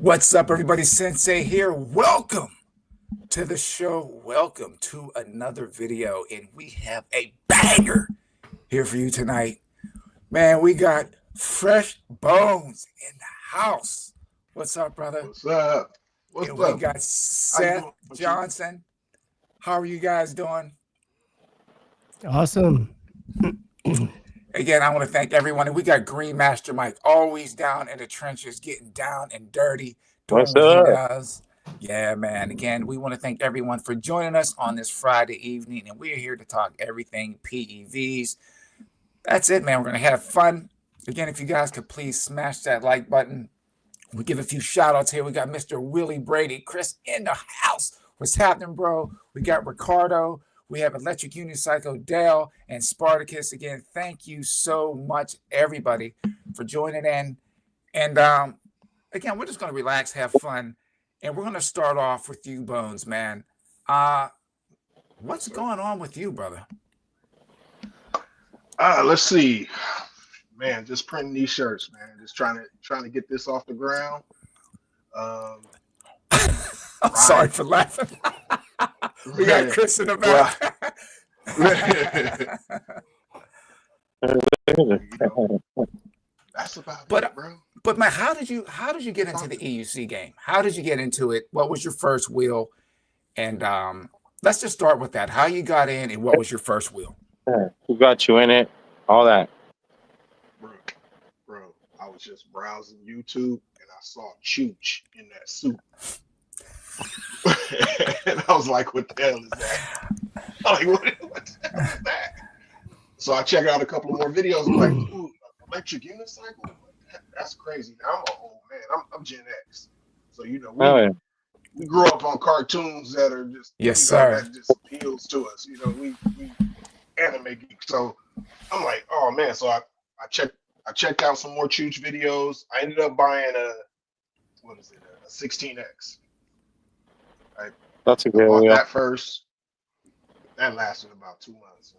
What's up, everybody? Sensei here. Welcome to the show. Welcome to another video. And we have a banger here for you tonight. Man, we got Fresh Bones in the house. What's up, brother? What's up? What's and up? We got Seth Johnson. How are you guys doing? Awesome. Again, I want to thank everyone. And we got Green Master Mike, always down in the trenches, getting down and dirty, doing What's what up? he does. Yeah, man. Again, we want to thank everyone for joining us on this Friday evening. And we're here to talk everything PEVs. That's it, man. We're going to have fun. Again, if you guys could please smash that like button. We give a few shout outs here. We got Mr. Willie Brady, Chris in the house. What's happening, bro? We got Ricardo. We have Electric Unicycle, Dale, and Spartacus. Again, thank you so much, everybody, for joining in. And again, we're just going to relax, have fun. And we're going to start off with you, Bones, man. What's going on with you, brother? Let's see. Man, just printing these shirts, man. Just trying to get this off the ground. I'm sorry for laughing. We got Chris in the back. That's about it, bro. But man, how did you get into the EUC game? How did you get into it? What was your first wheel? And let's just start with that. How you got in and what was your first wheel? Who got you in it? All that. Bro, I was just browsing YouTube and I saw Chooch in that suit. And I was like, what the hell is that? I'm like, what the hell is that? So I checked out a couple of more videos. I'm like, ooh, electric unicycle? That's crazy. Now I'm an old man. I'm Gen X. So, you know, we grew up on cartoons that are just, that just appeals to us. You know, we anime geeks. So I'm like, oh man. So I checked out some more Chooch videos. I ended up buying a 16X. That's a good one. wheel. That first, that lasted about 2 months,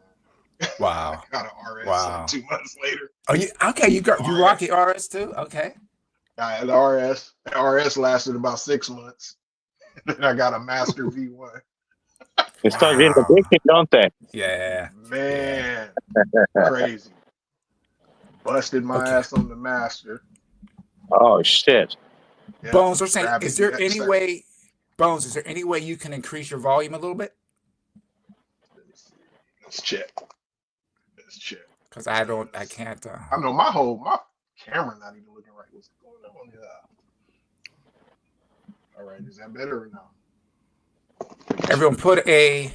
man. Wow. I got an RS like 2 months later. Oh, you okay? You rock the RS too? Okay. The RS lasted about 6 months. Then I got a Master V1. They start getting addicted, don't they? Yeah. Man, crazy. Busted my ass on the Master. Oh shit. Yeah, Bones, we're saying, is there any way you can increase your volume a little bit? Let's check. Because I can't. I know my camera not even looking right. What's going on here? All right, is that better or no? Everyone put a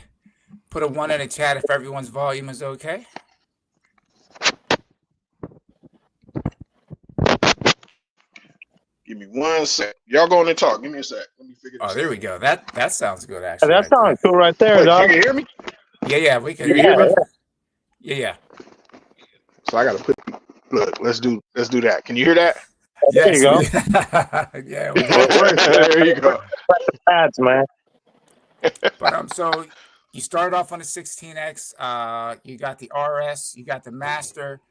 1 in the chat if everyone's volume is okay. Give me 1 sec. Y'all go on and talk. Give me a sec. Let me figure this out. Oh, there we go. That sounds good, actually. That sounds cool right there, Wait, dog. you can hear me? Yeah, we can hear me. Yeah. So I gotta look, let's do that. Can you hear that? There you go. Yeah. There you go. Pads, man. But so you started off on the 16X, you got the RS, you got the Master,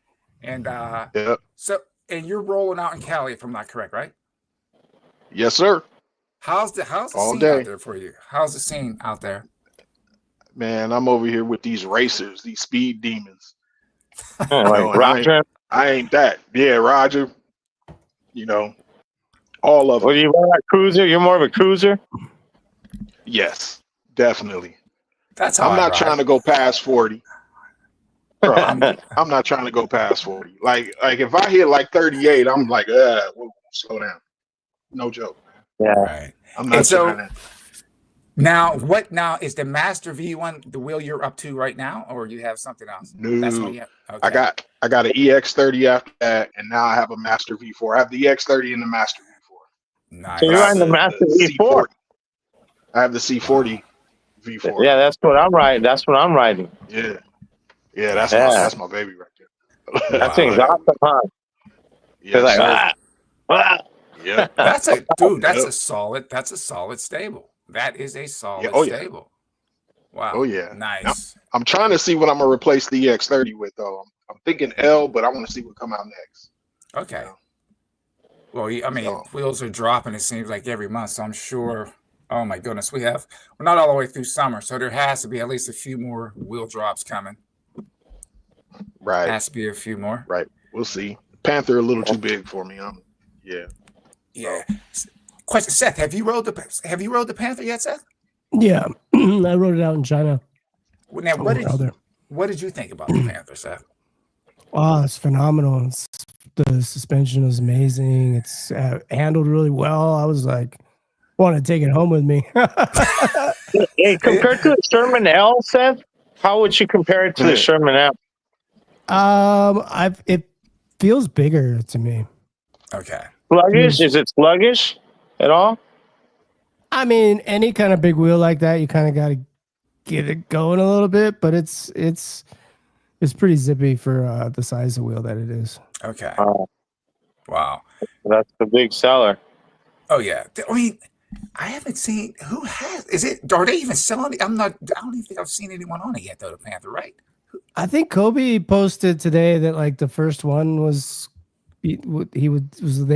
and yep. So and you're rolling out in Cali, if I'm not correct, right? Yes, sir. How's the All scene day out there for you? How's the scene out there? Man, I'm over here with these racers, these speed demons. Like Roger. I ain't that. Yeah, Roger. You know, all of them. Well, you want a cruiser? You're more of a cruiser? Yes, definitely. That's how I'm not trying to go past 40. Bro, I'm not trying to go past 40. Like if I hit like 38, I'm like, whoa, slow down. No joke, man. Yeah. Right. I'm not trying to. Now is the Master V1 the wheel you're up to right now, or you have something else? No, that's what you have. Okay. I got an EX30 after that, and now I have a Master V4. I have the EX30 and the Master V4. Nice. So you're riding the Master V4. I have the C40 V4. Yeah, that's what I'm riding. That's what I'm riding. Yeah, that's my baby right there. That thing's awesome, huh? Yeah, like, yeah. That's a solid stable. That is a solid stable. Wow. Oh yeah. Nice. Now, I'm trying to see what I'm gonna replace the EX30 with though. I'm thinking L, but I want to see what come out next. Okay. Well, I mean, So, wheels are dropping. It seems like every month. So I'm sure. Oh my goodness, we're not all the way through summer, so there has to be at least a few more wheel drops coming. right, Has to be a few more. right. We'll see. Panther a little too big for me. Yeah. Yeah. Question, Seth, have you rode the Panther yet, Seth? Yeah, I wrote it out in China. Now, what did you think about the Panther, Seth? Oh, it's phenomenal. The suspension is amazing. It's handled really well. I was like, want to take it home with me. Hey, compared to the Sherman L, Seth, how would you compare it to the Sherman L? It feels bigger to me. Okay. Sluggish? Is it sluggish at all? I mean, any kind of big wheel like that, you kind of got to get it going a little bit, but it's pretty zippy for the size of wheel that it is. Okay. Oh, Wow. that's the big seller. Oh yeah. I mean, I haven't seen who has. Is it? Are they even selling it? I don't even think I've seen anyone on it yet, though. The Panther, right? I think Kobe posted today that like the first one was they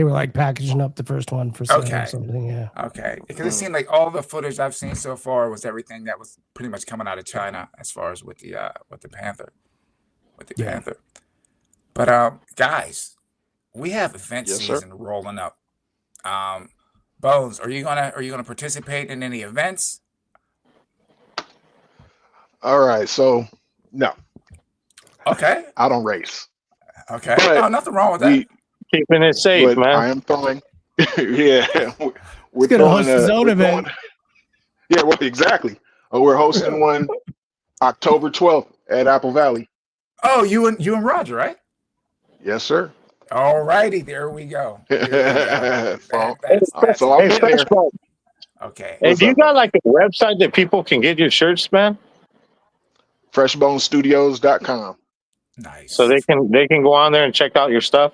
were like packaging up the first one for sale Okay. or something. Yeah. Okay. Because it seemed like all the footage I've seen so far was everything that was pretty much coming out of China, as far as with the Panther, Yeah. Panther. But guys, we have event Yes, sir. season rolling up. Bones, are you gonna participate in any events? All right. So, no, Okay. I don't race. Okay. But No, nothing wrong with that. We, Keeping it safe, but I man. am throwing. Yeah, we're gonna throwing host his own we're event. throwing- yeah, well, exactly. We're hosting one October 12th at Apple Valley. Oh, you and Roger, right? Yes, sir. All righty, there we go. So, That's so I'll Hey, be there. Freshbone, okay. hey, What's do you up, got like a website that people can get your shirts, man? Freshbonestudios.com. Nice. So they can go on there and check out your stuff?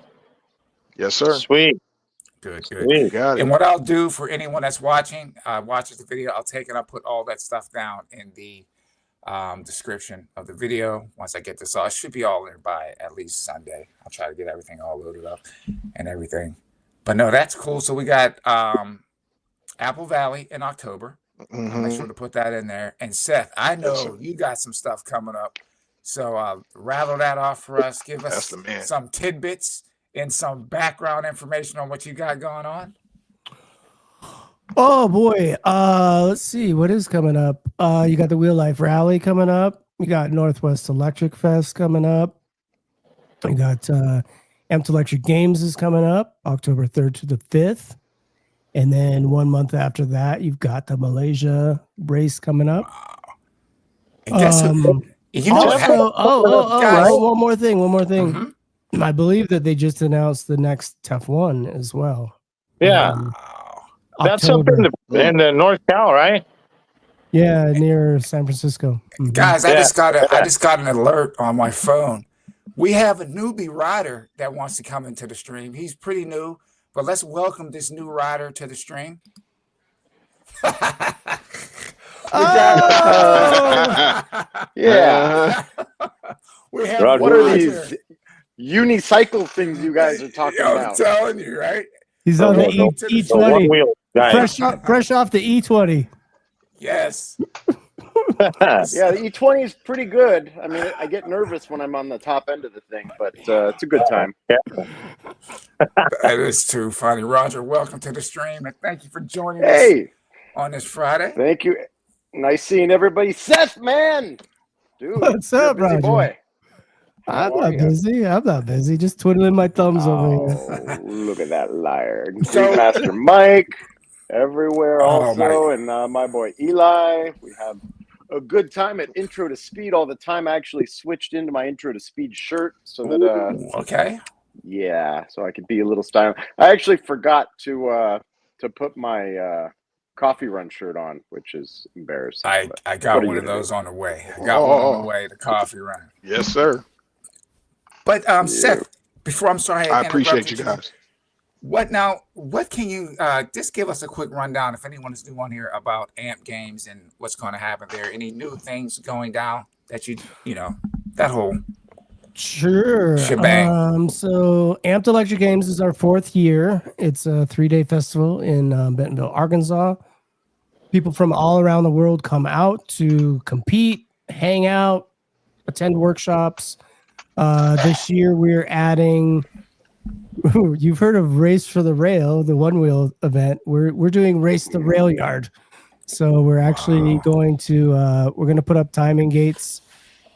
Yes, sir. Sweet. Good. You Sweet. got And it. what I'll do for anyone that's watching, watches the video, I'll take and I'll put all that stuff down in the description of the video. Once I get this all, it should be all there by at least Sunday. I'll try to get everything all loaded up and everything. But no, that's cool. So we got Apple Valley in October. I'll make Mhm. sure to put that in there. And Seth, I know sir. you got some stuff coming up. So rattle that off for us. Give That's us the man. some tidbits and some background information on what you got going on. Oh boy. Let's see what is coming up. You got the Wheel Life Rally coming up. You got Northwest Electric Fest coming up. You got Amped Electric Games is coming up October 3rd to the 5th. And then 1 month after that, you've got the Malaysia race coming up. And guess who? You know what happened? Guys. One more thing. Mhm. I believe that they just announced the next TEF1 as well. Yeah. Wow. That's up in the North Cal, right? Yeah, near San Francisco. Mhm. Guys, I Yeah. just got an alert on my phone. We have a newbie rider that wants to come into the stream. He's pretty new, but let's welcome this new rider to the stream. Yeah. We have Roger. What are Roger. these unicycle things you guys are talking Yo, I'm about? telling you, right? He's on the Welcome to the The one E20. wheel guy. Fresh off the E20. Yes. Yeah, the E20 is pretty good. I mean, I get nervous when I'm on the top end of the thing, but it's a good time. That is too funny. Roger, welcome to the stream and thank you for joining us Hey, on this Friday. thank you. Nice seeing everybody. Seth, man. Dude, What's you're a up, busy Roger? boy. I'm How are not ya? busy. I'm not busy. Just twiddling my thumbs over here. Oh, look at that liar. So- Master Mike everywhere Oh, also, and my boy Eli. We have a good time at Intro to Speed all the time. I actually switched into my Intro to Speed shirt so that Ooh, okay. yeah, so I could be a little stylish. I actually forgot to put my coffee run shirt on, which is embarrassing. I but got what are one you of gonna those on the way. I got one on the way, the coffee run. Yes, sir. But Seth, before I'm sorry, I appreciate interrupted you guys. What can you just give us a quick rundown if anyone is new on here about AMP Games and what's going to happen there? Any new things going down that you know, that whole Sure. Shebang. So Amped Electric Games is our 4th year. It's a 3-day festival in Bentonville, Arkansas. People from all around the world come out to compete, hang out, attend workshops. This year we're adding. You've heard of Race for the Rail, the one wheel event. We're doing Race the Rail Yard. So we're actually going to we're going to put up timing gates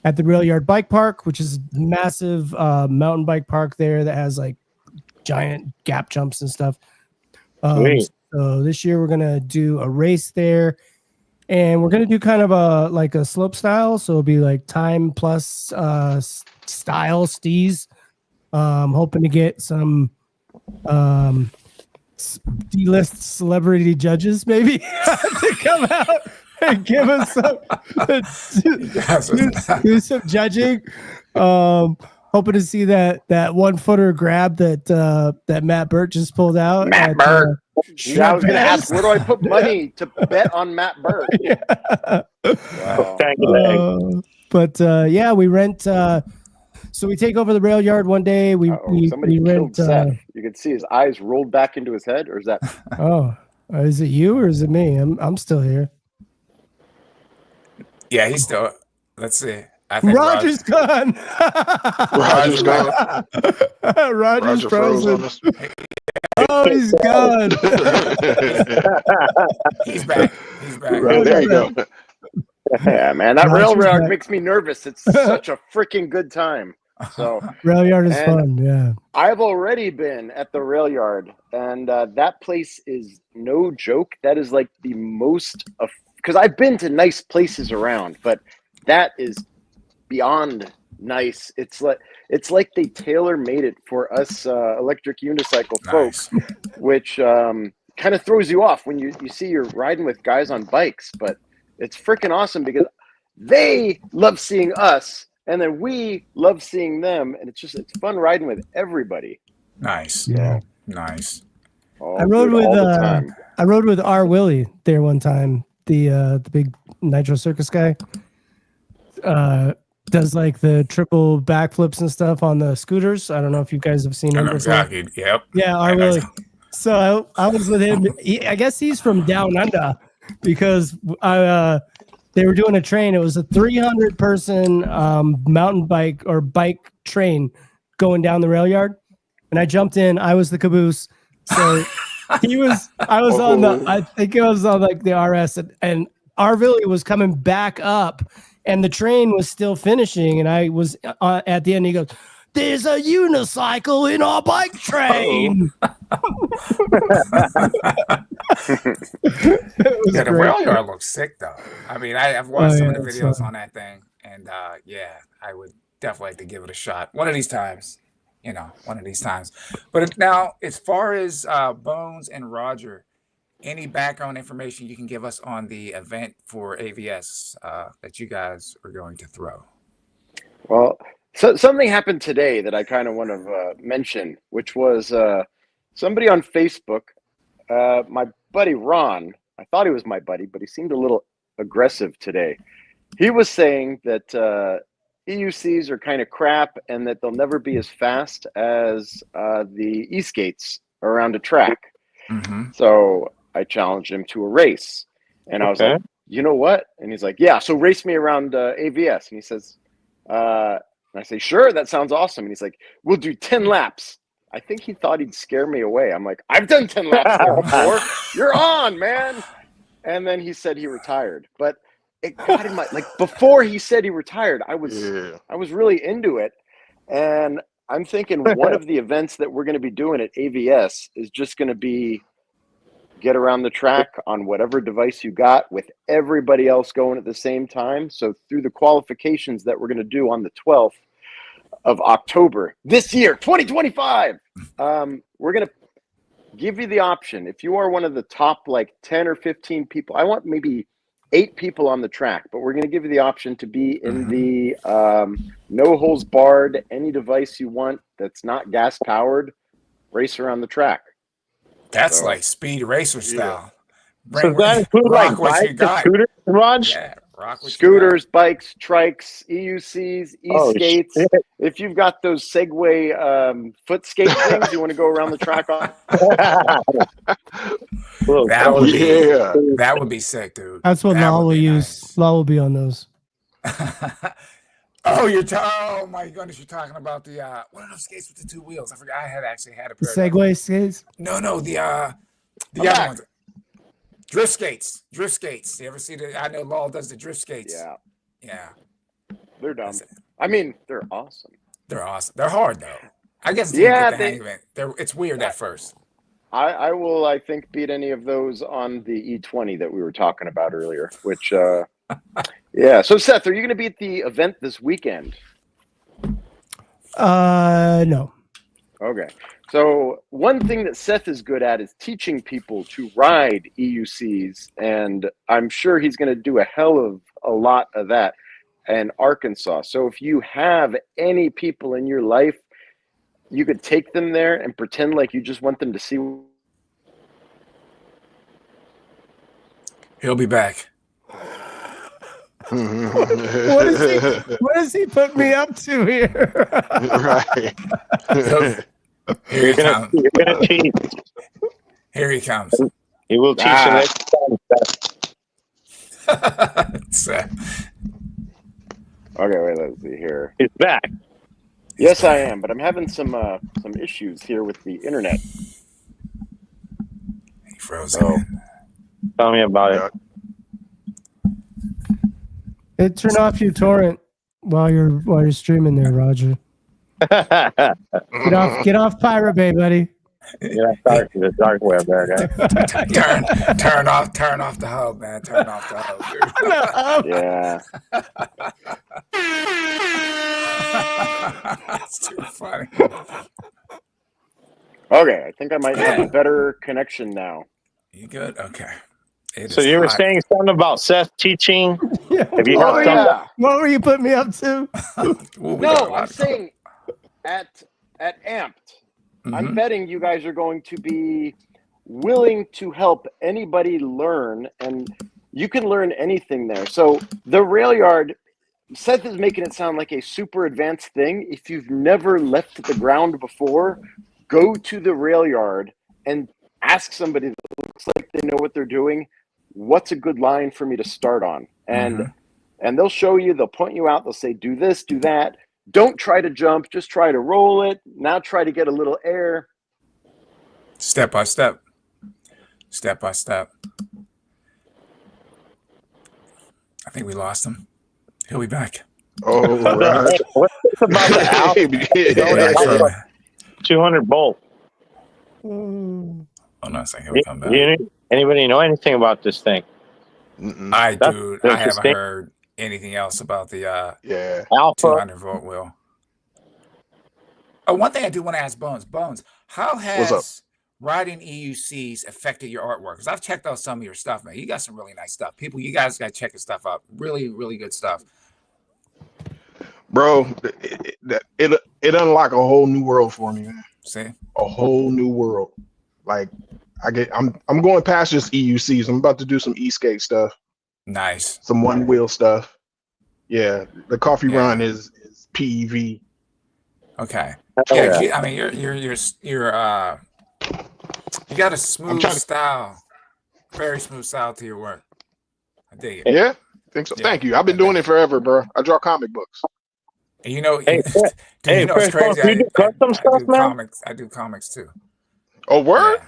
at the Rail Yard Bike Park, which is a massive mountain bike park there that has like giant gap jumps and stuff. Sweet. So this year we're going to do a race there, and we're going to do kind of a slope style. So it'll be like time plus style stees. Hoping to get some D-list celebrity judges maybe to come out and give us some do some judging. Hoping to see that 1-footer grab that Matt Burt just pulled out. Matt Burt. Yeah, I was going to ask, where do I put money to bet on Matt Burt? Wow. Yeah, we rent. So we take over the rail yard one day. Somebody we killed rent. Seth. You could see his eyes rolled back into his head, or is that? Is it you or is it me? I'm still here. Yeah, he's still. Let's see. I think Roger's gone. Roger's gone. Roger's Roger froze on frozen. us. Oh, he's gone. He's back. He's back. Right, there you go. Yeah, man, that Roger's railroad back. makes me nervous. It's such a freaking good time. So Rail yard is And- fun. Yeah. I've already been at the rail yard, and that place is no joke. That is like the most because I've been to nice places around, but that is beyond nice. It's like they tailor made it for us electric unicycle folks, Nice. which kind of throws you off when you see you're riding with guys on bikes. But it's freaking awesome because they love seeing us, and then we love seeing them, and it's fun riding with everybody. Nice. Yeah. Nice. Oh, I rode dude, with all the time. I rode with R. Willie there one time. The big Nitro Circus guy. Does like the triple backflips and stuff on the scooters. I don't know if you guys have seen I him know before. exactly. Yep. Yeah, R. Willie. So I was with him. I guess he's from down under because they were doing a train. It was a 300-person mountain bike or bike train going down the rail yard, and I jumped in. I was the caboose. So I was on the. I think it was on like the RS, and R. Willie was coming back up, and the train was still finishing, and I was at the end. He goes, "There's a unicycle in our bike train." Yeah, the rail yard looks sick though. I mean, I've watched some of the it's videos fun. on that thing, and yeah, I would definitely like to give it a shot one of these times. One of these times. But now, as far as Bones and Roger, any background information you can give us on the event for AVS that you guys are going to throw? Well, so something happened today that I kind of want to mention, which was somebody on Facebook, my buddy Ron. I thought he was my buddy, but he seemed a little aggressive today. He was saying that EUCs are kind of crap and that they'll never be as fast as the e-skates around a track. Mm-hmm. So I challenged him to a race, and I was like, you know what? And he's like, yeah, so race me around AVS. And he says, and I say, sure, that sounds awesome. And he's like, we'll do 10 laps. I think he thought he'd scare me away. I'm like, I've done 10 laps there before. You're on, man. And then he said he retired. But it got in my, like, before he said he retired, I was really into it. And I'm thinking one of the events that we're going to be doing at AVS is just going to be get around the track on whatever device you got with everybody else going at the same time. So through the qualifications that we're going to do on the 12th of October this year, 2025, we're going to give you the option. If you are one of the top like 10 or 15 people, I want maybe 8 people on the track, but we're going to give you the option to be in the no holes barred, any device you want that's not gas powered, race around the track. That's like speed racer style. So that include like what you bikes, got. scooters, Raj? Yeah. Rock what you Scooters, bikes, trikes, EUCs, e-skates. shit. If you've got those Segway foot skate things, you want to go around the track on. Little That would be Yeah. that would be sick, dude. That's what That Law would will be use. nice. Law will be on those. Oh my goodness, you're talking about the what are those skates with the two wheels? I forgot. I had actually had a The pair. Of Segway skates. no, the I'm other back. ones. Drift skates. Drift skates. You ever see the? I know Law does the drift skates. Yeah, Yeah. they're dumb. That's it. I mean, they're awesome. They're awesome. They're hard though. I guess until Yeah, you get the hang of it. It's weird at first. I will, I think, beat any of those on the E20 that we were talking about earlier, which, yeah. So, Seth, are you going to be at the event this weekend? No. Okay. So, one thing that Seth is good at is teaching people to ride EUCs, and I'm sure he's going to do a hell of a lot of that in Arkansas. So, if you have any people in your life, you could take them there and pretend like you just want them to see. He'll be back. What does he put me up to here? Right. Here he comes. You're gonna teach. Here he comes. He will teach the Ah. next time. Seth. Okay, wait, let's see here. He's back. Yes, I am, but I'm having some issues here with the internet. He froze. Oh. in. Tell me about it. Hey, turn off your torrent while you're streaming there, Roger. Get off Pirate Bay, buddy. Yeah, the dark web there, guy. Turn off the hub, man. Turn off the hub, dude. Yeah. That's too funny. Okay, I think I might have a better connection now. You good? Okay. It So is you were hot. saying something about Seth teaching? Yeah. Have you Oh, heard something? yeah. What were you putting me up to? Ooh, we got a No, lot I'm of- saying at Amped, I'm Mhm. betting you guys are going to be willing to help anybody learn, and you can learn anything there. So the rail yard, Seth is making it sound like a super advanced thing. If you've never left the ground before, go to the rail yard and ask somebody that looks like they know what they're doing, what's a good line for me to start on? And they'll show you, they'll point you out, they'll say, do this, do that. Don't try to jump, just try to roll it. Now try to get a little air. Step by step. Step by step. I think we lost him. He'll be back. Oh, right. What's this about the Alpha Yeah, Yeah. so- 200 volt? Mm. Hold on a second. He'll come back. Anybody know anything about this thing? Mm-mm. I That's do. I haven't interesting. heard anything else about the Yeah. Alpha? 200-volt wheel. Oh, one thing I do want to ask Bones. Bones, how What's up? has riding EUCs affected your artwork? Because I've checked out some of your stuff, man. You got some really nice stuff. People, you guys got to check your stuff out. Really, really good stuff. Bro, it unlocked a whole new world for me, man. See? A whole new world. Like I'm going past just EUCs. I'm about to do some e-skate stuff, Nice. some one wheel stuff. Yeah, the coffee Yeah. run is PEV. Okay. Oh, Yeah, yeah. you- I mean, you're you got a smooth trying to- style, very smooth style to your work. I dig it. Yeah, think so. Yeah. Thank you. I've been doing it forever, bro. I draw comic books. And you know, Hey, dude, hey, you know it's Chris, crazy. you do custom stuff, do man? comics. I do comics too. Oh, word?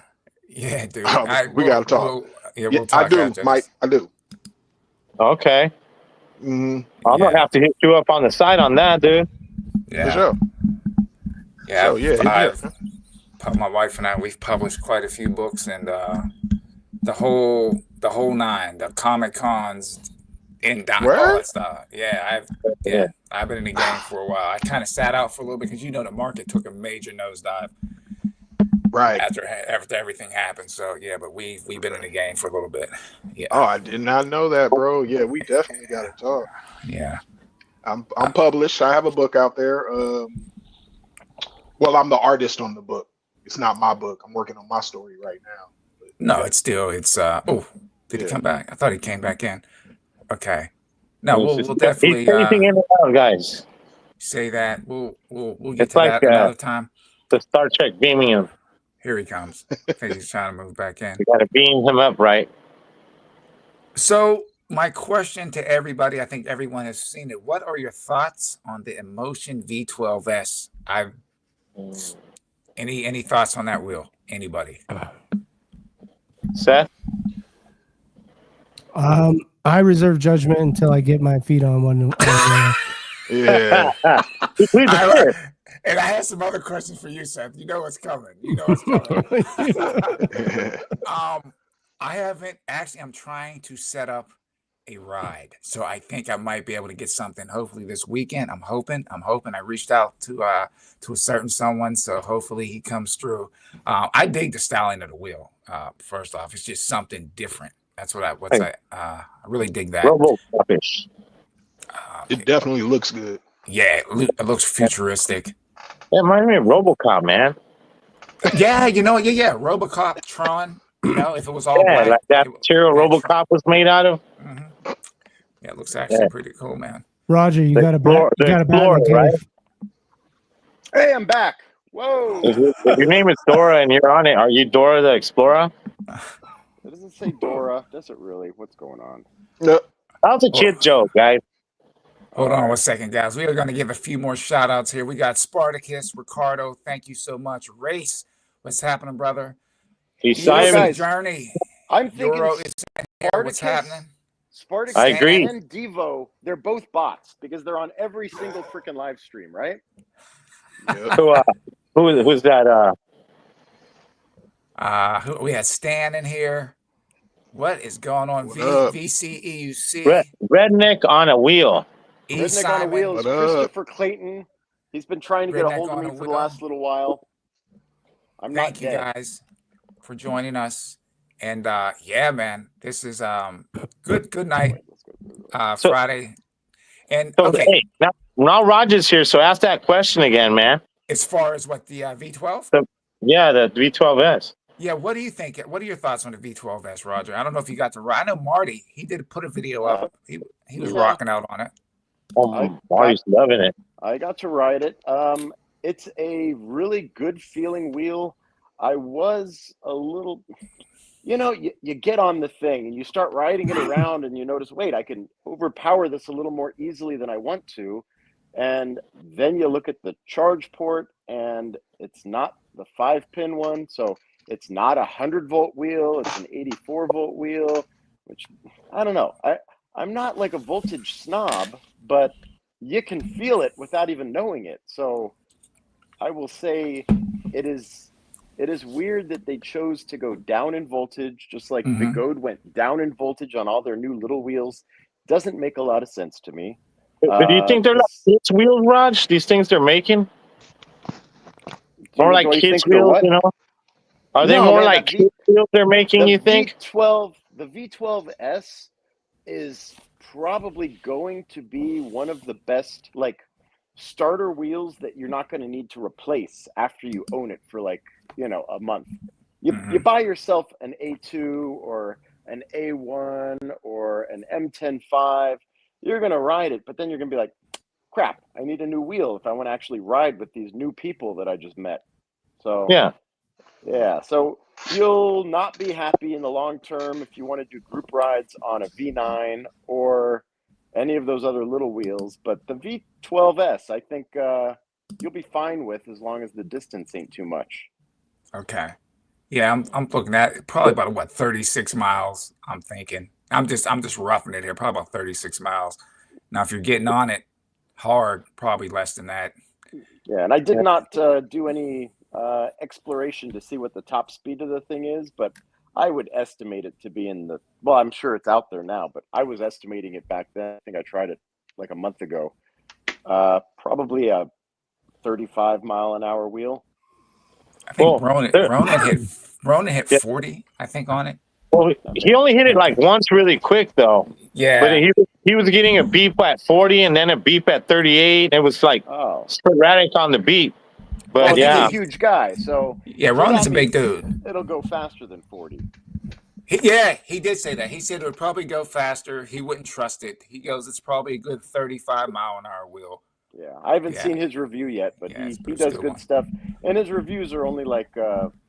Yeah, dude. Oh, we gotta talk. We'll Yeah, talk I do, after Mike. this. I do. Okay. Hmm. I'm going to Yeah. have to hit you up on the side on that, dude. Yeah, For sure. yeah. So, yeah, hit me up. My wife and I, we've published quite a few books, and the whole nine, the Comic Cons, in all Word? that stuff. Yeah, I've been in the game for a while. I kind of sat out for a little bit because the market took a major nosedive Right. after everything happened. So yeah, but we've been in the game for a little bit. Yeah, Oh, I did not know that, bro. Yeah, we definitely got to talk. yeah. I'm published. I have a book out there. Well, I'm the artist on the book. It's not my book. I'm working on my story right now. No, it's oh, did he Yeah. come back? I thought he came back in. Okay. No, we'll He's definitely phasing in and out, guys. say that. We'll get It's to like that another time. the Star Trek beaming him. Here he comes. I think he's trying to move back in. You got to beam him up, right? So my question to everybody, I think everyone has seen it. What are your thoughts on the Emotion V12S? Any thoughts on that wheel? Anybody? Seth? I reserve judgment until I get my feet on one. Yeah. Please, I, and I had some other questions for you, Seth. You know what's coming. You know what's coming. I haven't actually. I'm trying to set up a ride, so I think I might be able to get something. Hopefully this weekend. I'm hoping. I reached out to a certain someone, so hopefully he comes through. I dig the styling of the wheel. First off, it's just something different. That's what I really dig that. Robo-Cupish. It definitely looks good. Yeah, it looks futuristic. It reminds me of RoboCop, man. Yeah, yeah. RoboCop, Tron. If it was all black, like that material RoboCop was made out of. Mm-hmm. Yeah, it looks actually pretty cool, man. Roger, you got a back Explorer, right? Hey, I'm back. Whoa. If your name is Dora and you're on it, are you Dora the Explorer? It doesn't say Dora, does it really? What's going on? No. That was a kid joke, guys. Hold on 1 second, guys. We are going to give a few more shout outs here. We got Spartacus, Ricardo. Thank you so much. Race, what's happening, brother? Simon. Journey. I'm thinking Euro is here. What's happening? Spartacus I agree. and Devo, they're both bots because they're on every single freaking live stream, right? Yep. Who's that? We had Stan in here. What is going on? What up? VCEUC. Redneck on a wheel. Redneck on a wheel is What up? Christopher Clayton. He's been trying to get a Redneck hold of on me a for the wheel. last little while. I'm not Thank you dead. guys for joining us. And yeah, man, this is good night. Friday. And So, okay, hey, now Roger's here, so ask that question again, man. as far as what the V12? Yeah, the V12S. Yeah, what do you think? What are your thoughts on the V12S, Roger? I don't know if you got to ride. I know Marty, he did put a video up. He was rocking out on it. Marty's loving it. I got to ride it. It's a really good feeling wheel. I was a little, you get on the thing and you start riding it around and you notice, wait, I can overpower this a little more easily than I want to. And then you look at the charge port and it's not the 5-pin one. So it's not a 100-volt wheel. It's an 84-volt wheel, which I don't know. I'm not like a voltage snob, but you can feel it without even knowing it. So I will say it is weird that they chose to go down in voltage, just like Bigode went down in voltage on all their new little wheels. Doesn't make a lot of sense to me. But do you think they're like kids' wheels, Raj? These things they're making? More like kids' wheels, Are they more like kids' wheels they're making, you think? The V12S is probably going to be one of the best starter wheels that you're not going to need to replace after you own it for a month. You buy yourself an A2 or an A1 or an M105, you're going to ride it, but then you're going to be like, crap, I need a new wheel if I want to actually ride with these new people that I just met. So yeah, so you'll not be happy in the long term if you want to do group rides on a V9 or any of those other little wheels. But the V12S, I think you'll be fine with as long as the distance ain't too much. Okay. Yeah, I'm looking at probably about 36 miles. I'm thinking. I'm just roughing it here, probably about 36 miles. Now, if you're getting on it hard, probably less than that. Yeah, and I did not do any exploration to see what the top speed of the thing is, but I would estimate it to be I'm sure it's out there now, but I was estimating it back then. I think I tried it like a month ago. Probably a 35-mile-an-hour wheel. I think Ronan hit 40, I think, on it. Well, he only hit it once really quick, though. Yeah. But he was getting a beep at 40 and then a beep at 38. It was sporadic on the beep. But he's a huge guy, so yeah, Ronan's a big dude. It'll go faster than 40. He did say that. He said it would probably go faster. He wouldn't trust it. He goes, it's probably a good 35-mile-an-hour wheel. Yeah, I haven't Yeah. seen his review yet, but Yeah, he it's does still good one. stuff. And his reviews are only like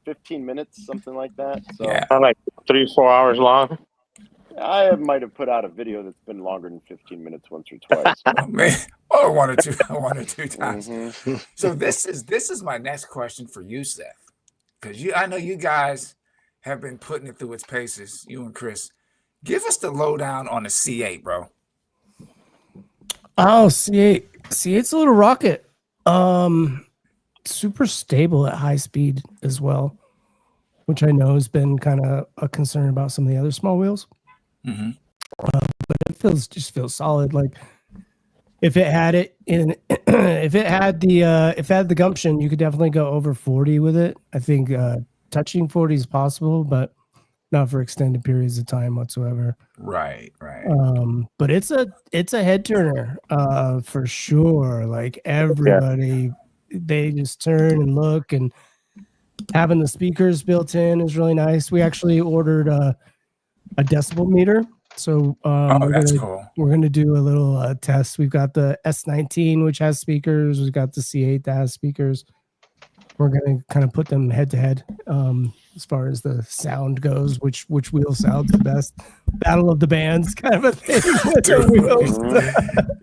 15 minutes, something like that. So Yeah. Not like 3-4 hours long. I might have put out a video that's been longer than 15 minutes once or twice. Oh, man. Or one or two times. Mhm. So this is my next question for you, Seth, because I know you guys have been putting it through its paces. You and Chris, give us the lowdown on the C8, bro. Oh, C8's a little rocket. Super stable at high speed as well, which I know has been kind of a concern about some of the other small wheels. Mm-hmm. But it just feels solid. Like if it had it in, if it had the gumption, you could definitely go over 40 with it. I think touching 40 is possible, but not for extended periods of time whatsoever. Right. But it's a head turner for sure. Like everybody, they just turn and look, and having the speakers built in is really nice. We actually ordered a decibel meter, so That's cool. we're gonna do a little test. We've got the S19, which has speakers. We've got the C8 that has speakers. We're gonna kind of put them head to head as far as the sound goes. Which wheel sounds the best? Battle of the bands, kind of a thing. With the wheels.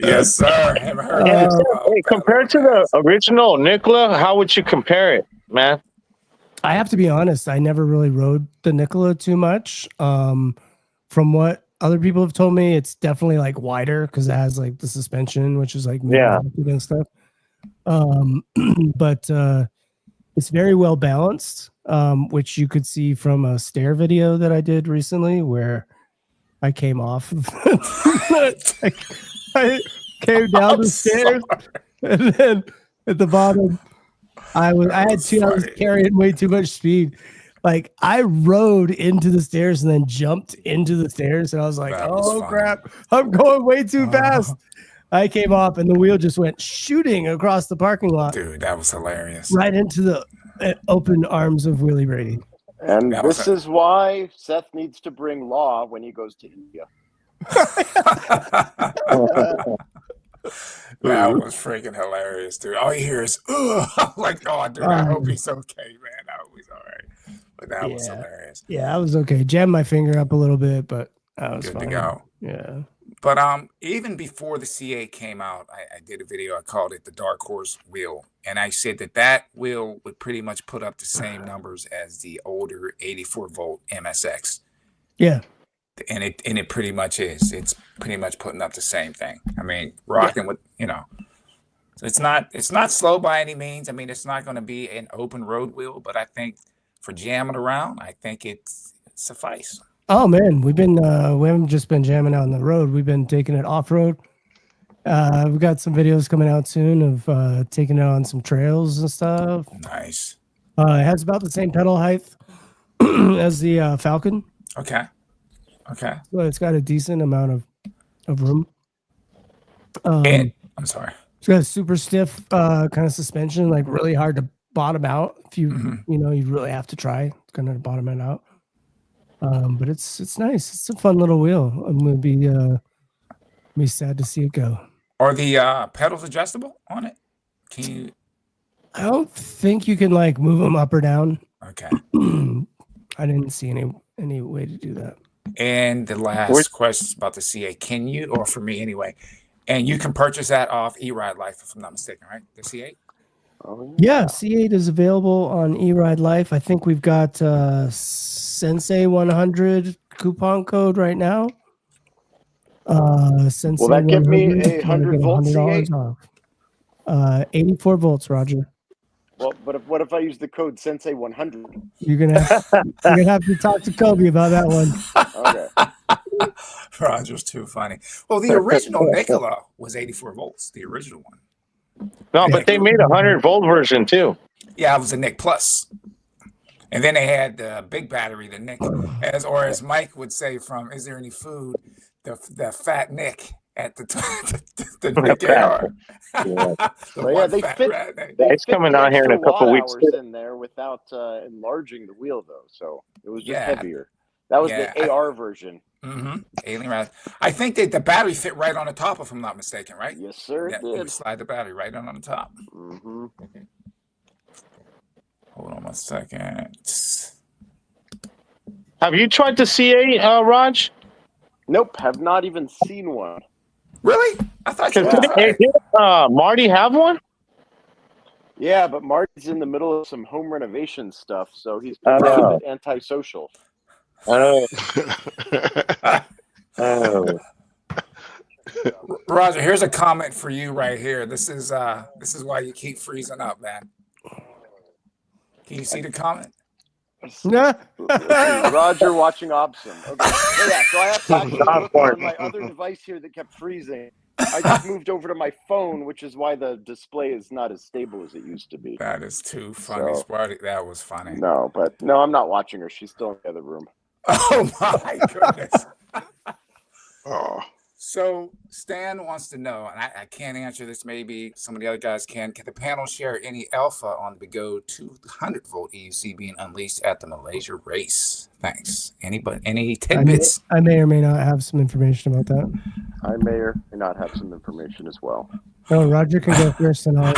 Yes, sir. Haven't heard Hey, that. compared to the original Nikola, how would you compare it, man? I have to be honest. I never really rode the Nikola too much. From what other people have told me, it's definitely like wider because it has like the suspension, which is like mid-mounted and stuff. But it's very well balanced, which you could see from a stair video that I did recently where I came off. I came down the stairs, and then at the bottom, I was carrying way too much speed. Like I rode into the stairs and then jumped into the stairs, and I was like, That was "Oh funny. crap! I'm going way too fast." I came off, and the wheel just went shooting across the parking lot, Dude, that was hilarious. right into the open arms of Willie Brady. And That this was is why Seth needs to bring Law when he goes to India. That was freaking hilarious, dude. All you hear is, ugh. I'm like, oh, dude, I hope he's okay, man. I hope he's all right. But that was hilarious. Yeah, I was okay. Jammed my finger up a little bit, but I was Good fine. to go. Yeah. But even before the C8 came out, I did a video. I called it the Dark Horse wheel, and I said that wheel would pretty much put up the same numbers as the older 84-volt MSX. Yeah. And it pretty much is. It's pretty much putting up the same thing. I mean, rocking with So it's not slow by any means. I mean, it's not going to be an open road wheel, but I think for jamming around, I think it's suffice. Oh man, we haven't just been jamming out on the road. We've been taking it off road. We've got some videos coming out soon of taking it on some trails and stuff. Nice. It has about the same pedal height as the Falcon. Okay. So it's got a decent amount of room. And I'm sorry. It's got a super stiff kind of suspension, like really hard to bottom out. If you you really have to try kind of bottom it out. But it's nice. It's a fun little wheel. I'm gonna be sad to see it go. Are the pedals adjustable on it? Can you? I don't think you can like move them up or down. Okay. I didn't see any way to do that. And the last question is about the C8. Can you, or for me anyway, and you can purchase that off eRide Life, if I'm not mistaken, right? The C8? Oh, Yeah, C8 is available on eRide Life. I think we've got Sensei 100 coupon code right now. Sensei Will that give me 100, a 100-volt $100 off. 84 volts, Roger. Well, but what if I use the code Sensei 100? You're gonna have to talk to Kobe about that one. Okay. Roger's too funny. Well, the original Nikola was 84 volts, the original one. No, but they made a 100-volt version too. Yeah, it was a Nick Plus. And then they had the big battery, the Nick, as Mike would say from Is There Any Food? The fat Nick at the Nick AR. Well, yeah, they fit. It's coming on here in a couple weeks. In there without enlarging the wheel, though, so it was just Yeah. heavier. That was Yeah, the AR version. Alien Rise. I think that the battery fit right on the top, if I'm not mistaken, right? Yes, sir. Yeah, It you would did. slide the battery right on the top. Mm-hmm. Hold on 1 second. Have you tried the C8, Raj? Nope, have not even seen one. Really? I thought you Because would try it. Marty have one? Yeah, but Marty's in the middle of some home renovation stuff, so he's been a bit antisocial. Oh. Roger, here's a comment for you right here. This is why you keep freezing up, man. Can you see the comment? Let's see, Roger watching Obson. Okay. So yeah, so I have to actually look on my other device here that kept freezing. I just moved over to my phone, which is why the display is not as stable as it used to be. That is too funny, So- Sparty. That was funny. No, but no, I'm not watching her. She's still in the other room. Oh my goodness. Oh, So Stan wants to know, and I can't answer this. Maybe some of the other guys can. Can the panel share any alpha on the Begode 200 volt EUC being unleashed at the Malaysia race? Thanks. Any tidbits? I may or may not have some information about that. I may or may not have some information as well. Oh, Roger can go first, and I'll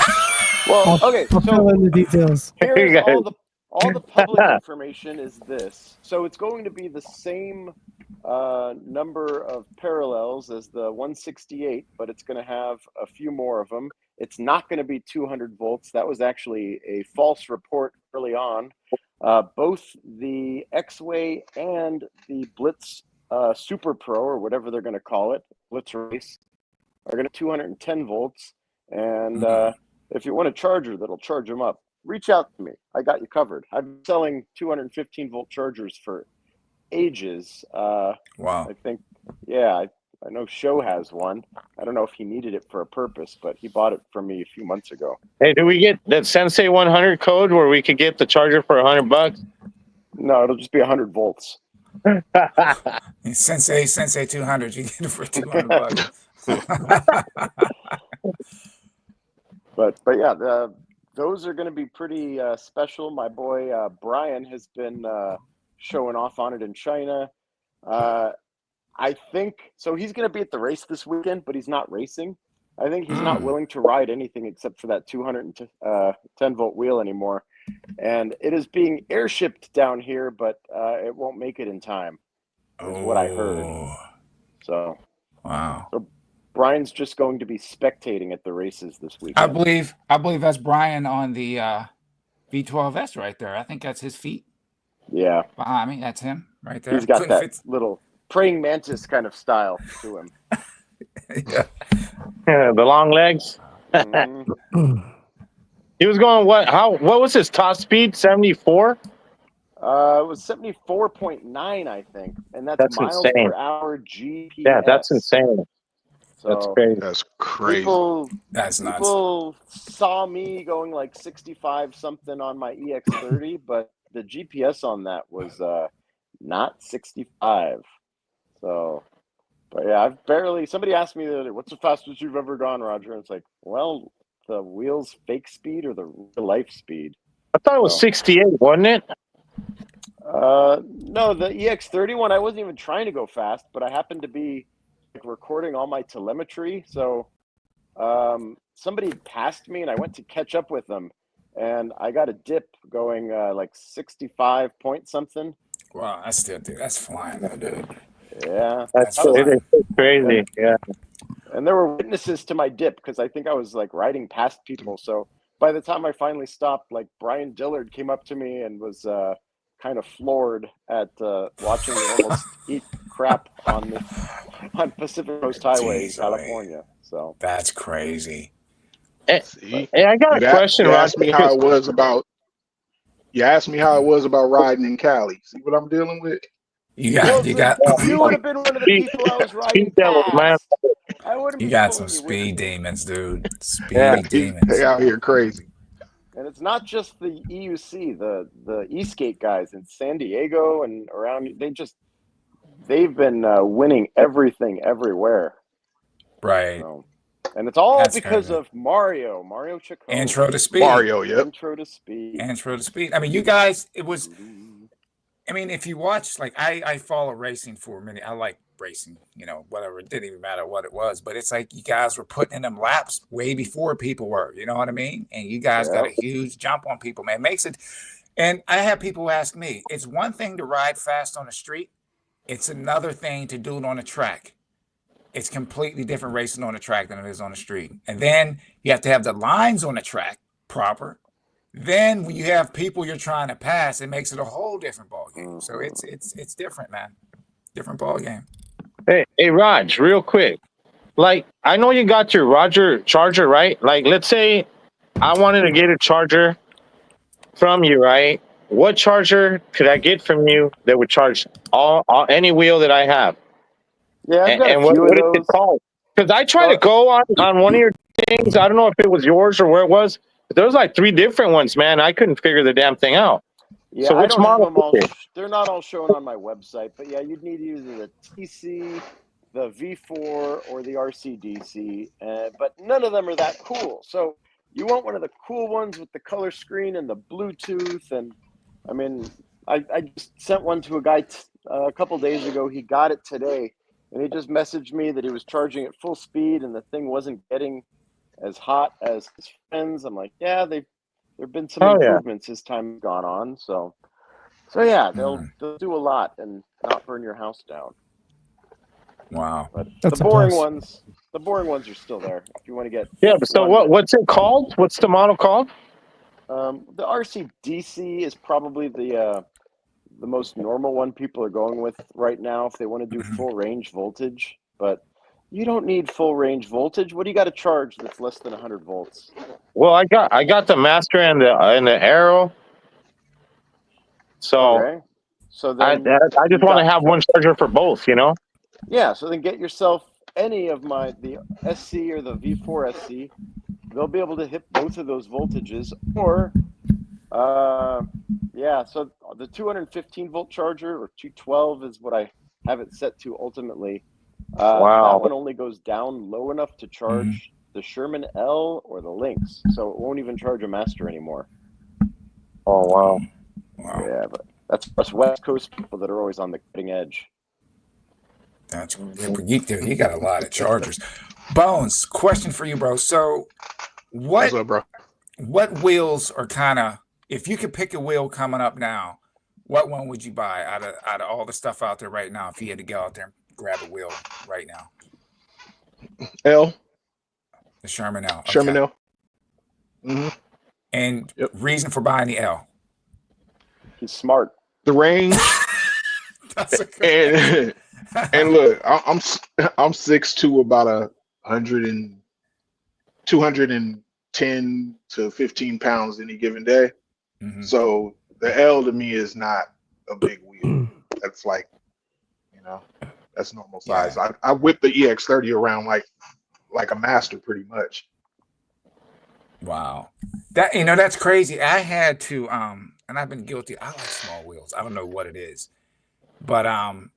Okay, fill so in the details. here's guys. all the public information is this. So it's going to be the same number of parallels as the 168, but it's going to have a few more of them. It's not going to be 200 volts. That was actually a false report early on. Both the X-Way and the Blitz Super Pro, or whatever they're going to call it, Blitz Race, are going to 210 volts. And if you want a charger that'll charge them up, reach out to me. I got you covered. I've been selling 215 volt chargers for ages. Wow. I think, yeah, I know Show has one. I don't know if he needed it for a purpose, but he bought it from me a few months ago. Hey, do we get that Sensei 100 code where we could get the charger for $100? No, it'll just be 100 volts. Sensei 200, you get it for 200 bucks. But yeah, those are going to be pretty special. My boy Brian has been showing off on it in China. I think so. He's going to be at the race this weekend, but he's not racing. I think he's not willing to ride anything except for that 210 volt wheel anymore. And it is being airshipped down here, but it won't make it in time, is what I heard. So, Wow. So Brian's just going to be spectating at the races this weekend. I believe that's Brian on the V12S right there. I think that's his feet Yeah, behind me. That's him right there. he's got Couldn't that little praying mantis kind of style to him. Yeah. The long legs. Mhm. He was going what was his top speed? 74? It was 74.9, I think, and that's miles insane. per hour GPS. Yeah, that's insane. That's So crazy. that's crazy. That's nuts. people saw me going like 65 something on my EX30, but the GPS on that was not 65. So, but yeah, I've barely. Somebody asked me the other day, "What's the fastest you've ever gone, Roger?" And it's like, well, the wheel's fake speed or the real life speed. I thought it was 68, wasn't it? No, the EX30 one, I wasn't even trying to go fast, but I happened to be like, recording all my telemetry. So somebody passed me and I went to catch up with them and I got a dip going like 65 point something. Wow, that's flying, though, dude. Yeah. That's fine. crazy. Yeah. And there were witnesses to my dip because I think I was like riding past people. So by the time I finally stopped, like Brian Dillard came up to me and was kind of floored at watching me almost eat crap on Pacific Coast Highway in Jeez, California. So That's crazy. See? Hey, I got a question, You Roger. asked me how it was about. You asked me how it was about riding in Cali. See what I'm dealing with? You got you would have been one of the people I was riding Speed devils, man. past. I would've you been got fooling some you, wouldn't speed you? demons, dude. Speed Yeah. demons. They out here crazy. And it's not just the EUC, the Eastgate guys in San Diego and around. They've been winning everything everywhere. Right. So, and it's all That's because crazy. of Mario Chacon. Intro to speed. Mario, yep. Intro to speed. Intro to speed. I mean, you guys, it was I mean, if you watch, like I follow racing for a minute. I like racing, whatever. It didn't even matter what it was, but it's like you guys were putting in them laps way before people were, you know what I mean? And you guys got a huge jump on people, man. It makes it. And I have people ask me, it's one thing to ride fast on the street. It's another thing to do it on a track. It's completely different racing on the track than it is on the street. And then you have to have the lines on the track proper. Then when you have people you're trying to pass, it makes it a whole different ball game. So it's different, man. Different ball game. Hey, Raj, real quick. Like, I know you got your Roger charger, right? Like, let's say I wanted to get a charger from you, right? What charger could I get from you that would charge all any wheel that I have? Yeah, I've got And a few what of is those. it called? Because I tried to go on one of your things. I don't know if it was yours or where it was. But there was like 3 different ones, man. I couldn't figure the damn thing out. Yeah, So I which don't have model them all. is it? They're not all shown on my website, but yeah, you'd need either the TC, the V4, or the RCDC. But none of them are that cool. So you want one of the cool ones with the color screen and the Bluetooth. And I mean, I just sent one to a guy a couple days ago. He got it today, and he just messaged me that he was charging at full speed and the thing wasn't getting as hot as his friends. I'm like, yeah, there've been some improvements as time's gone on. So yeah, they'll do a lot and not burn your house down. Wow. But That's the a boring plus. ones are still there. If you want to get So what's it called? What's the model called? the RCDC is probably the most normal one people are going with right now if they want to do full range voltage. But you don't need full range voltage. What do you got to charge that's less than 100 volts? Well, I got the Master and the Arrow. So Okay. So then I just want to have one charger for both, Yeah, so then get yourself any of the SC or the V4 SC. They'll be able to hit both of those voltages. Or, so the 215 volt charger or 212 is what I have it set to ultimately. Wow. That one only goes down low enough to charge the Sherman L or the Lynx. So it won't even charge a Master anymore. Oh, wow. Yeah, but that's us West Coast people that are always on the cutting edge. That's you got a lot of chargers. Bones, question for you, bro. So What's up, bro? what wheels are kind of, if you could pick a wheel coming up now, what one would you buy out of all the stuff out there right now if you had to go out there and grab a wheel right now? L. The Sherman L. Okay. Sherman L. Mm-hmm. And reason for buying the L? He's smart. The range. That's a good and look, I'm 6'2", about 210 to 15 pounds any given day. So the L to me is not a big wheel. That's like, that's normal size. Yeah. I whip the EX30 around like a Master pretty much. Wow. That's crazy. I had to and I've been guilty. I like small wheels. I don't know what it is. But I'm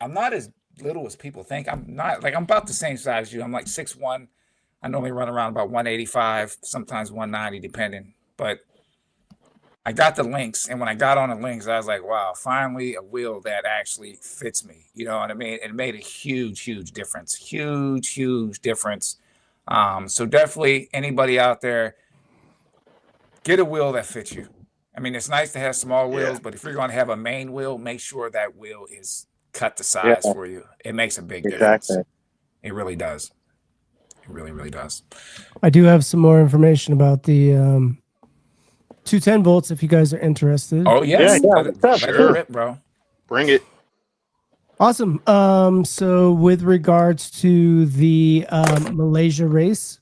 not as little as people think. I'm not, like, I'm about the same size as you. I'm like 6'1". I normally run around about 185, sometimes 190 depending. But I got the Lynx, and when I got on the Lynx, I was like, wow, finally a wheel that actually fits me. You know what I mean? It made a huge difference. Huge difference. So definitely anybody out there, get a wheel that fits you. I mean, it's nice to have small wheels, but if you're going to have a main wheel, make sure that wheel is cut to size for you. It makes a big difference. It really does. It really does. I do have some more information about the 210 volts if you guys are interested. Oh, yes. Yeah. Sure, bro. Bring it. Awesome. So with regards to the Malaysia race,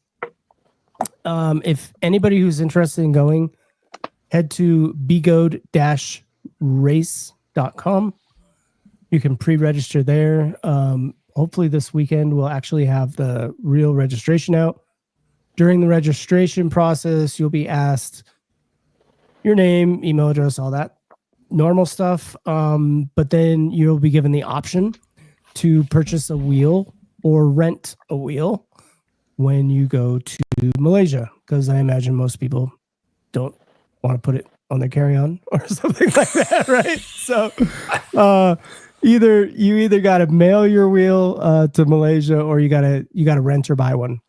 if anybody who's interested in going, head to bgoad-race.com. You can pre-register there. Hopefully this weekend we'll actually have the real registration out. During the registration process, you'll be asked your name, email address, all that normal stuff. But then you'll be given the option to purchase a wheel or rent a wheel when you go to Malaysia, because I imagine most people don't want to put it on their carry-on or something like that, right? So you either got to mail your wheel to Malaysia, or you got to rent or buy one.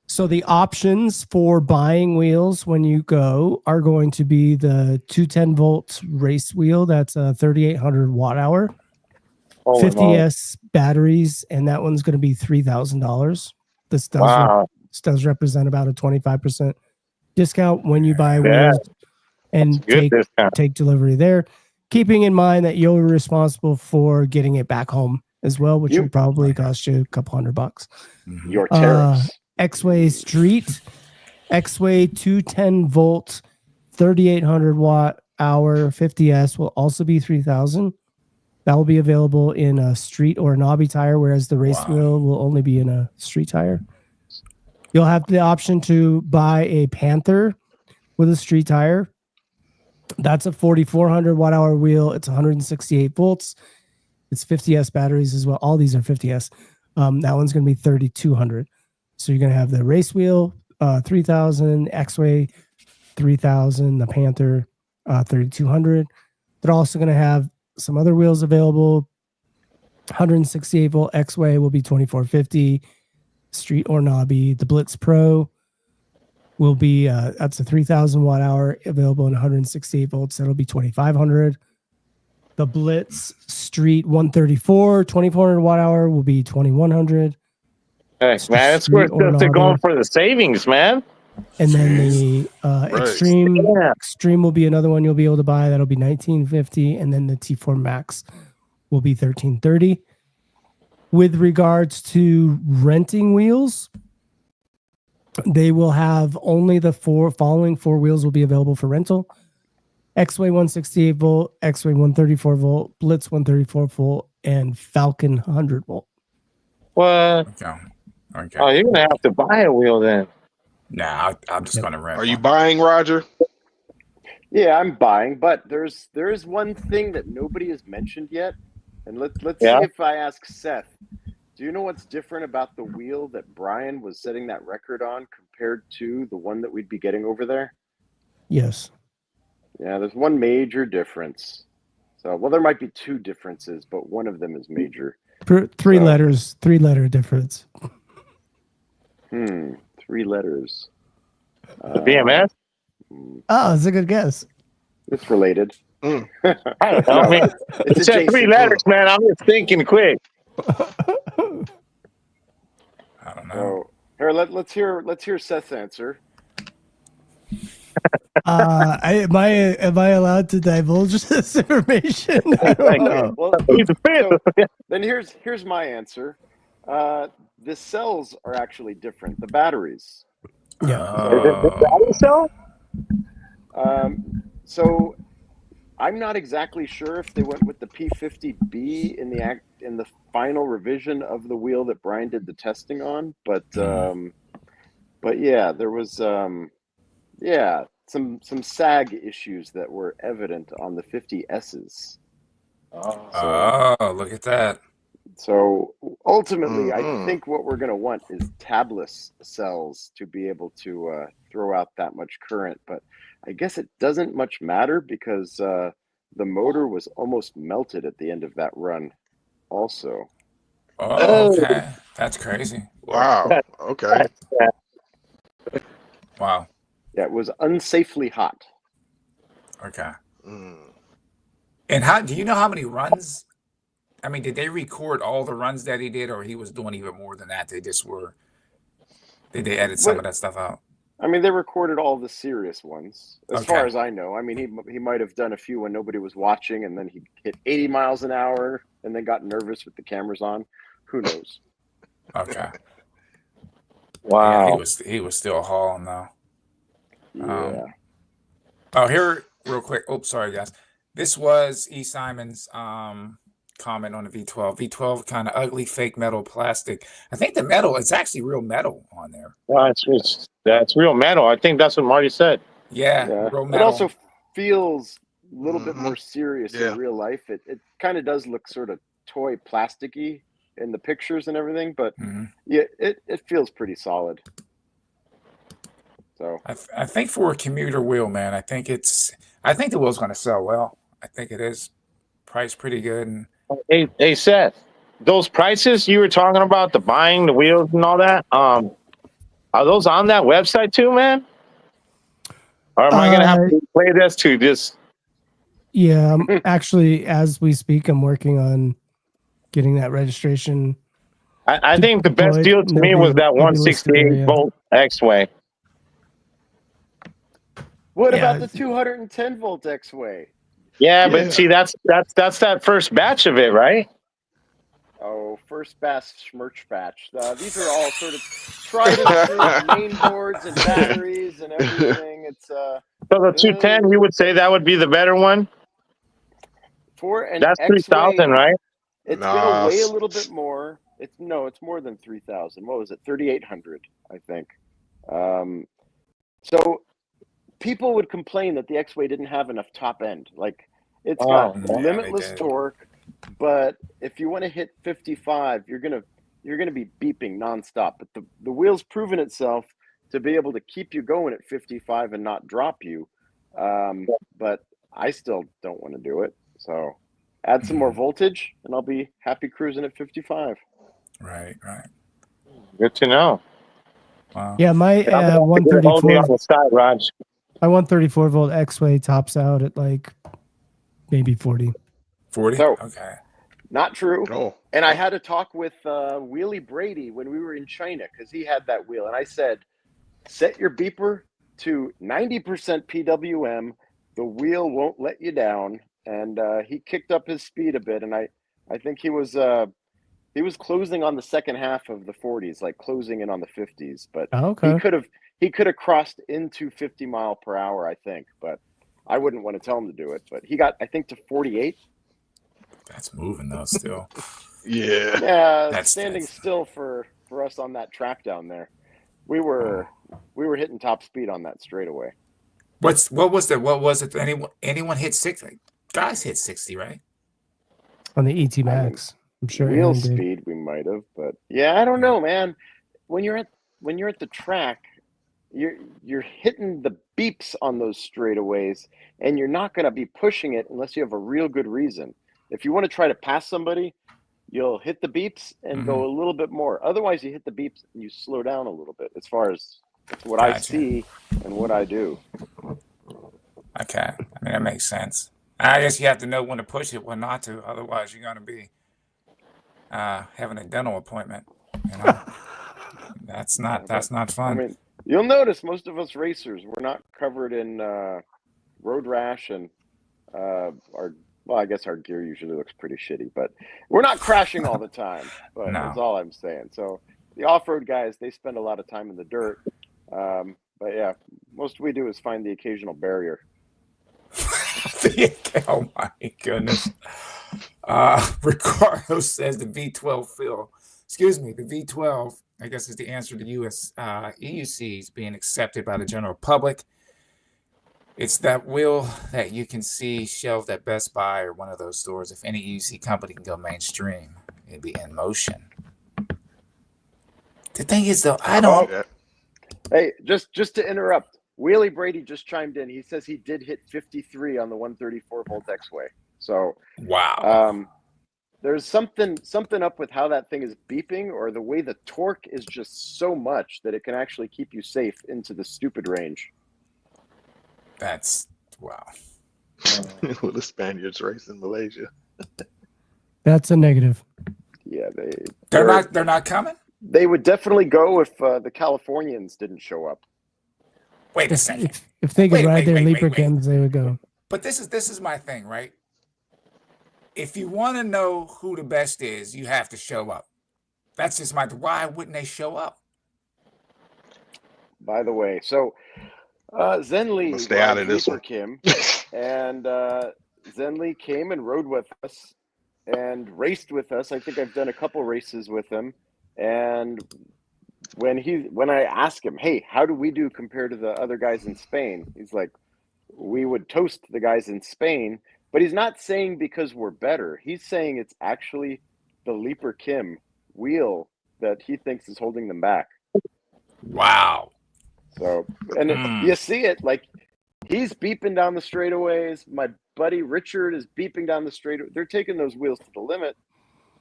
So the options for buying wheels when you go are going to be the 210 volt race wheel. That's a 3,800 watt hour, 50S batteries, and that one's going to be $3,000. This does represent about a 25% discount when you buy wheels and take delivery there. Keeping in mind that you're responsible for getting it back home as well, which will probably cost you a couple $100. Your tariffs. X-Way Street, X-Way 210 volt, 3,800 watt hour, 50S will also be $3,000. That will be available in a street or a knobby tire, whereas the race wheel will only be in a street tire. You'll have the option to buy a Panther with a street tire. That's a 4,400 watt hour wheel. It's 168 volts. It's 50S batteries as well. All these are 50S. That one's going to be 3,200. So you're going to have the race wheel, 3,000, X-Way, 3,000, the Panther, 3,200. They're also going to have some other wheels available. 168 volt X-Way will be 2,450. Street or knobby. The Blitz Pro will be, that's a 3,000 watt hour available in 168 volts. That'll be 2,500. The Blitz Street 134, 2,400 watt hour will be 2,100. Hey, man, it's worth just going for the savings, man. And then the Extreme will be another one you'll be able to buy. That'll be 1,950. And then the T4 Max will be 1,330. With regards to renting wheels, they will have only the following four wheels will be available for rental. X-Way 168 volt, X-Way 134 volt, Blitz 134 volt, and Falcon 100 volt. What? Okay. Oh, you're gonna have to buy a wheel then. Nah, I'm just gonna rent. Are you buying, Roger? Yeah, I'm buying, but there is one thing that nobody has mentioned yet, and let's see if I ask Seth. Do you know what's different about the wheel that Brian was setting that record on compared to the one that we'd be getting over there? Yes. Yeah, there's one major difference. So, well, there might be two differences, but one of them is major. Three letter difference. 3 letters. The BMS? Oh, it's a good guess. It's related. I don't know. I mean, it's 3 letters, man. I'm just thinking quick. I don't know. So, here, let's hear Seth's answer. Am I allowed to divulge this information? I don't know. Well, then here's my answer. The cells are actually different. The batteries. So I'm not exactly sure if they went with the P50B in the final revision of the wheel that Brian did the testing on, but yeah, there was some sag issues that were evident on the 50S's. Oh, look at that. So ultimately, I think what we're going to want is tabless cells to be able to throw out that much current. But I guess it doesn't much matter because the motor was almost melted at the end of that run also. Oh, okay. That's crazy. Wow. Okay. Wow. Yeah, it was unsafely hot. Okay. And how do you know how many runs? I mean, did they record all the runs that he did, or he was doing even more than that? Did they edit some of that stuff out? I mean, they recorded all the serious ones, as far as I know. I mean, he might have done a few when nobody was watching, and then he hit 80 miles an hour, and then got nervous with the cameras on. Who knows? Okay. Wow. Yeah, he was still hauling though. Yeah. Here, real quick. Oh, sorry, guys. This was E. Simon's comment on the V12. V12 kind of ugly, fake metal, plastic. I think the metal is actually real metal on there. That's real metal. I think that's what Marty said. Yeah. Real metal. It also feels a little bit more serious in real life. It kind of does look sort of toy plasticky in the pictures and everything, but yeah, it feels pretty solid. So I think for a commuter wheel, man, I think the wheel's going to sell well. I think it is priced pretty good. And Hey, Seth, those prices you were talking about, the buying, the wheels, and all that, are those on that website too, man? Or am I gonna have to play this to just? Yeah, actually, as we speak, I'm working on getting that registration. I think the best deployed, deal and to they'll me be- was that they'll be listed there, 168 yeah. volt X-Way. what Yeah, about the 210 volt X-Way? Yeah, Yeah. but see, that's that first batch of it, right? Oh, first batch, schmerch batch. These are all sort of tried and true main boards and batteries and everything. It's So the 210, you would say that would be the better one. for an That's X-Way. 3,000, right? It's Nah, gonna weigh a s- little bit more. It's more than 3,000. What was it? 3,800, I think. So people would complain that the X-Way didn't have enough top end. Like it's Oh, got yeah, they limitless did. torque, but if you want to hit 55, you're gonna be beeping nonstop. But the wheel's proven itself to be able to keep you going at 55 and not drop you. But I still don't want to do it. So add some more voltage, and I'll be happy cruising at 55. Right. Good to know. Wow. Yeah, my I'm gonna have to hold me 134, on the side, Raj. my 134 volt X-Way tops out at like maybe 40. 40. So- Okay. Not true. oh, And I had a talk with Wheelie Brady when we were in China because he had that wheel. And I said, set your beeper to 90% PWM. The wheel won't let you down. And he kicked up his speed a bit. And I think he was closing on the second half of the 40s, like closing in on the 50s. But Oh, okay. he could have crossed into 50 mile per hour, I think. But I wouldn't want to tell him to do it. But he got, I think, to 48. That's moving though. Still. yeah. Yeah, That's- standing that's- still for us on that track down there. We were hitting top speed on that straightaway. What was it? Anyone hit 60? Guys hit 60, right? On the ET Max. I'm sure Wheel Aaron did. speed we might have, but yeah, I don't know, man. When you're at the track, you're hitting the beeps on those straightaways, and you're not going to be pushing it unless you have a real good reason. If you want to try to pass somebody, you'll hit the beeps and go a little bit more. Otherwise, you hit the beeps and you slow down a little bit. As far as what I Gotcha. see and what I do. Okay. I mean, that makes sense. I guess you have to know when to push it, when not to. Otherwise, you're going to be having a dental appointment. You know, that's not fun. I mean, you'll notice most of us racers, we're not covered in road rash and I guess our gear usually looks pretty shitty, but we're not crashing all the time. But No. that's all I'm saying. So the off-road guys, they spend a lot of time in the dirt. But yeah, most we do is find the occasional barrier. Oh my goodness. Ricardo says the V12 the V12, I guess, is the answer to US EUCs being accepted by the general public. It's that wheel that you can see shelved at Best Buy or one of those stores. If any EUC company can go mainstream, it'd be In Motion. The thing is, though, I don't. Yeah. Hey, just to interrupt, Wheelie Brady just chimed in. He says he did hit 53 on the 134 volt X-Way. So Wow. there's something up with how that thing is beeping, or the way the torque is just so much that it can actually keep you safe into the stupid range. That's wow. Will the Spaniards race in Malaysia? That's a negative. Yeah, They're not coming? They would definitely go if the Californians didn't show up. Wait a second. If they could Wait, ride wait, their wait, Leaper wait. Chems, they would go. But this is my thing, right? If you want to know who the best is, you have to show up. That's just why wouldn't they show up? By the way, so Zen Lee Let's stay out of rides this Leaper one. Kim, and Zen Lee came and rode with us and raced with us. I think I've done a couple races with him. And when I ask him, hey, how do we do compared to the other guys in Spain? He's like, we would toast the guys in Spain, but he's not saying because we're better. He's saying it's actually the Leaper Kim wheel that he thinks is holding them back. Wow. So, and Mm. you see it, like he's beeping down the straightaways. My buddy Richard is beeping down the straight. They're taking those wheels to the limit,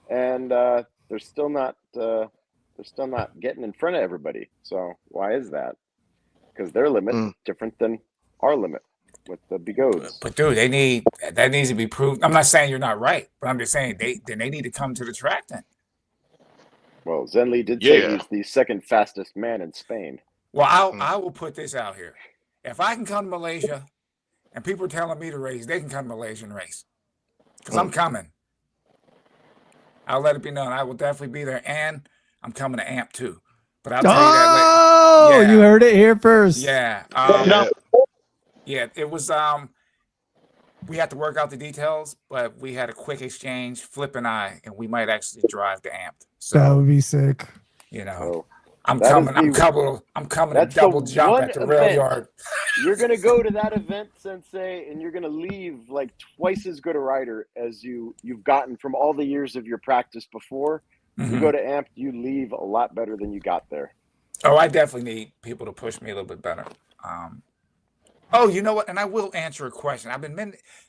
and they're still not getting in front of everybody. So why is that? Because their limit different than our limit with the Bigots. But dude, that needs to be proved. I'm not saying you're not right, but I'm just saying they need to come to the track then. Well, Zenli did say Yeah. he's the second fastest man in Spain. Well, I will put this out here. If I can come to Malaysia and people are telling me to race, they can come to Malaysia and race. Because I'm coming. I'll let it be known. I will definitely be there. And I'm coming to AMP too. But I'll tell you that later. Oh, Yeah. you heard it here first. Yeah. Yeah. Yeah, it was we had to work out the details, but we had a quick exchange, Flip and I, and we might actually drive to AMP. That So, would be sick. you know, So I'm that is coming to that's the double jump one at the rail event. yard. you're gonna go to that event, Sensei, and you're gonna leave like twice as good a rider as you've gotten from all the years of your practice before. You Mhm. go to AMP, you leave a lot better than you got there. Oh, I definitely need people to push me a little bit better. Oh, you know what? And I will answer a question. I've been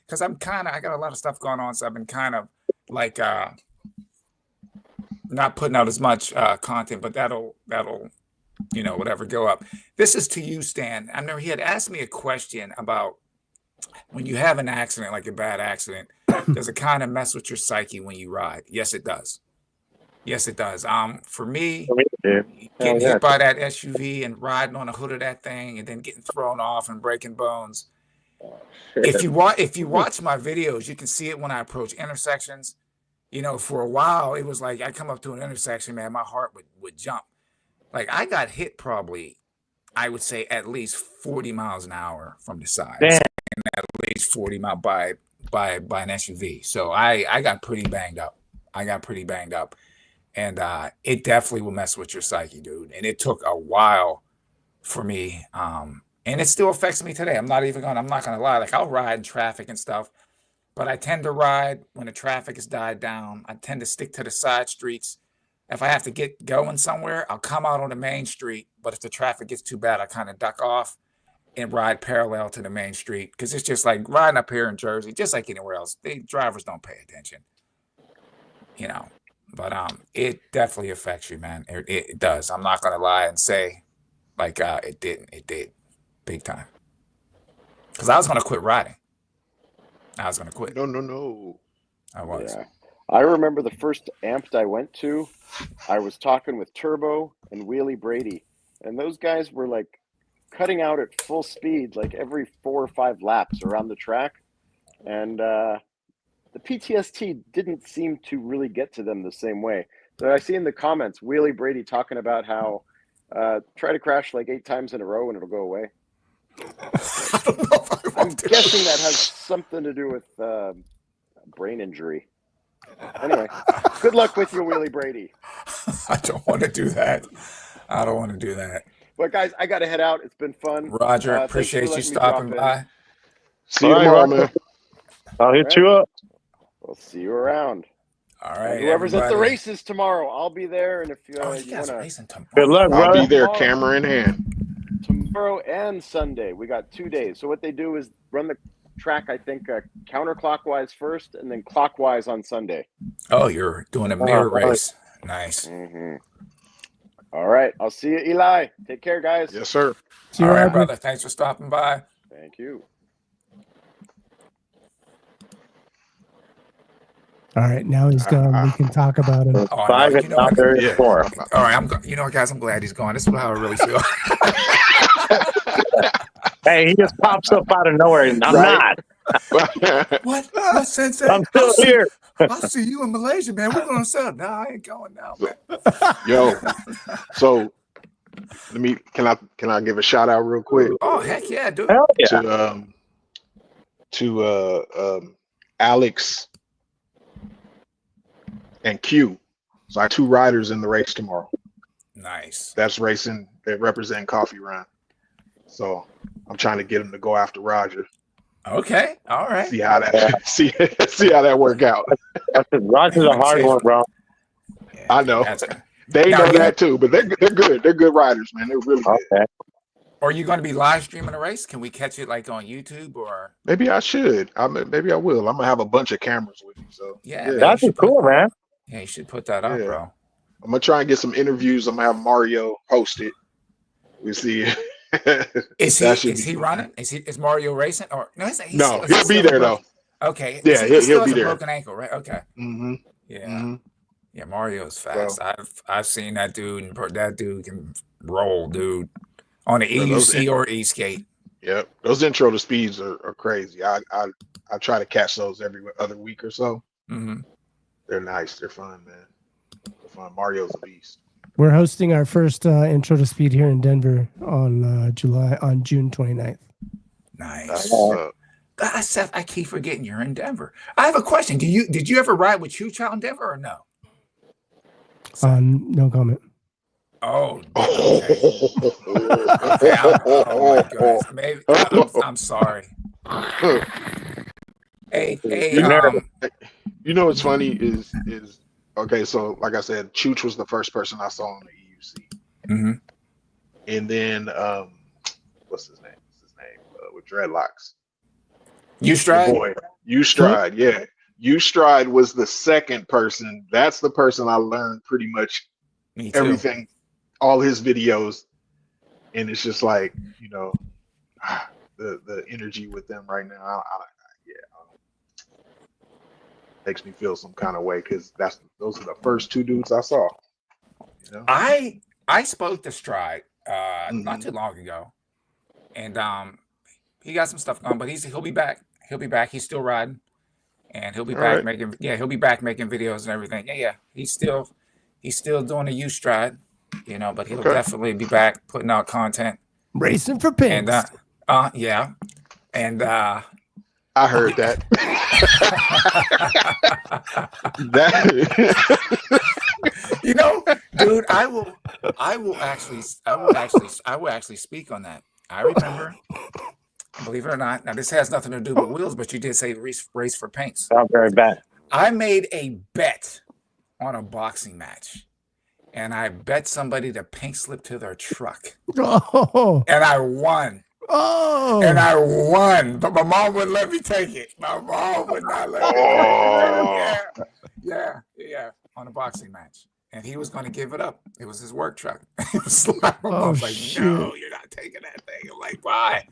because I got a lot of stuff going on, so I've been kind of like not putting out as much content, but that'll whatever go up. This is to you, Stan. I know he had asked me a question about when you have an accident, like a bad accident, does it kind of mess with your psyche when you ride? Yes, it does. Yes, it does. For me, getting hit by that SUV and riding on the hood of that thing and then getting thrown off and breaking bones. If you watch my videos, you can see it when I approach intersections. You know, for a while, it was like I come up to an intersection, man, my heart would jump. Like I got hit probably, I would say at least 40 miles an hour from the side. Damn. And at least 40 miles by an SUV. So I got pretty banged up. And it definitely will mess with your psyche, dude. And it took a while for me. And it still affects me today. I'm not gonna lie. Like I'll ride in traffic and stuff, but I tend to ride when the traffic has died down. I tend to stick to the side streets. If I have to get going somewhere, I'll come out on the main street. But if the traffic gets too bad, I kind of duck off and ride parallel to the main street. Because it's just like riding up here in Jersey, just like anywhere else. Drivers don't pay attention. You know. But it definitely affects you, man. It does. I'm not gonna lie and say like it didn't. It did, big time. Because I was gonna quit riding. I was gonna quit. No. I was. Yeah. I remember the first AMPed I went to, I was talking with Turbo and Wheelie Brady, and those guys were like cutting out at full speed, like every 4 or 5 laps around the track. And the PTSD didn't seem to really get to them the same way. So I see in the comments, Wheelie Brady talking about how try to crash like 8 times in a row and it'll go away. I don't know if I I'm want to. guessing that has something to do with brain injury. Anyway, good luck with you, Wheelie Brady. I don't want to do that. I don't want to do that. But guys, I got to head out. It's been fun. Roger, Thanks for appreciate you letting me stopping drop in. by. See you All right, tomorrow, Roger. man. I'll hit you up. We'll see you around. All And right. whoever's at the everybody. races tomorrow, I'll be there. And if Oh, you you guys are want racing tomorrow. Good luck, I'll brother. be there, camera in hand. tomorrow and Sunday, we got 2 days. So what they do is run the track, I think, counterclockwise first and then clockwise on Sunday. Oh, you're doing a mirror right. race. Nice. Mm-hmm. All right. I'll see you, Eli. Take care, guys. Yes, sir. See you, All right, Roger. brother. Thanks for stopping by. Thank you. All right, now he's gone. We can talk about him. Oh, Five no, and now there is Yeah. 4. All right, guys, I'm glad he's gone. This is how I really feel. Hey, he just pops up out of nowhere. And I'm Right. not. What, Sensei? I'm still here. I'll see you in Malaysia, man. We're going to sell. No, I ain't going now, man. Yo, so can I give a shout out real quick Oh, heck yeah, dude. Hell yeah. to Alex and Q. So I have 2 riders in the race tomorrow. Nice. That's racing. They represent Coffee Run. So I'm trying to get them to go after Roger. Okay. All right. See how that see how that work out. Roger's a hard one, bro. Yeah, I know. that's good. They Now, know you- that too, but they're good. They're good riders, man. They're really good. Okay. are you going to be live streaming the race? Can we catch it like on YouTube or? Maybe I should. Maybe I will. I'm gonna have a bunch of cameras with me. So Yeah, yeah, man. That'd be cool, man. Yeah, you should put that up, Yeah. bro. I'm gonna try and get some interviews. I'm gonna have Mario host it. We see. Is That should he be fun. running? Is Mario racing or no? No, he'll be there though. Okay. Yeah, he still he'll be has a there. broken ankle, right? Okay. Mm-hmm. Yeah. Mm-hmm. Yeah, Mario's fast. I've seen that dude, and that dude can roll, dude, on the Yeah, those EUC or E skate. Yep. Those intro to speeds are crazy. I try to catch those every other week or so. Hmm. They're nice. They're fun, man. They're fun. Mario's a beast. We're hosting our first intro to speed here in Denver on June 29th. Nice. That's what's up. Seth, I keep forgetting you're in Denver. I have a question. Did you ever ride with Chooch out in Denver or no? No comment. Oh, okay. Oh my goodness. Maybe I'm sorry. Hey, You know what's funny is okay. So like I said, Chooch was the first person I saw on the EUC, mhm. and then what's his name? With dreadlocks. You The stride? boy, you stride. Yeah, you stride was the second person. That's the person I learned pretty much Me too. everything, all his videos, and it's just like the energy with them right now. Makes me feel some kind of way because those are the first two dudes I saw. You know? I spoke to Stride not Mhm. too long ago, and he got some stuff going, but he'll be back. He'll be back. He's still riding, and he'll be All back right. making videos and everything. Yeah. He's still doing a U Stride, but he'll Okay. definitely be back putting out content. Racing for And pins. yeah, and I heard that. That dude, I will actually speak on that. I remember, believe it or not. Now this has nothing to do with wheels, but you did say race for paints. Not very bad. I made a bet on a boxing match, and I bet somebody to pink slip to their truck, Oh, and I won. And I won, but my mom wouldn't let me take it. My mom would not let me take it. Yeah, on a boxing match. And he was going to give it up. It was his work truck. It was like, my mom's like, shoot. no, you're not taking that thing. I'm like, why?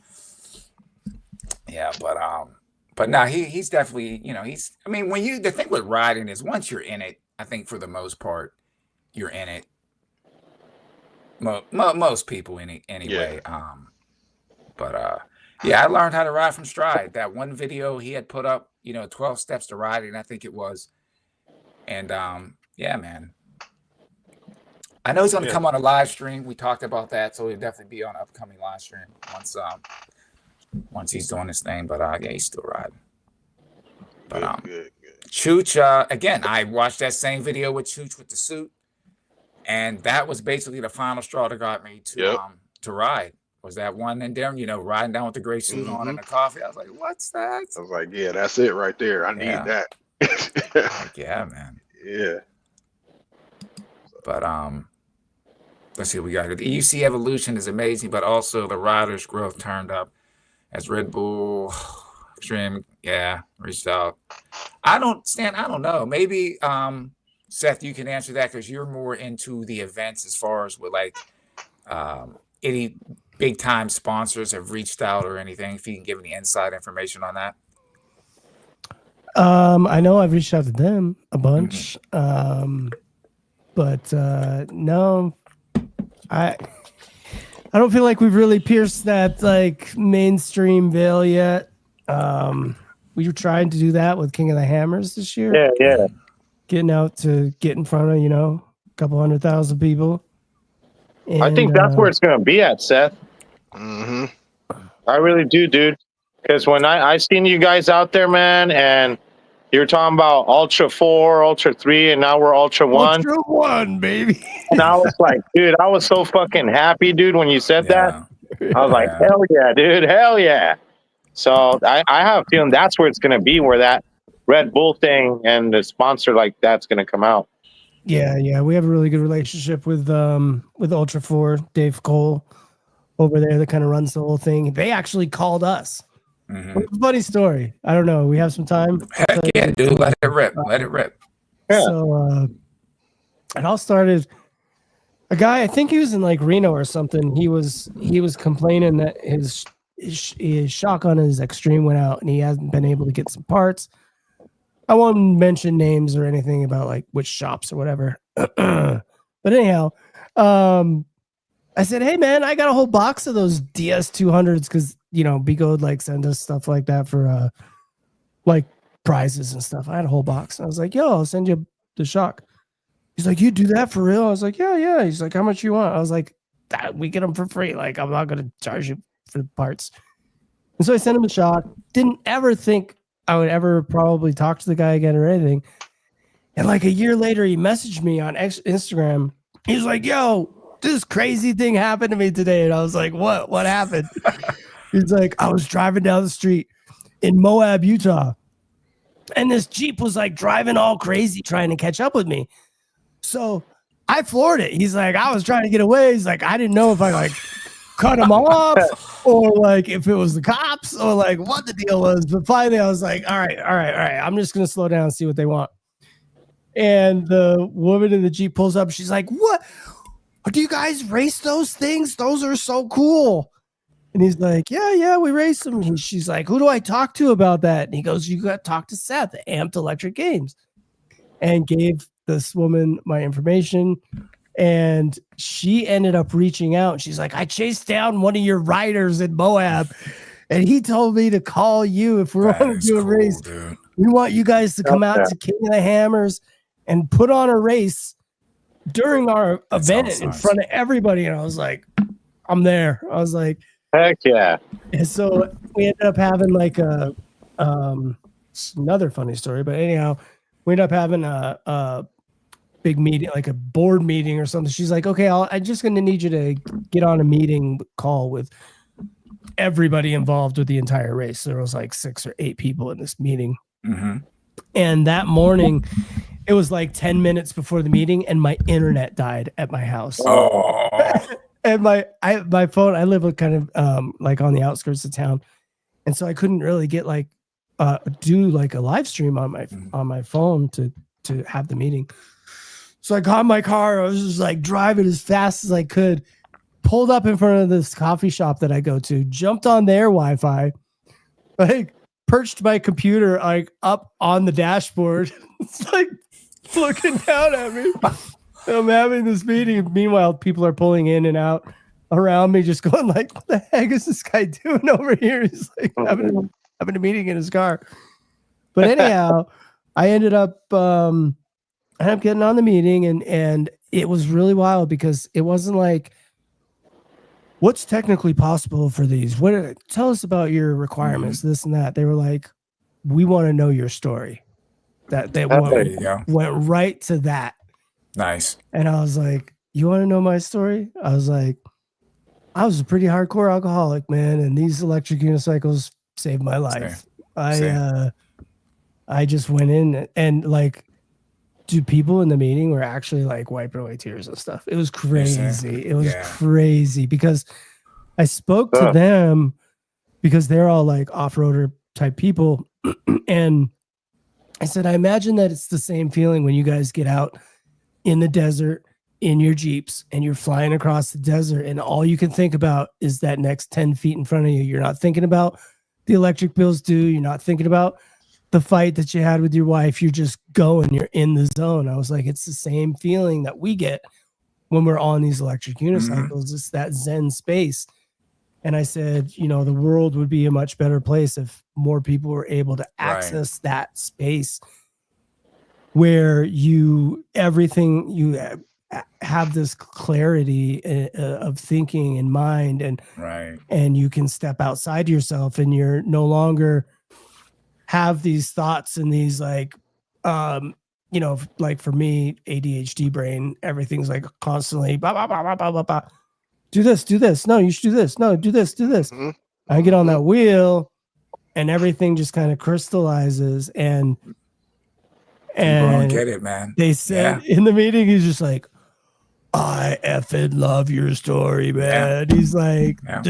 Yeah, but now he's definitely, the thing with riding is once you're in it, I think for the most part, you're in it. Most people in it anyway. Yeah. I learned how to ride from Stride. That one video he had put up, 12 steps to riding, I think it was. And yeah, man. I know he's going to come on a live stream. We talked about that, so he'll definitely be on an upcoming live stream once he's doing his thing. But yeah, he's still riding. But good. Chooch, again, I watched that same video with Chooch with the suit, and that was basically the final straw that got me to ride. Was that one in there, riding down with the gray suit on and the coffee? I was like, what's that? I was like, yeah, that's it right there. I need that. Like, yeah, man. Yeah. But let's see what we got. The EUC evolution is amazing, but also the riders' growth turned up as Red Bull Extreme, reached out. I don't know. Maybe Seth, you can answer that because you're more into the events as far as with like any big time sponsors have reached out or anything. If you can give any inside information on that. I know I've reached out to them a bunch, but no, I don't feel like we've really pierced that like mainstream veil yet. We were trying to do that with King of the Hammers this year. Yeah. Getting out to get in front of a couple 100,000 people. I And, think that's where it's going to be at, Seth. Mm-hmm. I really do, dude. Because when I seen you guys out there, man, and you were talking about Ultra 4, Ultra 3, and now we're Ultra 1. Ultra 1, baby. And I was like, dude, I was so fucking happy, dude, when you said that. I was like, hell yeah, dude, hell yeah. So I have a feeling that's where it's going to be, where that Red Bull thing and the sponsor like that's going to come out. Yeah, we have a really good relationship with Ultra 4, Dave Cole. over there that kind of runs the whole thing. They actually called us. Mhm. It's a funny story. I don't know. We have some time. Heck yeah, dude. Let it rip. Let it rip. Yeah. So it all started. A guy, I think he was in like Reno or something. He was complaining that his shock on his Extreme went out and he hasn't been able to get some parts. I won't mention names or anything about like which shops or whatever. But anyhow, I said, hey man, I got a whole box of those DS200s because Bigo would like send us stuff like that for like prizes and stuff. I had a whole box. I was like, yo, I'll send you the shock. He's like, you do that for real? I was like, yeah. He's like, how much you want? I was like, we get them for free. Like, I'm not going to charge you for the parts. And so I sent him a shock. Didn't ever think I would ever probably talk to the guy again or anything. And like a year later, he messaged me on Instagram. He was like, yo, this crazy thing happened to me today. And I was like, what? What happened? He's like, I was driving down the street in Moab, Utah. And this Jeep was like driving all crazy, trying to catch up with me. So I floored it. He's like, I was trying to get away. He's like, I didn't know if I like cut him off or like if it was the cops or like what the deal was. But finally I was like, all right. I'm just going to slow down and see what they want. And the woman in the Jeep pulls up. She's like, what? Do you guys race those things? Those are so cool. And he's like, yeah, we race them. And she's like, who do I talk to about that? And he goes, you got to talk to Seth at Amped Electric Games. And gave this woman my information. And she ended up reaching out. She's like, I chased down one of your riders in Moab. And he told me to call you if we want to do a race. Dude. We want you guys to come out to King of the Hammers and put on a race during our event in front of everybody. And I was like, I'm there. I was like, heck yeah. and so we ended up having like a another funny story, but anyhow, we ended up having a big meeting, like a board meeting or something. She's like, okay, I'm just going to need you to get on a meeting call with everybody involved with the entire race. There was like 6 or 8 people in this meeting. Mm-hmm. And that morning, it was like 10 minutes before the meeting, and my internet died at my house. Oh, And my phone, I live kind of like on the outskirts of town, and so I couldn't really get like do like a live stream on my phone to have the meeting. So I got in my car. I was just like driving as fast as I could, pulled up in front of this coffee shop that I go to, jumped on their Wi-Fi, like perched my computer like up on the dashboard. It's like looking down at me. And I'm having this meeting. Meanwhile, people are pulling in and out around me, just going like, what the heck is this guy doing over here? He's like having a meeting in his car. But anyhow, I ended up getting on the meeting, and it was really wild because it wasn't like, what's technically possible for these? Tell us about your requirements, this and that. They were like, we want to know your story. That they there you go. went right to that. Nice. And I was like, you want to know my story? I was like, I was a pretty hardcore alcoholic, man, and these electric unicycles saved my life. Same. I just went in and like, dude, people in the meeting were actually like wiping away tears and stuff. It was crazy. It was crazy because I spoke to them because they're all like off-roader type people. And I said, I imagine that it's the same feeling when you guys get out in the desert in your Jeeps and you're flying across the desert and all you can think about is that next 10 feet in front of you. You're not thinking about the electric bills due. You're not thinking about the fight that you had with your wife. You're just going, you're in the zone. I was like, it's the same feeling that we get when we're on these electric unicycles. It's that Zen space. And I said, the world would be a much better place if more people were able to access that space where you have this clarity of thinking and mind, and you can step outside yourself, and you're no longer have these thoughts and these like, like for me, ADHD brain, everything's like constantly bah, bah, bah, bah, bah, bah, bah. Do this. No, you should do this. No, do this. Mm-hmm. I get on that wheel and everything just kind of crystallizes and People don't get it, man. They said in the meeting, he's just like, I effing love your story, man. He's like, Yeah.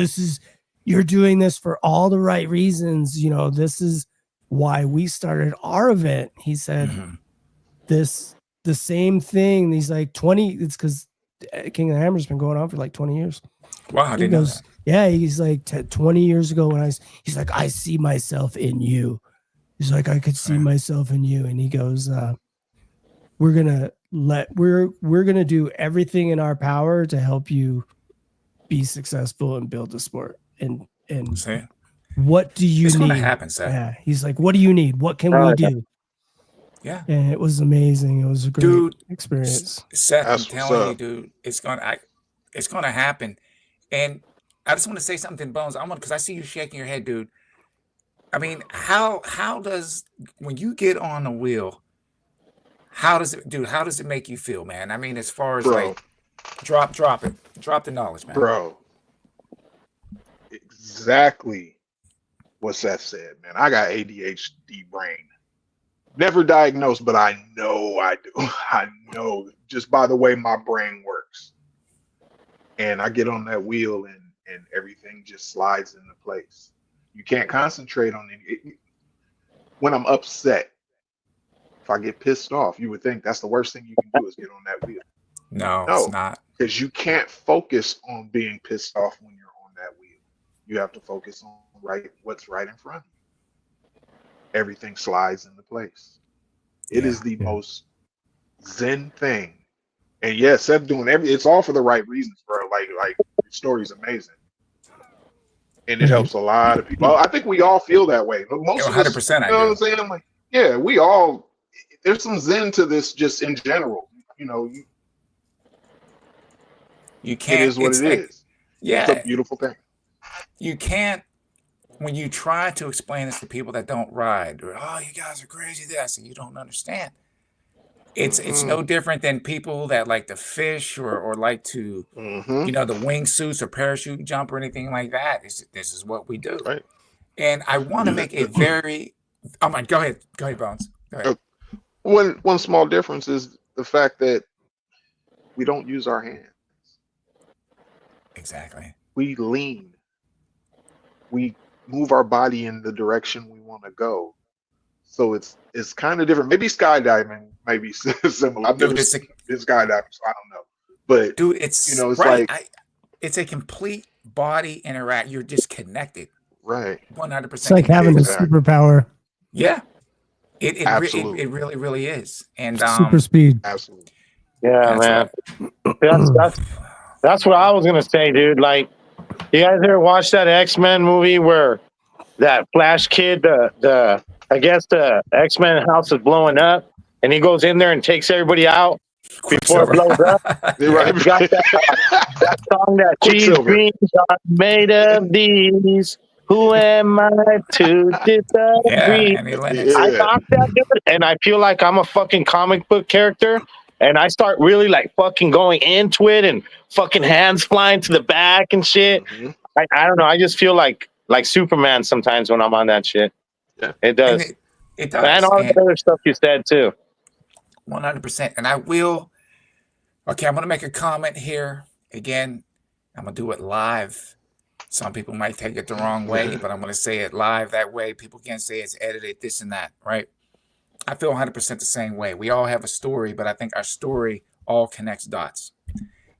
you're doing this for all the right reasons. You know, this is why we started our event. He said, Mhm. the same thing. He's like 20, it's because King of the Hammer's been going on for like 20 years. Wow, I He didn't know goes, that. yeah, he's like 20 years ago when he's like, I see myself in you. He's like, I could see Right. myself in you. And he goes, we're gonna do everything in our power to help you be successful and build the sport. And See, what do you it's need? going to happen, Seth. Yeah. He's like, what do you need? What can we do? Yeah, And it was amazing. It was a great dude. experience. Seth, That's I'm what's telling you, up. dude, it's gonna happen. And I just want to say something, Bones. Because I see you shaking your head, dude. I mean, how does when you get on the wheel, how does it make you feel, man? I mean, as far as Bro, like drop the knowledge, man. bro, exactly what Seth said, man. I got ADHD brain. Never diagnosed, but I know I do. I know just by the way my brain works. And I get on that wheel and everything just slides into place. You can't concentrate on it. When I'm upset, if I get pissed off, you would think that's the worst thing you can do is get on that wheel. No, No. it's not. Because you can't focus on being pissed off when you're on that wheel. You have to focus on what's right in front of you. Everything slides into place. It is the most zen thing. And yes, Seth doing it's all for the right reasons, bro. Like the story's amazing. And it helps a lot of people. I think we all feel that way. But most of us, 100%. you know what I'm saying? I'm like, yeah, we all there's some zen to this just in general. You know, You can't. it is what it's it like, is. Yeah, It's a beautiful thing. you can't. When you try to explain this to people that don't ride, or oh, you guys are crazy, this, and you don't understand. It's no different than people that like to fish or like to, Mm-hmm. the wingsuits or parachute jump or anything like that. This is what we do. Right. And I want to make a very. Oh my, go ahead, Bones. Go ahead. One small difference is the fact that we don't use our hands. Exactly. We lean. We move our body in the direction we want to go. So it's kind of different. Maybe skydiving might be similar. I've never been skydiving, so I don't know. But dude, it's it's right. like it's a complete body interact. You're just connected. Right. 100%. It's like having a superpower. Yeah. It Absolutely. really, really is. And super speed. Absolutely. Yeah, man. That's what I was gonna say, dude. Like, you guys ever watch that X-Men movie where that Flash kid, I guess the X-Men house is blowing up, and he goes in there and takes everybody out before it blows up? You're right. You got that song that cheese Quicksilver. dreams are made of these. Who am I to disagree? Annie Lennox. I thought that, dude, and I feel like I'm a fucking comic book character, and I start really like fucking going into it and fucking hands flying to the back and shit. Mm-hmm. I don't know. I just feel like Superman sometimes when I'm on that shit. Yeah. It does. And it does. And all the other stuff you said too. 100%. And I will. Okay, I'm going to make a comment here. Again, I'm going to do it live. Some people might take it the wrong way, but I'm going to say it live that way. People can't say it's edited, this and that, right? I feel 100% the same way. We all have a story, but I think our story all connects dots.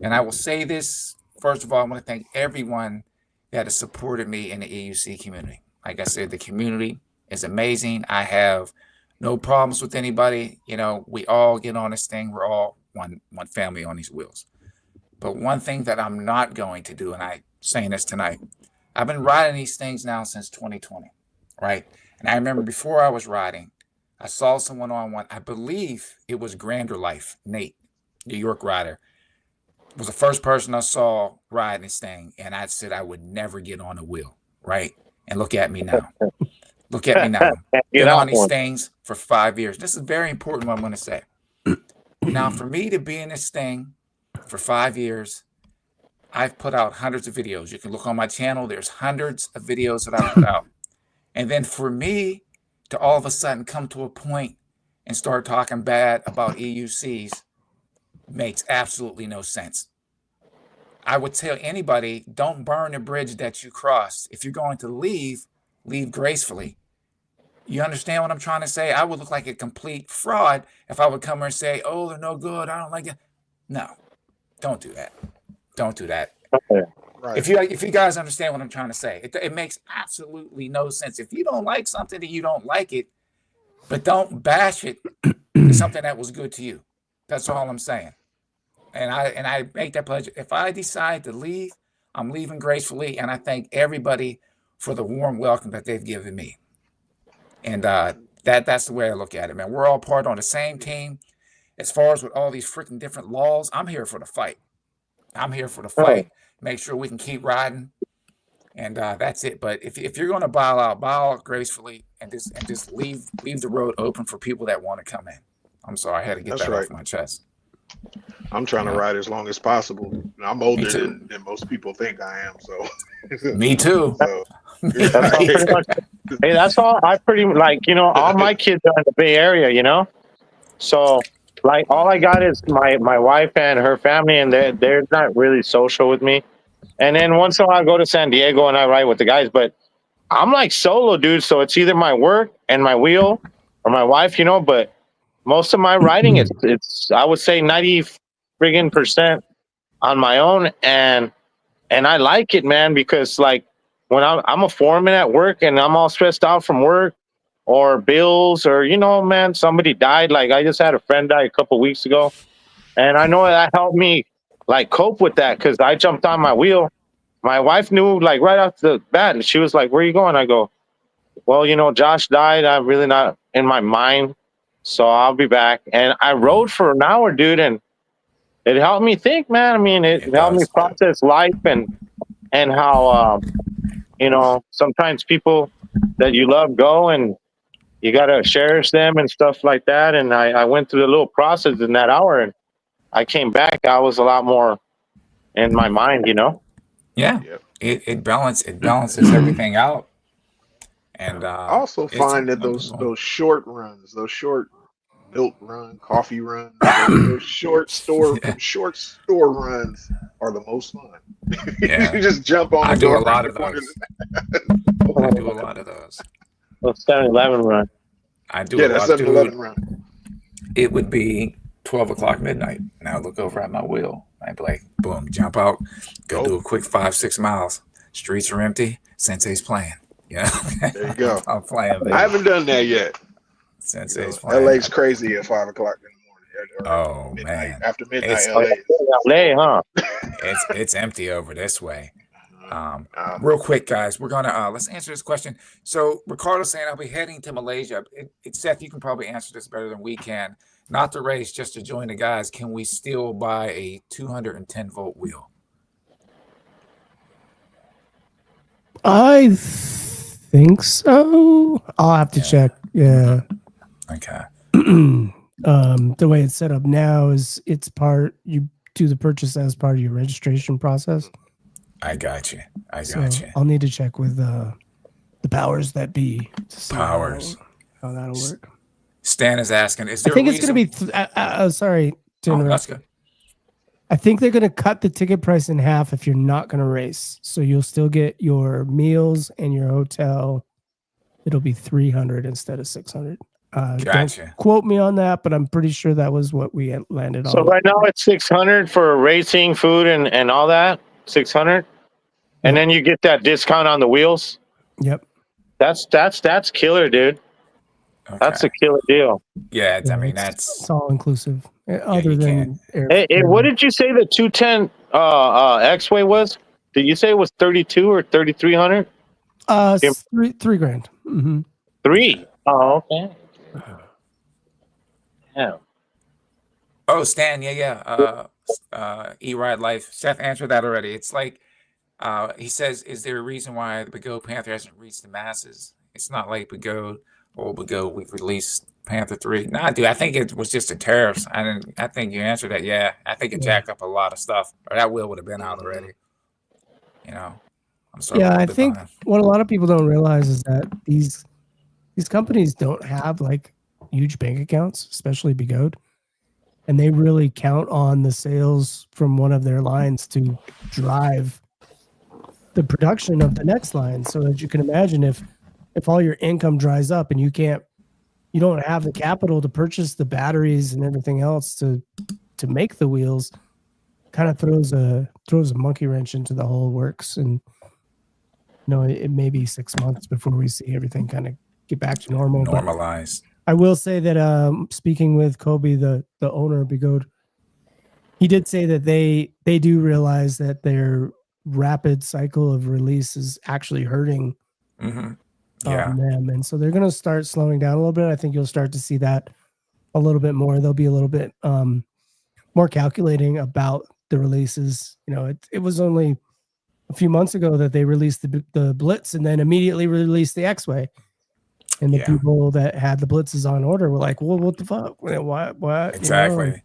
And I will say this, first of all, I want to thank everyone that has supported me in the EUC community. Like I said, the community is amazing. I have no problems with anybody. We all get on this thing. We're all one family on these wheels. But one thing that I'm not going to do, and I'm saying this tonight, I've been riding these things now since 2020, right? And I remember before I was riding, I saw someone on one. I believe it was Grander Life, Nate, New York rider. Was the first person I saw riding this thing, and I said I would never get on a wheel, right? And look at me now. Look at me now. Been on these things for 5 years. This is very important what I'm going to say. Now, for me to be in this thing for 5 years, I've put out hundreds of videos. You can look on my channel. There's hundreds of videos that I put out. And then for me to all of a sudden come to a point and start talking bad about EUCs, makes absolutely no sense. I would tell anybody, don't burn the bridge that you crossed. If you're going to leave, leave gracefully. You understand what I'm trying to say? I would look like a complete fraud if I would come here and say, oh, they're no good, I don't like it. No, don't do that. Don't do that. Right. If you guys understand what I'm trying to say, it makes absolutely no sense. If you don't like something, then you don't like it, but don't bash it to something that was good to you. That's all I'm saying. And I make that pledge. If I decide to leave, I'm leaving gracefully, and I thank everybody for the warm welcome that they've given me. And that's the way I look at it, man. We're all part on the same team. As far as with all these freaking different laws, I'm here for the fight. I'm here for the fight. Make sure we can keep riding, and that's it. But if you're going to bow out gracefully, and just leave the road open for people that want to come in. I'm sorry, I had to get That's that right. off my chest. I'm trying to ride as long as possible. I'm older than most people think I am. So Me too. So, That's all pretty much. Hey, that's all. I pretty like, you know, all my kids are in the Bay Area, you know. So like, all I got is my wife and her family, and they're not really social with me. And then once in a while, I go to San Diego and I ride with the guys. But I'm like solo, dude. So it's either my work and my wheel or my wife, you know. But most of my riding it's I would say 90% on my own, and I like it, man, because like when I'm a foreman at work and I'm all stressed out from work or bills, or, you know, man, somebody died. Like I just had a friend die a couple weeks ago, and I know that helped me like cope with that, because I jumped on my wheel. My wife knew like right off the bat, and she was like, "Where are you going?" I go, "Well, you know, Josh died. I'm really not in my mind, so I'll be back." And I rode for an hour, dude, and it helped me think, man. I mean, it helped me process life and how you know, sometimes people that you love go, and you gotta cherish them and stuff like that. And I went through the little process in that hour, and I came back. I was a lot more in my mind, you know. Yeah, Yep. it balances everything out. And I also it's find that wonderful. those short runs, those short milk run, coffee run, those short store runs are the most fun. Yeah. You just jump on. I and do go a lot around of the corner. those. I do a lot of those. The 7-Eleven run. I do Yeah, a that's lot. 7-Eleven Dude, run. it would be 12 o'clock midnight. And I would look over at my wheel. I'd be like, boom, jump out, go do a quick 5-6 miles. Streets are empty. Sensei's playing. You know? There you go. I'm playing, baby. I haven't done that yet. Sensei's playing. LA's crazy at 5 o'clock in the morning. Or Oh, midnight. man. After midnight, It's- LA. LA, huh? It's empty over this way. Real quick, guys, we're gonna let's answer this question. So Ricardo's saying I'll be heading to Malaysia. Seth, you can probably answer this better than we can. Not to race, just to join the guys. Can we still buy a 210 volt wheel? I think so. I'll have to check. Yeah. Okay. The way it's set up now is you do the purchase as part of your registration process. I got you. So I'll need to check with the powers that be. To see Powers. How that'll work. Stan is asking, is I there think a it's going to be. Sorry to Oh, interrupt. that's good. I think they're going to cut the ticket price in half if you're not going to race. So you'll still get your meals and your hotel. It'll be $300 instead of $600. Gotcha. Don't quote me on that, but I'm pretty sure that was what we had landed on. So right now it's $600 for racing, food, and all that. $600, and then you get that discount on the wheels. Yep. That's killer, dude. Okay. That's a killer deal. Yeah, I mean it's that's all inclusive. Other you than Hey, what did you say the 210 X-Way was? Did you say it was 32 or 3,300? $3,000. Mm-hmm. 3. Oh, okay. Yeah. Oh, Stan, E-Ride Life. Seth answered that already. It's like, he says, is there a reason why the Begode Panther hasn't reached the masses? It's not like Begode, we've released Panther 3. Nah, dude, I think it was just the tariffs. I think you answered that. Yeah, I think it jacked up a lot of stuff, or that wheel would have been out already. You know, I'm sorry. Yeah, I think what a lot of people don't realize is that these companies don't have like huge bank accounts, especially Begode. and they really count on the sales from one of their lines to drive the production of the next line. So as you can imagine, if all your income dries up and you don't have the capital to purchase the batteries and everything else to make the wheels, kind of throws a monkey wrench into the whole works. And it may be 6 months before we see everything kind of get back to normal. Normalized. I will say that speaking with Kobe, the owner of Bigode, he did say that they do realize that their rapid cycle of release is actually hurting Mm-hmm. Yeah. them, and so they're going to start slowing down a little bit. I think you'll start to see that a little bit more. They'll be a little bit more calculating about the releases. It was only a few months ago that they released the Blitz and then immediately released the X-Way. And the people that had the Blitzes on order were like, well, what the fuck? What? Exactly.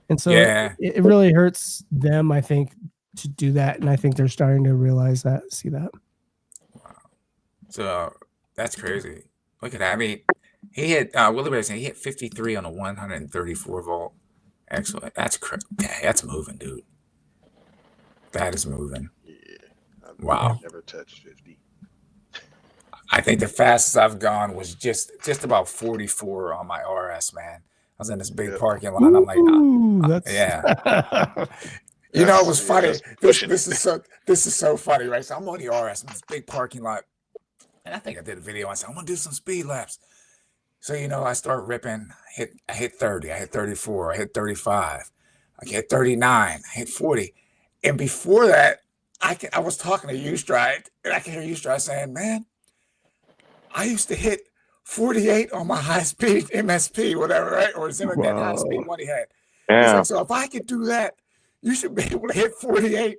And so it really hurts them, I think, to do that. And I think they're starting to realize that, see that. Wow. So that's crazy. Look at that. I mean, he hit, Willie Bear saying he hit 53 on a 134 volt. Excellent. That's crazy. That's moving, dude. That is moving. Yeah. Wow. I've never touched 50. I think the fastest I've gone was just about 44 on my RS, man. I was in this big parking lot. I'm like, yeah. It was funny. This is so funny, right? So I'm on the RS in this big parking lot, and I think I did a video. I said I'm gonna do some speed laps. So I start ripping. I hit 30. I hit 34. I hit 35. I hit 39. I hit 40. And before that, I was talking to U-Stride, and I can hear U-Stride saying, "Man, I used to hit 48 on my high-speed MSP, whatever, right? Or something like that high-speed one he had." He's like, so if I could do that, you should be able to hit 48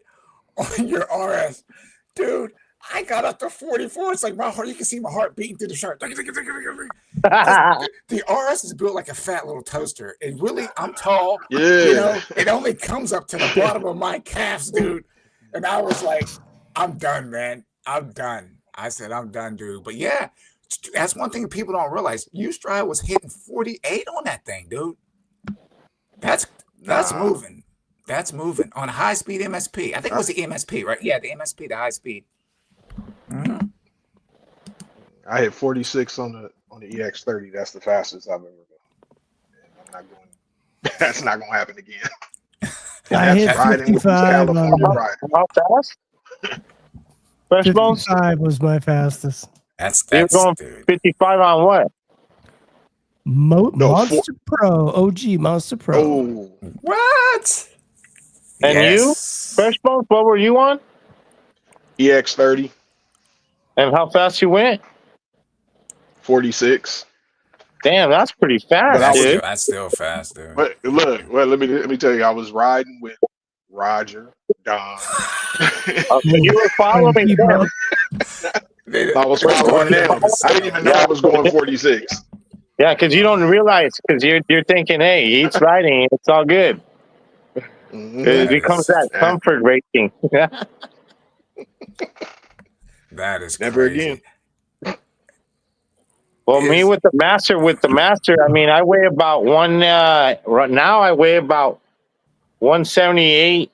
on your RS. Dude, I got up to 44. It's like my heart, you can see my heart beating through the shirt. The RS is built like a fat little toaster. And really, I'm tall. Yeah. It only comes up to the bottom of my calves, dude. And I was like, I'm done, man. I'm done. I said, I'm done, dude. But yeah, that's one thing people don't realize. U-Stride was hitting 48 on that thing, dude. That's moving. That's moving on high speed MSP. I think it was the MSP, right? Yeah, the MSP, the high speed. Mm-hmm. I hit 46 on the EX30. That's the fastest I've ever gone. I'm not going. That's not going to happen again. I hit 55. How fast? Fresh bones? 55 was my fastest. That's You're going dude. 55 on what? Monster Pro, OG Monster Pro. Oh, What? And you? Fresh bones, what were you on? EX30, And how fast you went? 46. Damn, that's pretty fast, But dude. That's still fast, dude. But look, let me tell you, I was riding with Roger, Don. So you were following them. I was following them. I didn't even know I was going 46. Yeah, because you don't realize, because you're thinking, hey, he's riding, it's all good. Mhm. It becomes that comfort racing. That is Never crazy. again. Well, me with the master, I mean, I weigh about right now I weigh about 178.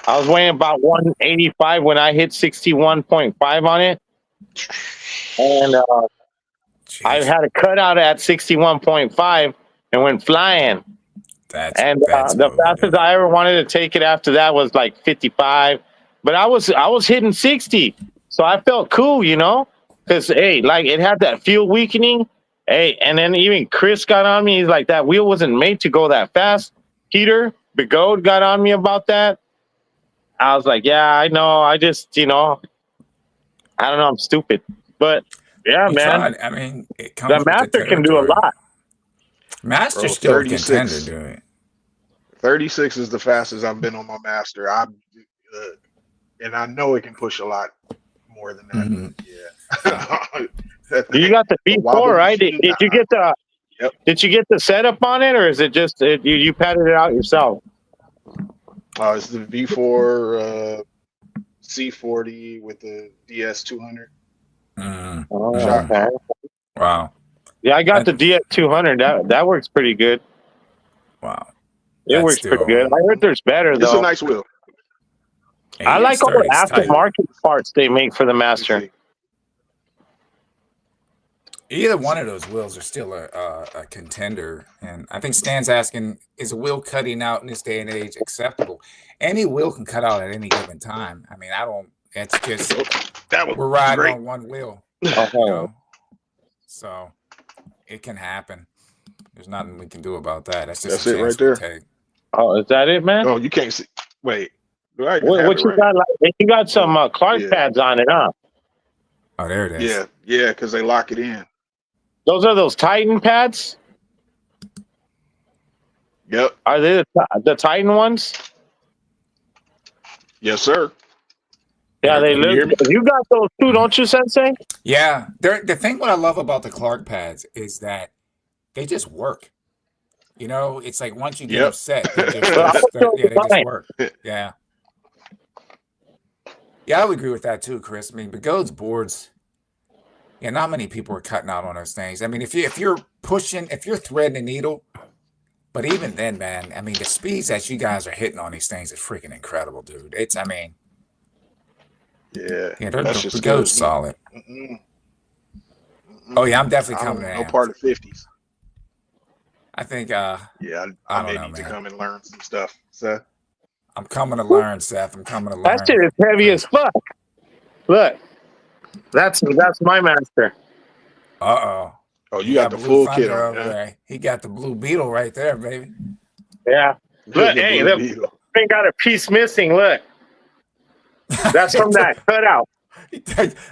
I was weighing about 185 when I hit 61.5 on it. And I had a cutout at 61.5 and went flying. That's the fastest I ever wanted to take it after that was like 55. But I was hitting 60. So I felt cool, because, hey, like it had that fuel weakening. Hey, and then even Chris got on me. He's like, that wheel wasn't made to go that fast. Peter Bigode got on me about that. I was like, yeah, I know. I just, I don't know. I'm stupid. But, yeah, man. I mean, it comes The with the master can do a territory. lot. Master's still a 36. contender doing it. 36 is the fastest I've been on my master. And I know it can push a lot more than that. Mhm. Yeah. You got the V4, right? Did you get the? Yep. Did you get the setup on it, or is it just you padded it out yourself? It's the V4 C40 with the DS200. Mm. Oh, Shot. okay. Wow. Yeah, I got the DS200. That works pretty good. Wow. It works pretty good. I heard there's better It's a though. nice wheel. I like all the 30's tight. aftermarket parts they make for the Master. Either one of those wheels are still a contender, and I think Stan's asking, is a wheel cutting out in this day and age acceptable? Any wheel can cut out at any given time. I mean, I don't. It's just That was we're riding great. on one wheel, Uh-huh. you know? So it can happen. There's nothing we can do about that. That's just That's a it right chance we there. take. Oh, is that it, man? Oh, you can't see. Wait. Do I even What, have what it you right? got? Like, you got some Clark Yeah. pads on it, huh? Oh, there it is. Yeah, yeah, because they lock it in. Those are those Titan pads. Yep. Are they the Titan ones? Yes, sir. Yeah, they Can you hear look. me? You got those too, don't you, Sensei? Yeah. The thing what I love about the Clark pads is that they just work. You know, it's like once you get Yep. them set, they just, Well, I was they doing just fine. work. Yeah. Yeah, I would agree with that too, Chris. I mean, Bigode's boards, yeah, not many people are cutting out on those things. I mean, if you're pushing, if you're threading a needle, but even then, man, I mean, the speeds that you guys are hitting on these things is freaking incredible, dude. It's, I mean, Yeah. yeah, That's just Bigode's good. solid. Mm-mm. Oh yeah, I'm definitely I coming don't to know Amps. part of 50s. I think Yeah, I I don't may know, need to man. come and learn some stuff. So I'm coming to learn, Seth. I'm coming to learn. That shit is heavy as fuck. Look, that's my Master. Uh-oh. oh, He you got the Blue full Thunder kit on. over there. He got the Blue Beetle right there, baby. Yeah. Look, The hey, Blue look, Beetle. ain't got a piece missing. Look, that's from that cutout.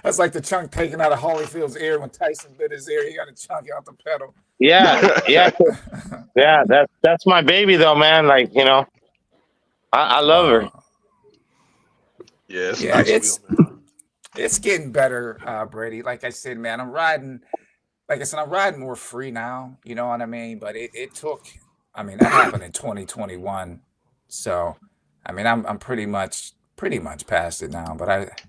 That's like the chunk taken out of Holyfield's ear when Tyson bit his ear. He got a chunk out the pedal. Yeah, yeah, yeah. That's my baby though, man. Like, you know, I love her. Yeah, it's a Yeah, nice it's wheel, man. it's getting better, Brady. Like I said, man, I'm riding more free now, you know what I mean? But it took, I mean, that happened in 2021. So I mean I'm pretty much past it now. But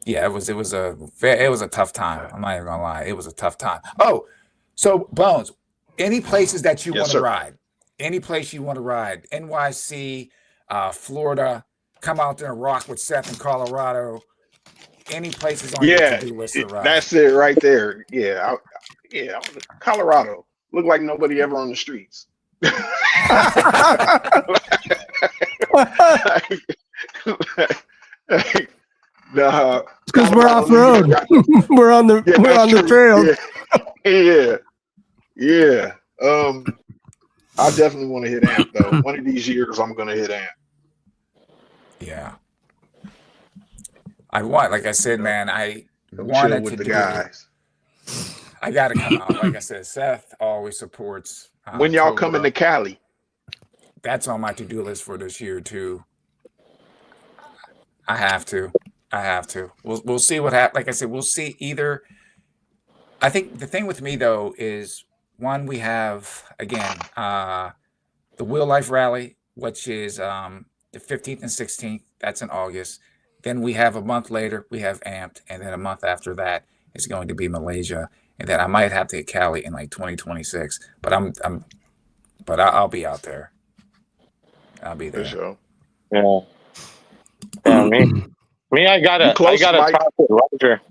yeah, it was a tough time. I'm not even gonna lie. It was a tough time. Oh, so Bones, any places that you Yes, want to sir. ride? Any place you want to ride? NYC, Florida, come out there and rock with Seth in Colorado. Any places on your Yeah, to-do list to ride? that's it right there. Yeah, Colorado. Look like nobody ever on the streets. Nah, Because we're off Colorado, road. we're on the Yeah, we're that's on the true. trail. Yeah. I definitely want to hit Amp though. One of these years, I'm gonna hit Amp. Yeah. Like I said, man, I I'm wanted chilling to with the do guys. I got to come out. Like I said, Seth always supports. When y'all coming to Cali? That's on my to-do list for this year too. I have to. We'll see what happens. Like I said, we'll see either. I think the thing with me though is one, we have again the Wheel Life Rally, which is the 15th and 16th. That's in August. Then we have a month later, we have Amped, and then a month after that is going to be Malaysia, and then I might have to hit Cali in like 2026. But I'll be out there. I'll be For there. sure. Yeah. Yeah, me, I You gotta close, Mike? talk to Roger.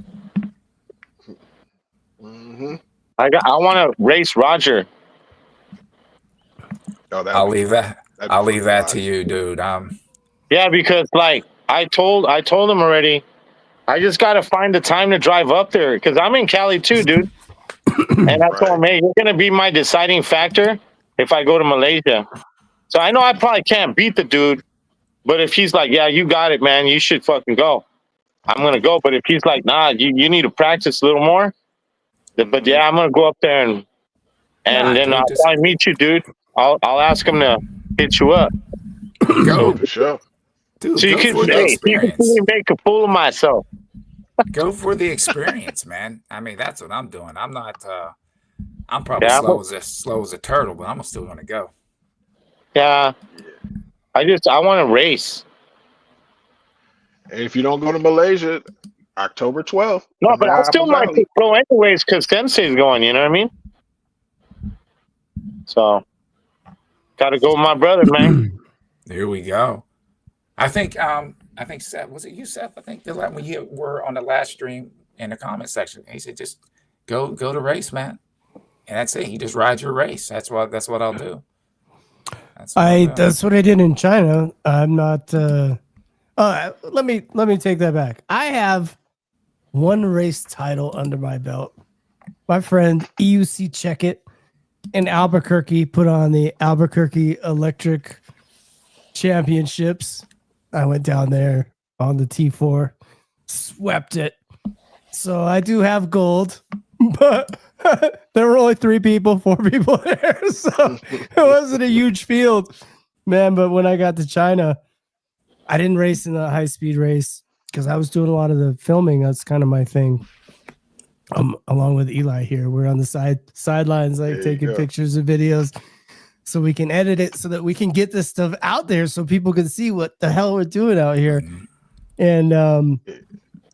Mm-hmm. I want to race Roger. Oh, I'll leave that to you. you, dude. Yeah, because like I told him already. I just gotta find the time to drive up there because I'm in Cali too, dude. And I told him, hey, you're gonna be my deciding factor if I go to Malaysia. So I know I probably can't beat the dude, but if he's like, yeah, you got it, man, you should fucking go, I'm gonna go. But if he's like, nah, you need to practice a little more. But yeah, I'm gonna go up there and then dude, I'll probably meet you, dude. I'll ask him to hit you up. Go, For sure. dude. So you Go can for the you can experience. see me make a fool of myself. Go for the experience, man. I mean, that's what I'm doing. I'm not. I'm probably Yeah, slow as a turtle, but I'm still gonna go. Yeah. I want to race. And if you don't go to Malaysia, October 12th. No, come but to I still Apple might Valley. go anyways because Sensei's going. You know what I mean? So Gotta go with my brother, man. There we go. I think Seth, was it you, Seth? I think when you were on the last stream in the comment section, he said just go to race, man. And that's it. You just ride your race. That's what I'll do. That's what I did in China. I'm not let me take that back. I have one race title under my belt. My friend EUC Checkit in Albuquerque put on the Albuquerque Electric Championships. I went down there on the T4, swept it. So I do have gold, but there were only 4 people there. So it wasn't a huge field, man. But when I got to China, I didn't race in the high speed race because I was doing a lot of the filming. That's kind of my thing. Along with Eli here, we're on the sidelines, like taking pictures and videos, so we can edit it so that we can get this stuff out there so people can see what the hell we're doing out here. And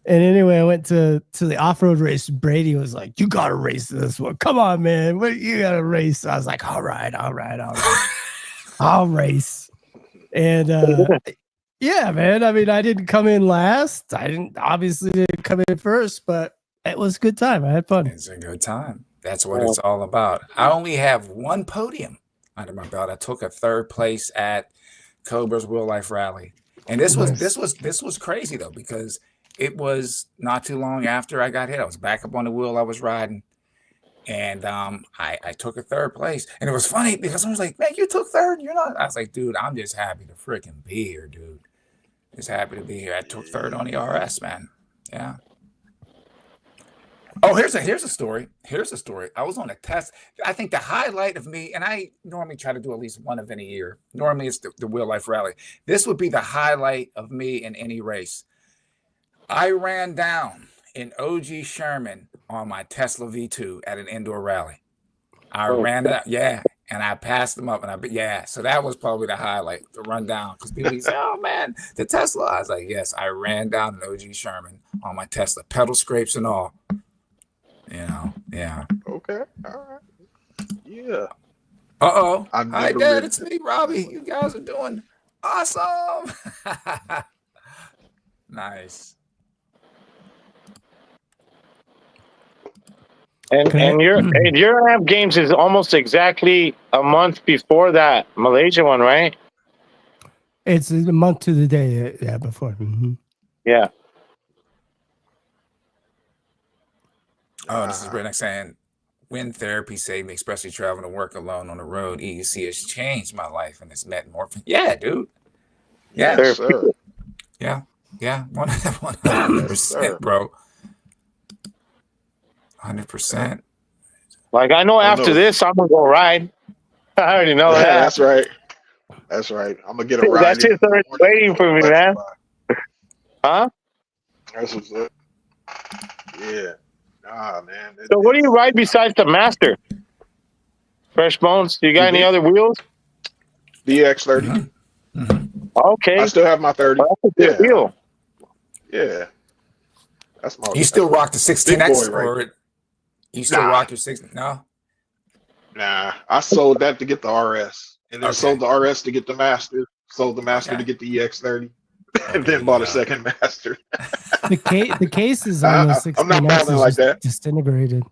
anyway, I went to the off-road race. Brady was like, "You gotta race this one. Come on, man. You gotta race." So I was like, all right. I'll race. And yeah, man. I mean, I didn't come in last. I didn't come in first, but it was a good time. I had fun. It's a good time. That's what it's all about. I only have one podium under my belt. I took a 3rd place at Cobra's Real Life Rally. And this was crazy though, because it was not too long after I got hit. I was back up on the wheel I was riding. And I took a 3rd place. And it was funny because I was like, man, you took 3rd? You're not. I was like, dude, I'm just happy to freaking be here, dude. Just happy to be here. I took 3rd on the RS, man. Yeah. Oh, here's a story. Here's a story. I was on a test. I think the highlight of me, and I normally try to do at least one event a year. Normally it's the Real Life Rally. This would be the highlight of me in any race. I ran down an OG Sherman on my Tesla V2 at an indoor rally. I ran it, and I passed them up, and so that was probably the highlight, the run down, because people say, "Oh man, the Tesla." I was like, "Yes, I ran down an OG Sherman on my Tesla, pedal scrapes and all." Yeah. Okay, all right, yeah. Hi, Dad. It's me, Robbie. You guys are doing awesome. Nice. And your Amp Games is almost exactly a month before that Malaysia one, right? It's a month to the day. Yeah, before. Mm-hmm. Yeah. Oh, this is Brennan saying, "Wind therapy saved me, especially traveling to work alone on the road. EUC has changed my life and it's metamorphosis." Yeah, dude. Yeah, yes, sir. Yeah, 100%, bro. 100%. Like I know after this, I'm gonna go ride. I already know that. That's right. That's right. I'm gonna get a ride. That's just waiting for me, man. Huh? That's what's up. Yeah. Nah, man. So what do you ride besides the Master? Fresh Bones. You got any other wheels? DX30. Okay. I still have my 30. Well, that's a good wheel. Yeah. That's my. You still rock the 16X, right? or you still rock your 16? No. Nah, I sold that to get the RS, and then sold the RS to get the Master. Sold the Master to get the EX30, and then bought a second Master. The cases on the 16X I'm not battling like that. Disintegrated.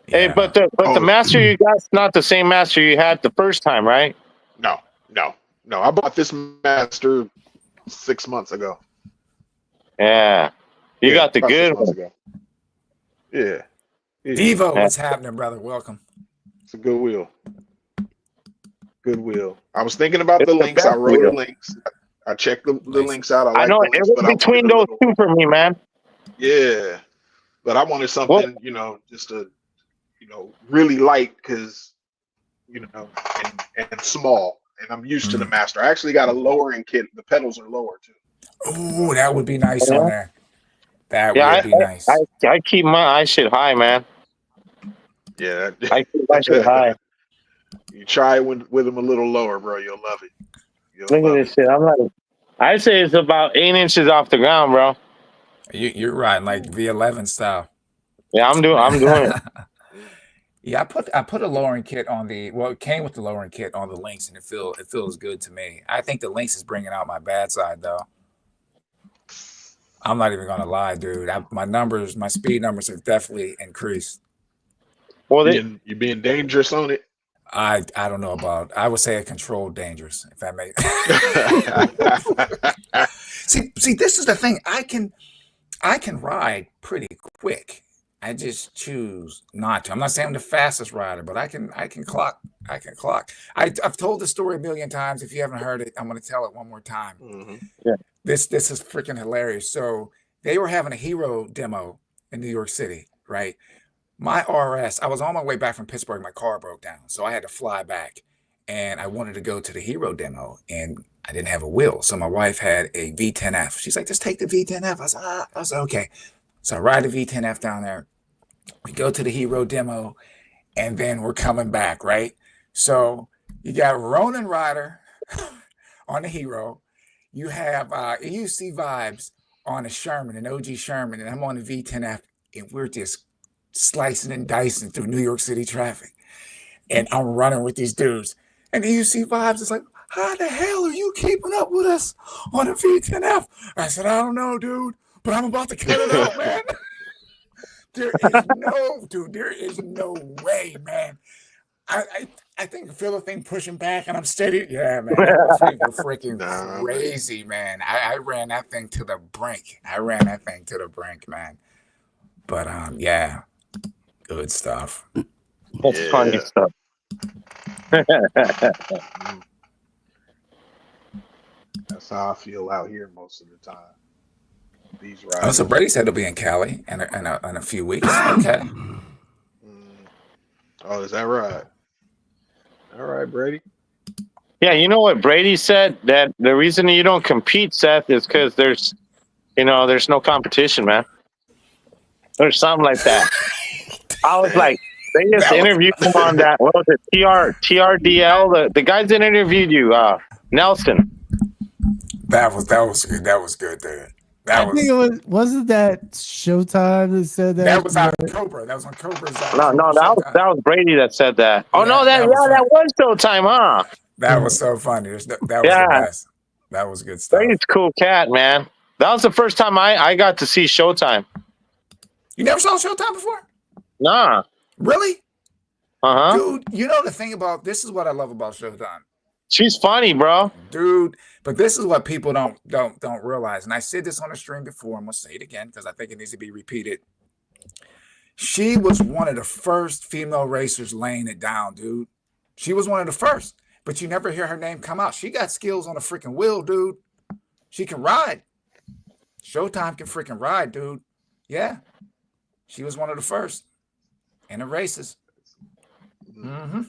Hey, but the Master you got's not the same Master you had the first time, right? No. I bought this Master 6 months ago. Yeah. You got the good one. Yeah. Devo, what's happening, brother? Welcome. It's a good wheel. Good wheel. I was thinking about the links. I wrote the links. I checked the links out. I know it was between those two for me, man. Yeah. But I wanted something, just to, really light because, and small. And I'm used to the Master. I actually got a lowering kit. The pedals are lower too. Oh, that would be nice on there. That would be nice. I keep my shit high, man. Yeah. I keep my shit high. You try with them a little lower, bro. You'll love it. Look at this shit. I'm like, I'd say it's about 8 inches off the ground, bro. You're riding like V11 style. Yeah, I'm doing it. Yeah, I put a lowering kit on the well, it came with the lowering kit on the Lynx, and it feels good to me. I think the Lynx is bringing out my bad side though. I'm not even gonna lie, dude. My speed numbers have definitely increased. Well, You being dangerous on it. I don't know about. I would say a controlled dangerous, if that makes. see, this is the thing. I can ride pretty quick. I just choose not to. I'm not saying I'm the fastest rider, but I can clock. I can clock. I've told the story a million times. If you haven't heard it, I'm going to tell it one more time. Mhm. This is freaking hilarious. So they were having a hero demo in New York City, right? My RS, I was on my way back from Pittsburgh. My car broke down, so I had to fly back, and I wanted to go to the hero demo, and I didn't have a wheel. So my wife had a V10F. She's like, just take the V10F. I said, okay. So I ride the V10F down there. We go to the hero demo, and then we're coming back, right? So you got Ronan Ryder on the hero. You have UC Vibes on a Sherman, an OG Sherman, and I'm on the V10F, and we're just slicing and dicing through New York City traffic. And I'm running with these dudes. And the UC Vibes is like, how the hell are you keeping up with us on the V10F? I said, I don't know, dude, but I'm about to cut it out, man. There is no way, man. I think I feel the thing pushing back and I'm steady. Yeah, man. Those things are freaking Nah, crazy, man. I ran that thing to the brink. Man. But yeah, good stuff. that's Yeah. funny stuff. That's how I feel out here most of the time. These Oh, rides. so Brady said he'll be in Cali in a few weeks. Okay. Oh, is that right? All right, Brady. Yeah, you know what Brady said? That the reason you don't compete, Seth, is because there's no competition, man. Or something like that. I was like, they just That was- interviewed him on that. What was it? TRDL. The guys that interviewed you, Nelson. That was good, dude. I think it wasn't that Showtime that said that. That was on Cobra. That was on Cobra's. No, that was Brady that said that. Oh no, that was Showtime, huh? That was so funny. That was the Yeah. best. That was good stuff. Brady's a cool cat, man. That was the first time I got to see Showtime. You never saw Showtime before? Nah. Really? Uh huh. Dude, you know the thing about this is what I love about Showtime. She's funny, bro. Dude, but this is what people don't realize. And I said this on a stream before. I'm gonna say it again because I think it needs to be repeated. She was one of the first female racers laying it down, dude. She was one of the first, but you never hear her name come out. She got skills on a freaking wheel, dude. She can ride. Showtime can freaking ride, dude. Yeah. She was one of the first in the races. Mm-hmm.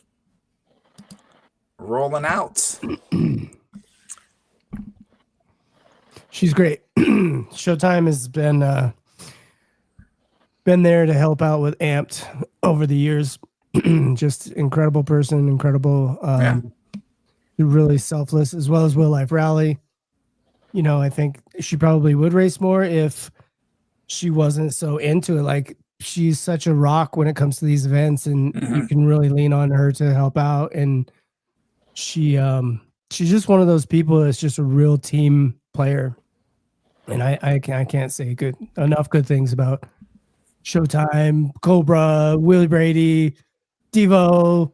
Rolling out. She's great. Showtime has been there to help out with Amped over the years. Just incredible person, incredible, really selfless, as well as Will Life Rally. You know, I think she probably would race more if she wasn't so into it. Like, she's such a rock when it comes to these events, and you can really lean on her to help out. And she's just one of those people that's just a real team player. And I can't say enough good things about Showtime, Cobra, Willie Brady, Devo,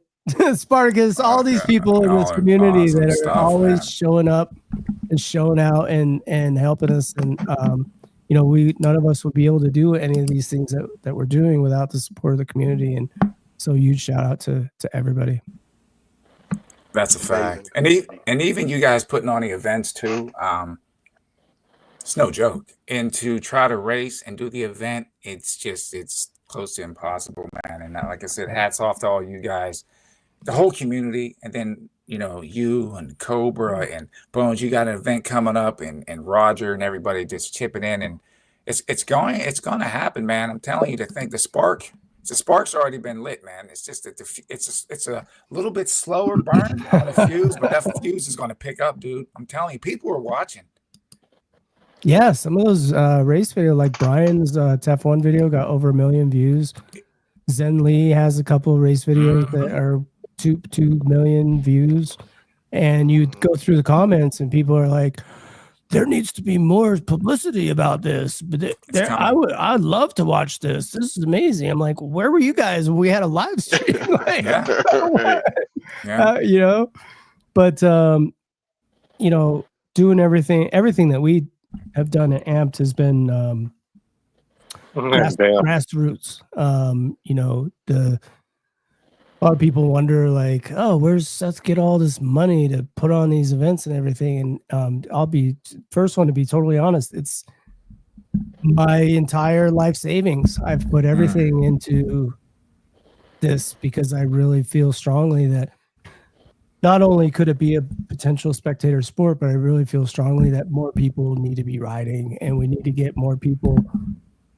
Spartacus, all these people in this community awesome that are stuff, always man. showing up and showing out and helping us. And you know, none of us would be able to do any of these things that we're doing without the support of the community. And so huge shout out to everybody. That's a fact. And even you guys putting on the events too. It's no joke. And to try to race and do the event, it's close to impossible, man. And like I said, hats off to all you guys, the whole community. And then, you know, you and Cobra and Bones, you got an event coming up, and Roger and everybody just chipping in, and it's going to happen, man. I'm telling you, the spark's already been lit, man. It's just that it's a little bit slower burn on the fuse, but that fuse is going to pick up, dude. I'm telling you, people are watching. Yeah, some of those race video, like Brian's TEF1 video, got over 1 million views. Zen Lee has a couple of race videos that are 2 million views, and you go through the comments and people are like, there needs to be more publicity about this, but I'd love to watch this. This is amazing. I'm like, where were you guys when we had a live stream? Like, Yeah. Yeah. you know, but you know, doing everything that we have done at Amped has been grassroots. You know, a lot of people wonder, like, oh, where's Seth get all this money to put on these events and everything? And I'll be first one to be totally honest. It's my entire life savings. I've put everything into this because I really feel strongly that not only could it be a potential spectator sport, but I really feel strongly that more people need to be riding, and we need to get more people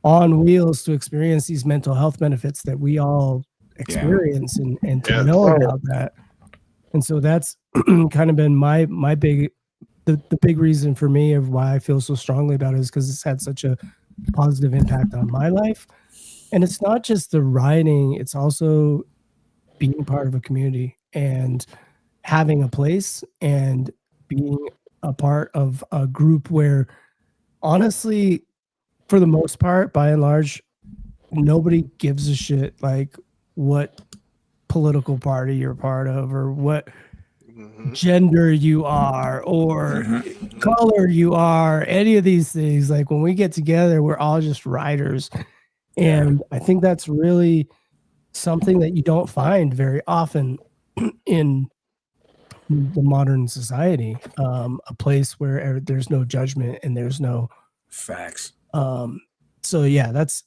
on wheels to experience these mental health benefits that we all experience and to know about that. And so that's kind of been my big the big reason for me of why I feel so strongly about it, is because it's had such a positive impact on my life. And it's not just the riding, it's also being part of a community and having a place and being a part of a group where, honestly, for the most part, by and large, nobody gives a shit like what political party you're part of, or what gender you are, or color you are, any of these things. Like, when we get together, we're all just riders. And I think that's really something that you don't find very often in the modern society. A place where there's no judgment and there's no facts. So yeah, that's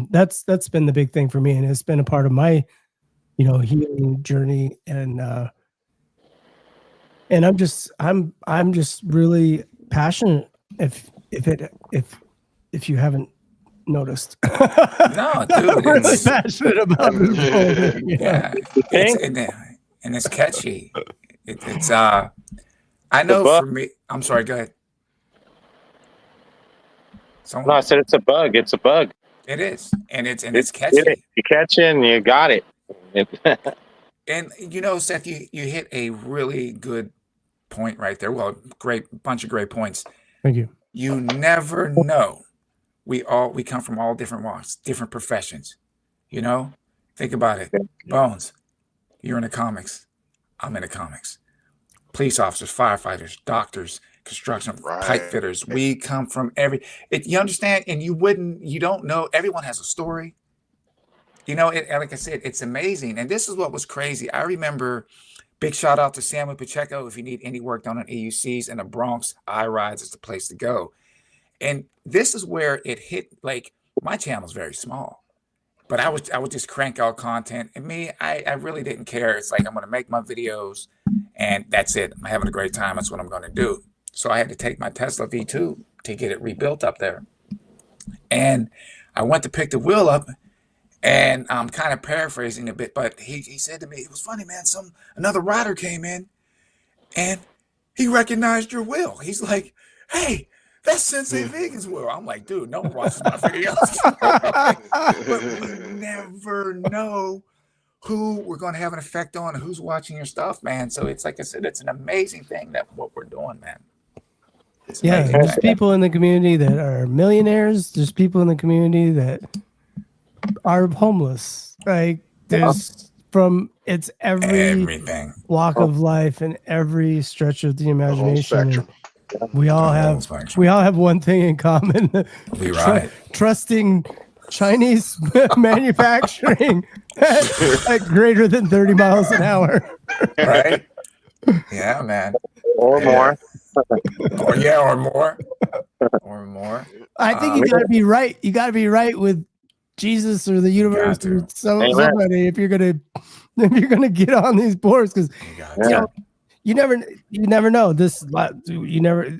that's been the big thing for me, and it's been a part of my, you know, healing journey. And I'm just really passionate. If you haven't noticed, No, dude, I'm really passionate about this whole thing. yeah, and it's catchy. It's I know for me. I'm sorry. Go ahead. No, I said it's a bug. It's a bug. It is, and it's catchy. You catch it and you got it. And you know, Seth, you hit a really good point right there. Well, bunch of great points. Thank you. You never know. We come from all different walks, different professions. You know, think about it. Bones, you're in the comics. I'm in the comics. Police officers, firefighters, doctors, construction, pipe fitters. We come from you understand? And you don't know. Everyone has a story. You know, like I said, it's amazing. And this is what was crazy. I remember, big shout out to Samuel Pacheco. If you need any work done on EUCs in the Bronx, iRides is the place to go. And this is where it hit. Like, my channel's very small, but I would just crank out content. And I really didn't care. It's like, I'm going to make my videos and that's it. I'm having a great time. That's what I'm going to do. So I had to take my Tesla V2 to get it rebuilt up there. And I went to pick the wheel up, and I'm kind of paraphrasing a bit, but he said to me, it was funny, man, another rider came in and he recognized your wheel. He's like, hey, that's Sensei Vegan's wheel. I'm like, dude, no one watches my videos. But we never know who we're going to have an effect on, who's watching your stuff, man. So it's like I said, it's an amazing thing that what we're doing, man. Yeah, there's people in the community that are millionaires. There's people in the community that are homeless. Like, there's it's everything walk of life and every stretch of the imagination. We all have one thing in common: we ride. Trusting Chinese manufacturing at greater than 30 miles an hour. Right? Yeah, man. Or more. Or more. Or more. I think you gotta be right. You gotta be right with Jesus or the universe or somebody if you're gonna get on these boards, because you never know.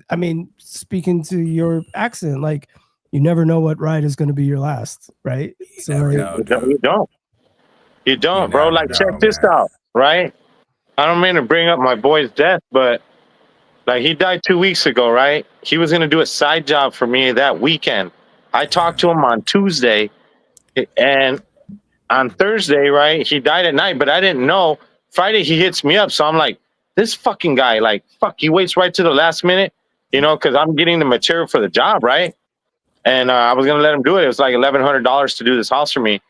I mean, speaking to your accent, like, you never know what ride is going to be your last, right? So you don't, bro. Like, check this out, right? I don't mean to bring up my boy's death, but like, he died 2 weeks ago, right? He was going to do a side job for me that weekend. I talked to him on Tuesday, and on Thursday, right? He died at night, but I didn't know. Friday he hits me up, so I'm like, this fucking guy, like, fuck, he waits right to the last minute, you know, because I'm getting the material for the job, right? And I was gonna let him do it. It was like $1,100 to do this house for me,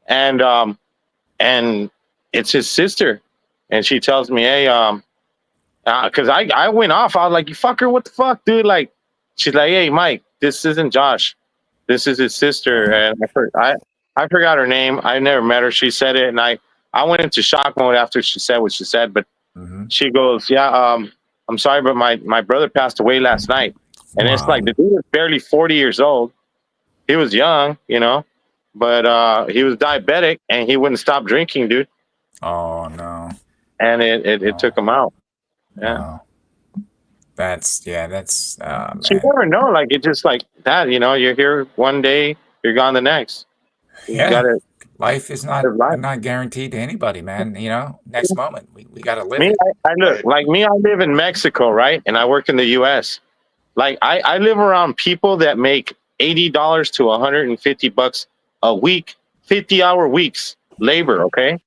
and it's his sister, and she tells me, hey, because I went off. I was like, you fucker, what the fuck, dude? Like, she's like, hey, Mike, this isn't Josh. This is his sister. And I forgot her name. I never met her. She said it. And I went into shock mode after she said what she said. But she goes, yeah, I'm sorry, but my brother passed away last night. And it's like, the dude was barely 40 years old. He was young, you know, but he was diabetic and he wouldn't stop drinking, dude. Oh, no. And it took him out. Yeah. Wow. That's you man. never know, like, it's just like that, you know, you're here one day, you're gone the next. You Yeah. gotta, Life is not Live life. not guaranteed to anybody, man. You know, next moment we gotta live me, it. I look like me, I live in Mexico, right? And I work in the US. Like I live around people that make $80 to $150 a week, 50-hour weeks labor, okay?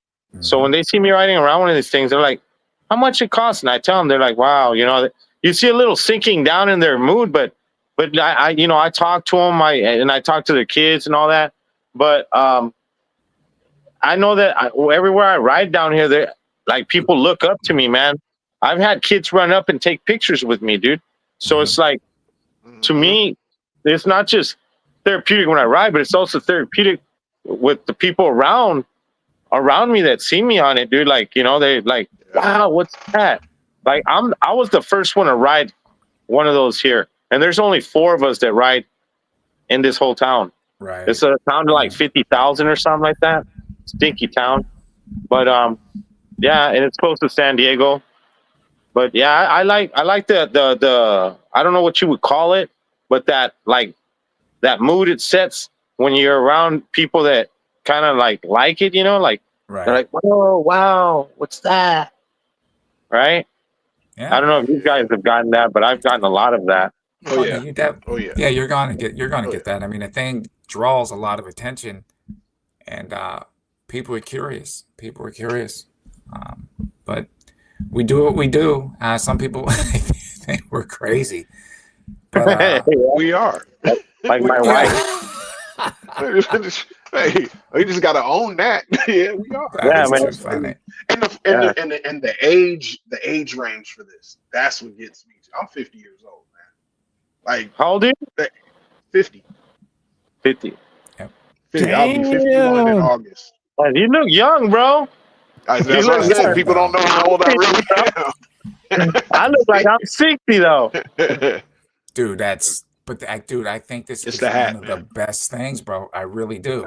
So when they see me riding around one of these things, they're like, how much it costs? And I tell them, they're like, wow, you know, you see a little sinking down in their mood, but I you know, I talk to them, I talk to their kids and all that. But I know that everywhere I ride down here, there, like, people look up to me, man. I've had kids run up and take pictures with me, dude. So it's like, to me, it's not just therapeutic when I ride, but it's also therapeutic with the people around me that see me on it, dude. Like, you know, they like, wow, what's that? Like, I was the first one to ride one of those here, and there's only 4 of us that ride in this whole town. Right. It's a town to like 50,000 or something like that. Stinky town, but yeah, and it's close to San Diego. But yeah, I like the I don't know what you would call it, but that mood it sets when you're around people that kind of like it, you know, like Right. they're like, whoa, wow, what's that? Right? Yeah. I don't know if you guys have gotten that, but I've gotten a lot of that. Oh yeah. Oh yeah. Yeah, you're gonna get that. I mean, the thing draws a lot of attention, and people are curious. But we do what we do. Some people think we're crazy. But, We are. Like my wife. Hey, we just gotta own that. Yeah, we are. Yeah, is man. too funny. And the age range for this, that's what gets me. I'm 50 years old, man. Like, How old are you? 50. 50. 50. I'll be 51 in Damn. August. You look young, bro. That's You what I look said. young. People don't know how old I really I look like I'm 60 though. am. Dude, I think this It's is the hat, one of the man. best things, bro. I really do.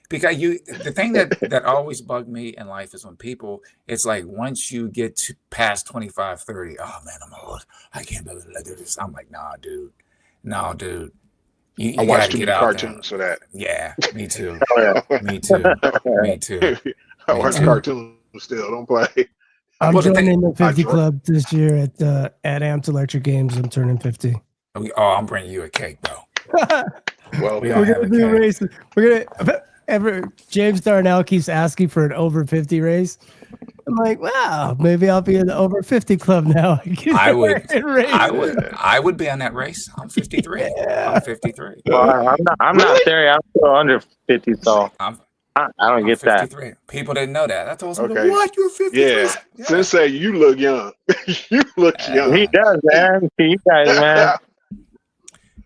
Because the thing that always bugged me in life is when people, it's like once you get to past 25, 30, oh man, I'm old. I can't believe I do this. I'm like, nah, dude. No, dude. You I watch gotta too get many out cartoons for that. there. Yeah, me too. Oh, yeah. Me too. Me too. I Me watch too. cartoons still. Don't play. I'm Well, the thing- joining the 50 joined. club this year at Amped Electric Games. I'm turning 50. I'm bringing you a cake, bro. Well, We We're all have gonna a do a cake. race. We're gonna James Darnell keeps asking for an over 50 race. I'm like, wow, maybe I'll be in the over 50 club now. I would- And race. I would be on that race. I'm 53. Yeah. I'm 53. Well, I'm not there. I'm still under 50, so I'm I don't get that. 53. People didn't know that. I told them, Okay. what? You're 53? yeah. Sensei, you look young. You look young. He does, man. You guys, man.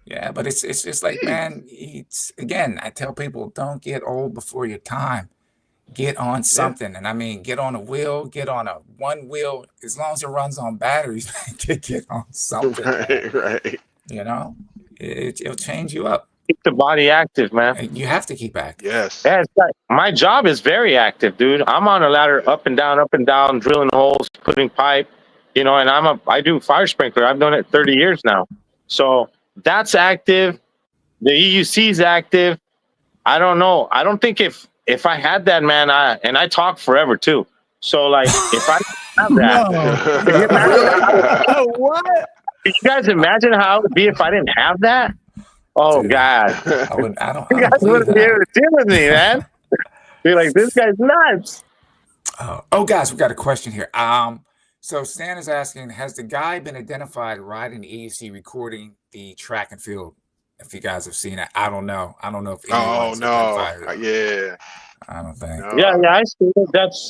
Yeah, but it's like, man, again, I tell people, don't get old before your time. Get on something. And I mean, get on a wheel, get on a one wheel, as long as it runs on batteries, get on something. Right. You know, it'll change you up. Keep the body active, man. And you have to keep active. Yes. Yeah, it's like, my job is very active, dude. I'm on a ladder up and down, drilling holes, putting pipe, you know, and I do fire sprinkler. I've done it 30 years now. So that's active. The EUC is active. I don't know. I don't think if I had that, man, I talk forever too. So like if I have that, No. What? can you guys imagine how it would be if I didn't have that? Oh Dude. God. I don't You guys believe wouldn't be able that. to deal with me, man. You're like, this guy's nuts. Oh, guys, we got a question here. So Stan is asking, has the guy been identified riding the EDC recording the track and field? If you guys have seen it, I don't know. I don't know if Oh anyone's no, identified it. yeah, I don't think. no. Yeah, I see it.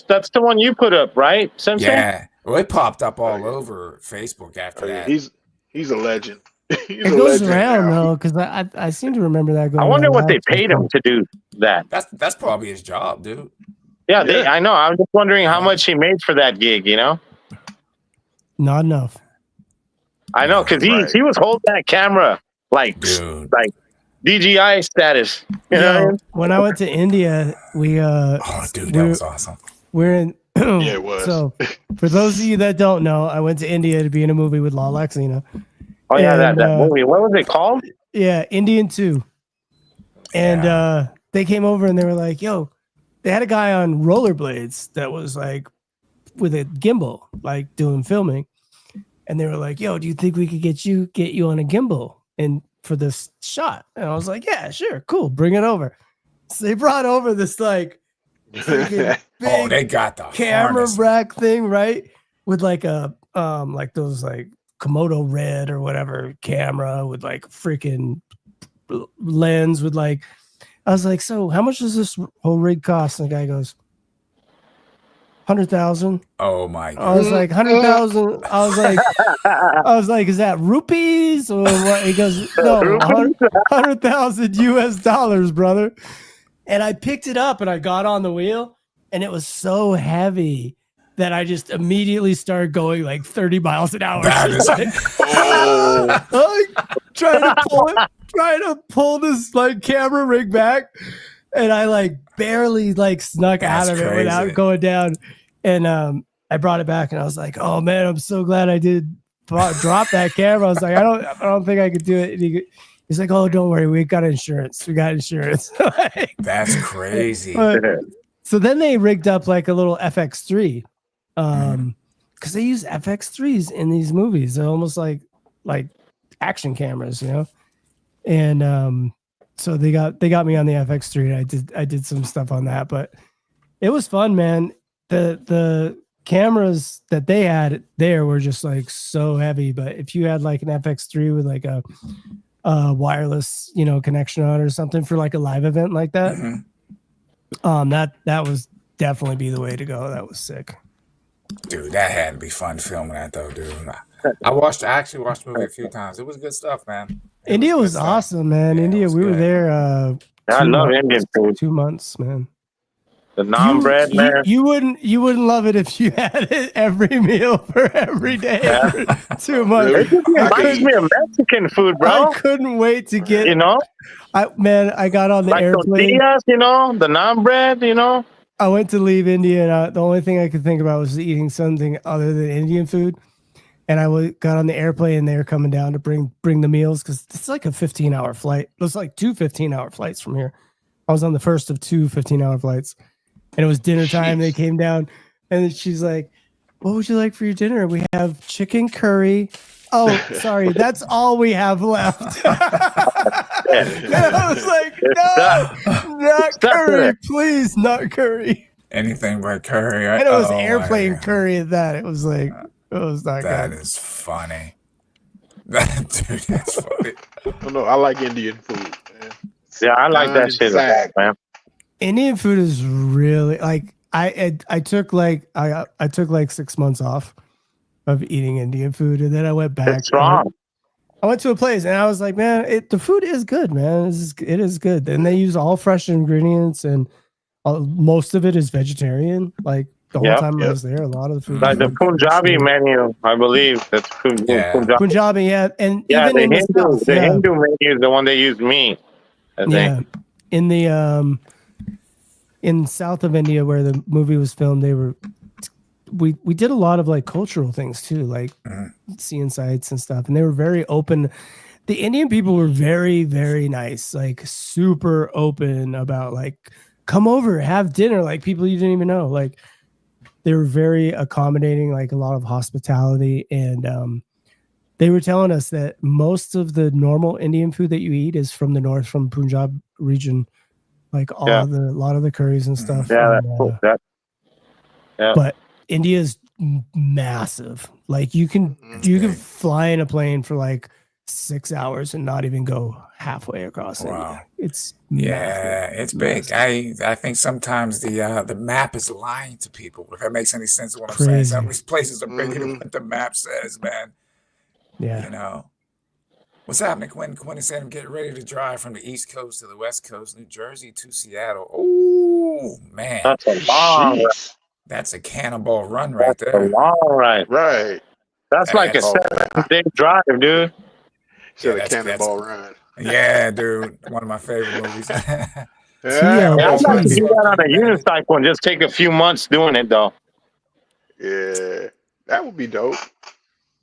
That's the one you put up, right, Simpson? Yeah. Well, it popped up all yeah. over Facebook after Oh, yeah. that. He's a legend. He's It a goes legend around now. though, because I seem to remember that going. I wonder around what they last paid him week. to do that. That's probably his job, dude. Yeah, Yeah. I know. I'm just wondering how much he made for that gig, you know? Not enough. I know, because Right. he was holding that camera like Dude. DJI status. You know what I mean? When I went to India, we Oh, dude, that we're- was awesome. we're in. Yeah, it was. So, for those of you that don't know, I went to India to be in a movie with La Lexina. Oh, yeah, And, that movie. What was it called? Yeah, Indian 2. And they came over and they were like, yo, they had a guy on rollerblades that was like with a gimbal, like doing filming. And they were like, yo, do you think we could get you on a gimbal and for this shot? And I was like, yeah, sure, cool, bring it over. So they brought over this like freaking Oh, big they got the camera harness. rack thing, right? With like a like those like Komodo Red or whatever camera with like freaking lens with like, I was like, so how much does this whole rig cost? And the guy goes, 100,000. Oh my I god. was like, 100,000. I was like, is that rupees or what? He goes, no, 100,000 US dollars, brother. And I picked it up and I got on the wheel and it was so heavy that I just immediately started going like 30 miles an hour. That is- Oh, trying to pull this like camera rig back, and I like barely like snuck That's out of it crazy. without going down. And I brought it back, and I was like, "Oh man, I'm so glad I did drop that camera." I was like, "I don't think I could do it." And he's like, "Oh, don't worry, we got insurance. We got insurance." Like, That's crazy. but- so then they rigged up like a little FX3, because they use FX3s in these movies. They're almost like action cameras, you know. And so they got me on the FX3. I did some stuff on that, but it was fun, man. The cameras that they had there were just like so heavy, but if you had like an FX3 with like a wireless, you know, connection on it or something for like a live event like that, that was definitely be the way to go. That was sick. Dude, that had to be fun filming that though, dude. I actually watched the movie a few times. It was good stuff, man. India was good stuff. awesome, man. Yeah, it India, was we were good. there. I 2 love months- Indian food. 2 months, man. The naan bread, you, man. you wouldn't love it if you had it every meal for every day for 2 months. Really? It just reminds me of Mexican food, bro. I couldn't wait to get. You know, I got on the like airplane. tortillas, you know, the naan bread, you know. I went to leave India, and the only thing I could think about was eating something other than Indian food. And I got on the airplane, and they were coming down to bring the meals because it's like a 15-hour flight. It was like 2 15-hour flights from here. I was on the first of 2 15-hour flights, and it was dinner time. They came down, and she's like, "What would you like for your dinner? We have chicken curry." Oh, sorry, that's all we have left. And I was like, "No, not curry, please, not curry." Anything but curry. And it was Oh, my airplane God. curry at that. It was like, it was not That good. is funny. Dude, that's funny. I don't know. I like Indian food, man. Yeah, I like that shit, Exact. man. Indian food is really like I took like I took like 6 months off of eating Indian food, and then I went back. It's strong. I went to a place and I was like, man, the food is good, man. It is good. And they use all fresh ingredients, and most of it is vegetarian. Like the whole Yep, time I yep. was there, a lot of the food. Like the was Punjabi vegetarian. menu, I believe. That's Yeah. Punjabi. Punjabi, yeah, and Yeah, even the in Hindu, the South, the yeah. Hindu menu is the one they use meat. I think. Yeah, in the in south of India where the movie was filmed, we did a lot of like cultural things too, like seeing sights and stuff, and they were very open. The Indian people were very, very nice, like super open about like come over, have dinner, like people you didn't even know. Like they were very accommodating, like a lot of hospitality, and they were telling us that most of the normal Indian food that you eat is from the north, from Punjab region, like a lot of the curries and stuff. Yeah, and, that's cool. Yeah. But India is massive. Like you can big. fly in a plane for like 6 hours and not even go halfway across Wow. India. It's Yeah, massive. it's big. I think sometimes the map is lying to people. If that makes any sense, what I'm saying. Some of these places are bigger than what the map says, man. Yeah. You know. What's happening? Quinn said I'm getting ready to drive from the East Coast to the West Coast, New Jersey to Seattle. Oh man, That's a long ride. Jeez. that's a cannonball run right That's a there. long ride. Right. That's like a That's- 7-day drive, dude. Said Yeah, a cannonball run. Yeah, dude, one of my favorite movies. Yeah. TL. Yeah, I'd like to Jeez. do that on a unicycle and just take a few months doing it, though. Yeah. That would be dope.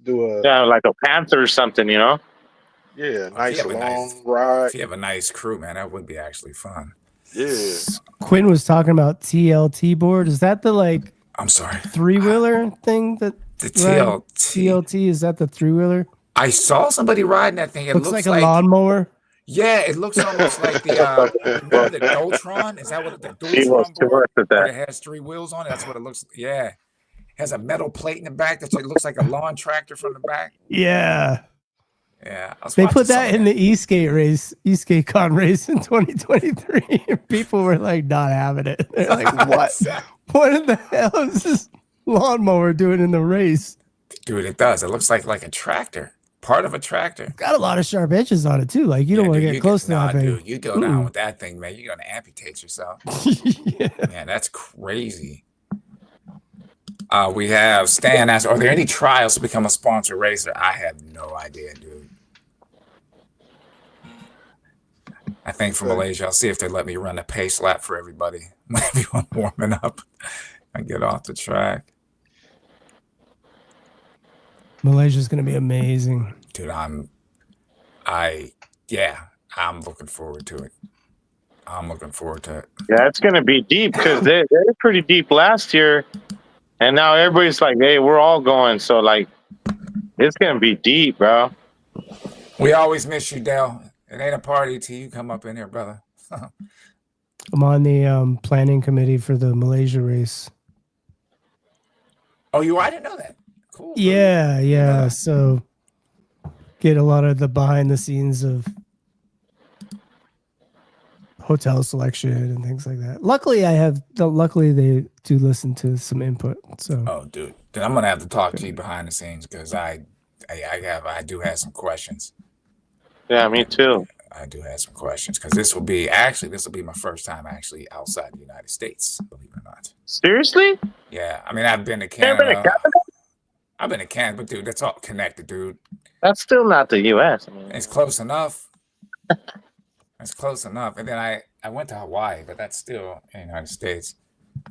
Do a Yeah, like a Panther or something, you know? nice have a long nice- ride. If you have a nice crew, man, that would be actually fun. Yeah. Quinn was talking about TLT board. Is that the like I'm sorry. 3-wheeler thing that The right? TLT. TLT? Is that the 3-wheeler? I saw somebody riding that thing. It Looks like a lawnmower. Yeah, it looks almost like the remember the Doltron? Is that what the He was Doltron too board? much with Where that. it has 3 wheels on it. That's what it looks. Yeah, has a metal plate in the back that it looks like a lawn tractor from the back. Yeah. Yeah, I was They watching put some that of in the Eastgate Con race in 2023. And people were like not having it. They're like, what? What in the hell is this lawnmower doing in the race? Dude, it does. It looks like a tractor, part of a tractor. Got a lot of sharp edges on it too. Like you don't want to get close to that thing. Dude, you go down with that thing, man. You're gonna amputate yourself. Yeah. Man, that's crazy. We have Stan asked, are there any trials to become a sponsor racer? I have no idea, dude. I think for Malaysia, I'll see if they let me run a pace lap for everybody. Everyone warming up. I get off the track. Malaysia's gonna be amazing. Dude, I'm looking forward to it. I'm looking forward to it. Yeah, it's going to be deep because they're pretty deep last year. And now everybody's like, hey, we're all going. So, like, it's going to be deep, bro. We always miss you, Dale. It ain't a party till you come up in here, brother. I'm on the planning committee for the Malaysia race. Oh, you? I didn't know that. Cool. Yeah. Yeah. So get a lot of the behind the scenes of hotel selection and things like that. Luckily they do listen to some input. So Oh, dude. Then I'm gonna have to talk to you behind the scenes because I do have some questions. Yeah, me too. I do have some questions because this will be my first time actually outside the United States, believe it or not. Seriously? Yeah, I mean I've been to You ever been to Canada. Canada? I've been to Canada, but dude, that's all connected, dude. That's still not the U.S. I mean, It's close enough. It's close enough. And then I went to Hawaii, but that's still in the United States.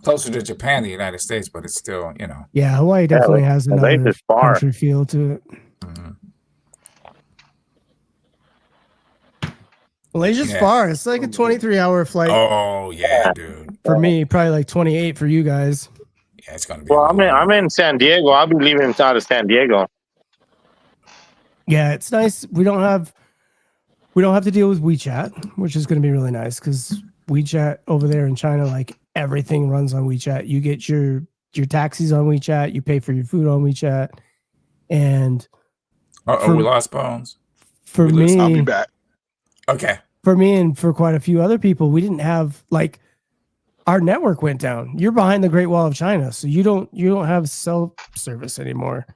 Closer to Japan, the United States, but it's still, yeah, Hawaii definitely has another Malaysia's far. country feel to it. mhm. Malaysia's Yeah. far. It's like a 23-hour flight Oh yeah, dude. for me, probably like 28 for you guys. Yeah, it's gonna be. well, a long- I'm in San Diego. I'll be leaving out of San Diego. Yeah, it's nice. We don't have to deal with WeChat, which is going to be really nice because WeChat over there in China, like everything runs on WeChat. You get your taxis on WeChat, you pay for your food on WeChat, and Uh-oh, we lost Bones. for I'll be me, back. Okay. and for quite a few other people, we didn't have like our network went down. You're behind the Great Wall of China, so you don't have cell service anymore.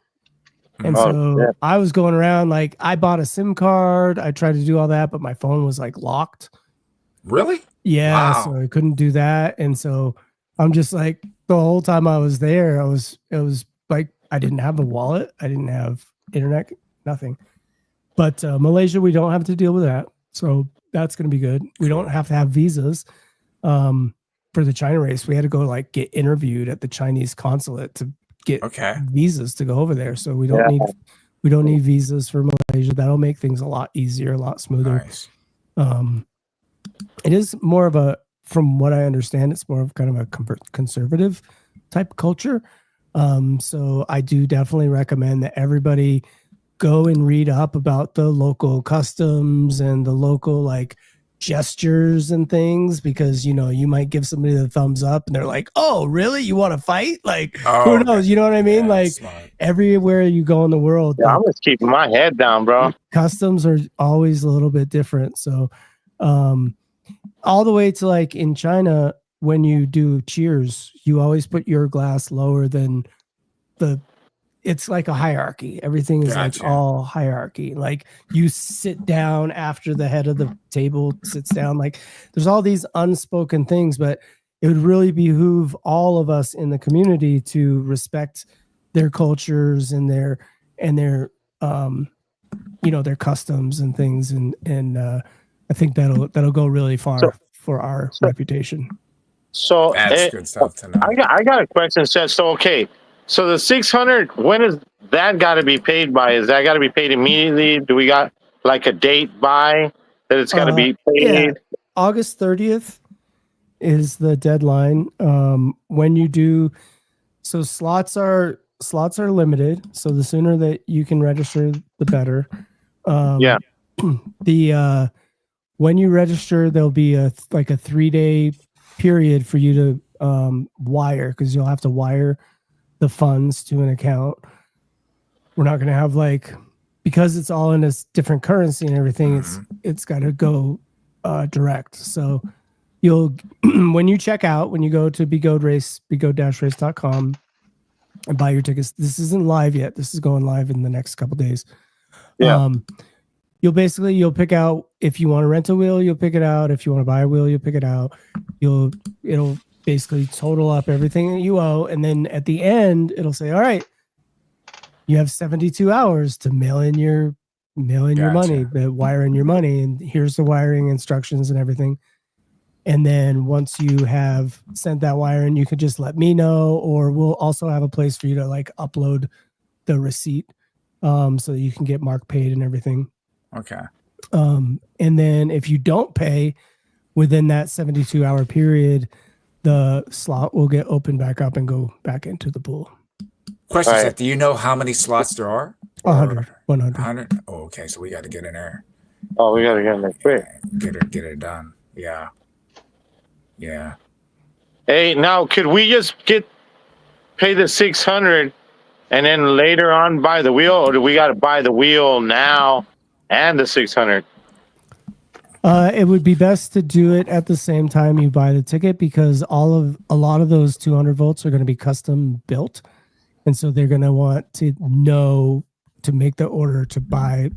And Oh, so yeah. I was going around like I bought a SIM card. I tried to do all that, but my phone was like locked. Really? Yeah, Wow. so I couldn't do that. And so I'm just like the whole time I was there, it was like I didn't have a wallet, I didn't have internet, nothing. But Malaysia, we don't have to deal with that. So that's gonna be good. We don't have to have visas. For the China race, we had to go like get interviewed at the Chinese consulate to get Okay. visas to go over there. So we don't need visas for Malaysia. That'll make things a lot easier, a lot smoother. Nice. It is more of a, from what I understand, it's more of kind of a conservative type culture. So I do definitely recommend that everybody go and read up about the local customs and the local like gestures and things, because you might give somebody the thumbs up and they're like, oh really, you want to fight? Like, Oh, who knows? You know what I mean? yeah, Like, smart. everywhere you go in the world, Yeah, the I'm just keeping my head down, bro. customs are always a little bit different. So all the way to like in China, when you do cheers, you always put your glass lower than it's like a hierarchy. Everything is like Gotcha. all hierarchy. Like, you sit down after the head of the table sits down. Like, there's all these unspoken things, but it would really behoove all of us in the community to respect their cultures and their their customs and things. And I think that'll go really far So- for our so- reputation. So That's good stuff to know. I got a question. So okay, so the 600, when is that got to be paid by? Is that got to be paid immediately? Do we got like a date by that it's got to be paid? Yeah. August 30th is the deadline. When you do, so slots are limited. So the sooner that you can register, the better. Yeah. The when you register, there'll be a 3-day period for you to wire, because you'll have to wire the funds to an account. We're not going to have because it's all in a different currency and everything. It's got to go direct. So you'll when you check out, when you go to begode-race.com and buy your tickets. This isn't live yet. This is going live in the next couple days. Yeah. You'll pick out, if you want to rent a wheel, you'll pick it out. If you want to buy a wheel, you'll pick it out. It'll basically total up everything that you owe, and then at the end it'll say, all right, you have 72 hours to mail in your money, wire in your money, and here's the wiring instructions and everything. And then once you have sent that wire in, you could just let me know, or we'll also have a place for you to upload the receipt, so that you can get mark paid and everything. Okay. And then if you don't pay within that 72-hour period, the slot will get opened back up and go back into the pool. Question, Right. Seth, do you know how many slots there are? 100. 100? Oh, okay. So we got to get in there. Oh, we got to get in there quick. Get it done. Yeah. Yeah. Hey, now could we just pay the 600 and then later on buy the wheel, or do we got to buy the wheel now and the 600? It would be best to do it at the same time you buy the ticket, because a lot of those 200 volts are going to be custom built. And so they're going to want to know to make the order to buy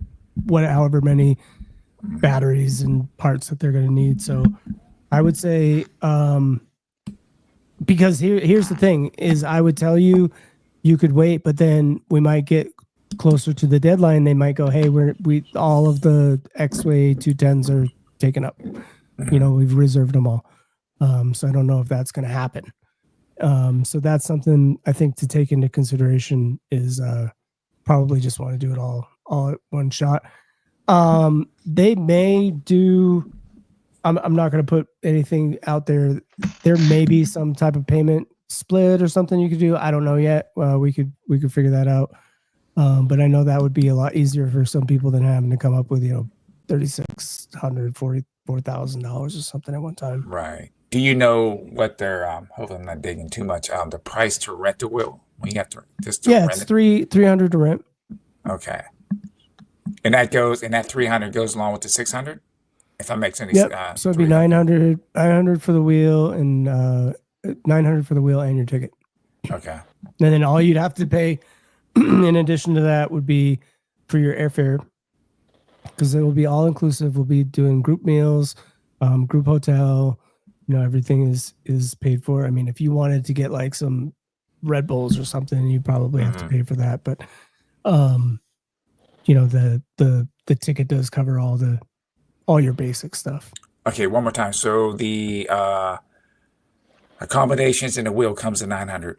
however many batteries and parts that they're going to need. So I would say, because here's the thing is, I would tell you could wait, but then we might get closer to the deadline. They might go, hey, we all of the X-Way 210s are taken up. We've reserved them all. So I don't know if that's going to happen. So that's something I think to take into consideration, is probably just want to do it all at one shot. They may do, I'm not going to put anything out there. There may be some type of payment split or something you could do. I don't know yet. We could figure that out. But I know that would be a lot easier for some people than having to come up with, $3,600, $44,000 or something at one time. Right. Do you know what their hopefully I'm not digging too much, the price to rent a wheel when you have to just to rent It's it? $300 to rent. Okay. And that 300 goes along with the 600? If that makes any sense. Yep. So it'd be 900 for the wheel, and 900 for the wheel and your ticket. Okay. And then all you'd have to pay in addition to that would be for your airfare, because it will be all inclusive. We'll be doing group meals, group hotel. Everything is paid for. I mean, if you wanted to get some Red Bulls or something, you probably have to pay for that. But the ticket does cover all your basic stuff. Okay, one more time. So the accommodations and the wheel comes to 900.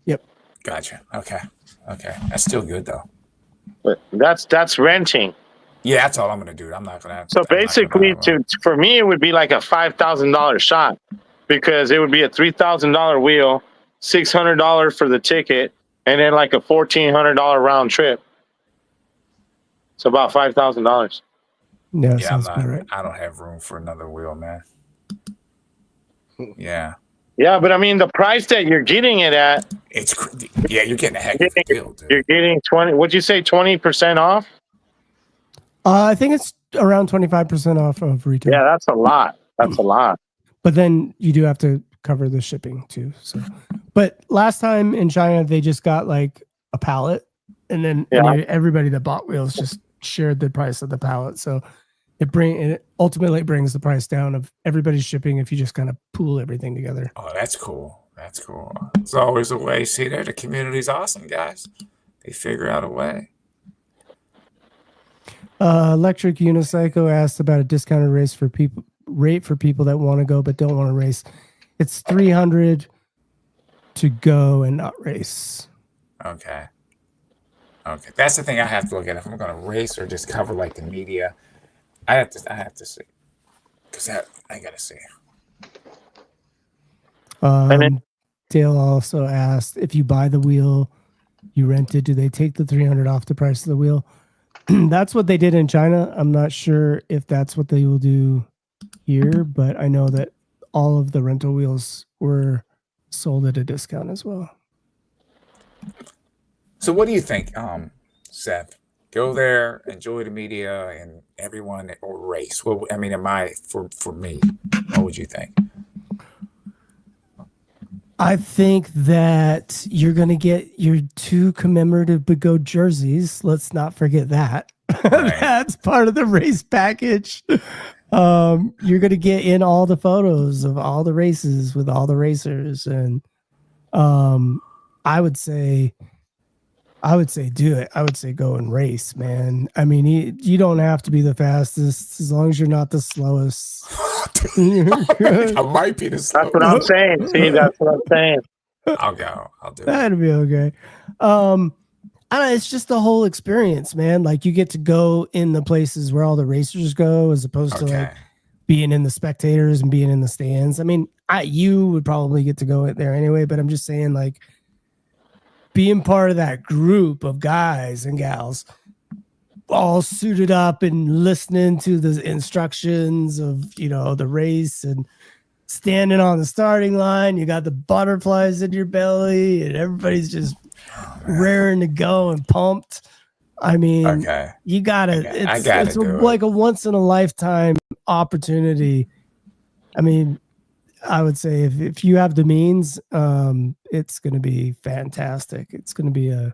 Yep. Gotcha. Okay. That's still good though. But that's renting. Yeah, that's all I'm gonna do. I'm not gonna. So basically, for me, it would be like a $5,000 shot, because it would be a $3,000 wheel, $600 for the ticket, and then like a $1,400 round trip. It's about $5,000. Yeah, Yeah, sounds about right. I don't have room for another wheel, man. Yeah, Yeah, but I mean, the price that you're getting it at, yeah, you're getting a heck of a deal, dude. you're getting 20. What'd you say? 20% off? I think it's around 25% off of retail. Yeah, that's a lot. That's a lot. But then you do have to cover the shipping too. So, but last time in China, they just got like a pallet, and then everybody that bought wheels just shared the price of the pallet. So it ultimately brings the price down of everybody's shipping if you just kind of pool everything together. Oh, that's cool. That's cool. It's always a way. See there, the community's awesome, guys. They figure out a way. Electric Unicycle asked about a discounted rate for people that want to go but don't want to race. It's $300 to go and not race. Okay. That's the thing I have to look at. If I'm going to race or just cover like the media, I have to see. Because I got to see. Dale also asked, if you buy the wheel you rented, do they take the $300 off the price of the wheel? That's what they did in China. I'm not sure if that's what they will do here, but I know that all of the rental wheels were sold at a discount as well. So what do you think, Seth? Go there, enjoy the media and everyone, or race? Well, I mean, for me, what would you think? I think that you're going to get your 2 commemorative Bigot jerseys. Let's not forget that. Right. That's part of the race package. You're going to get in all the photos of all the races with all the racers. And I would say do it. I would say go and race, man. I mean, you don't have to be the fastest as long as you're not the slowest. I might be the slowest. That's what I'm saying. See, that's what I'm saying. I'll go. I'll do it. That'd be okay. I don't know, it's just the whole experience, man. Like you get to go in the places where all the racers go, as opposed to like being in the spectators and being in the stands. I mean, you would probably get to go there anyway, but I'm just saying, like, being part of that group of guys and gals all suited up and listening to the instructions of, the race and standing on the starting line. You got the butterflies in your belly and everybody's just raring to go and pumped. I mean, you gotta, it's like a once in a lifetime opportunity. I mean, I would say if you have the means, it's going to be fantastic. It's going to be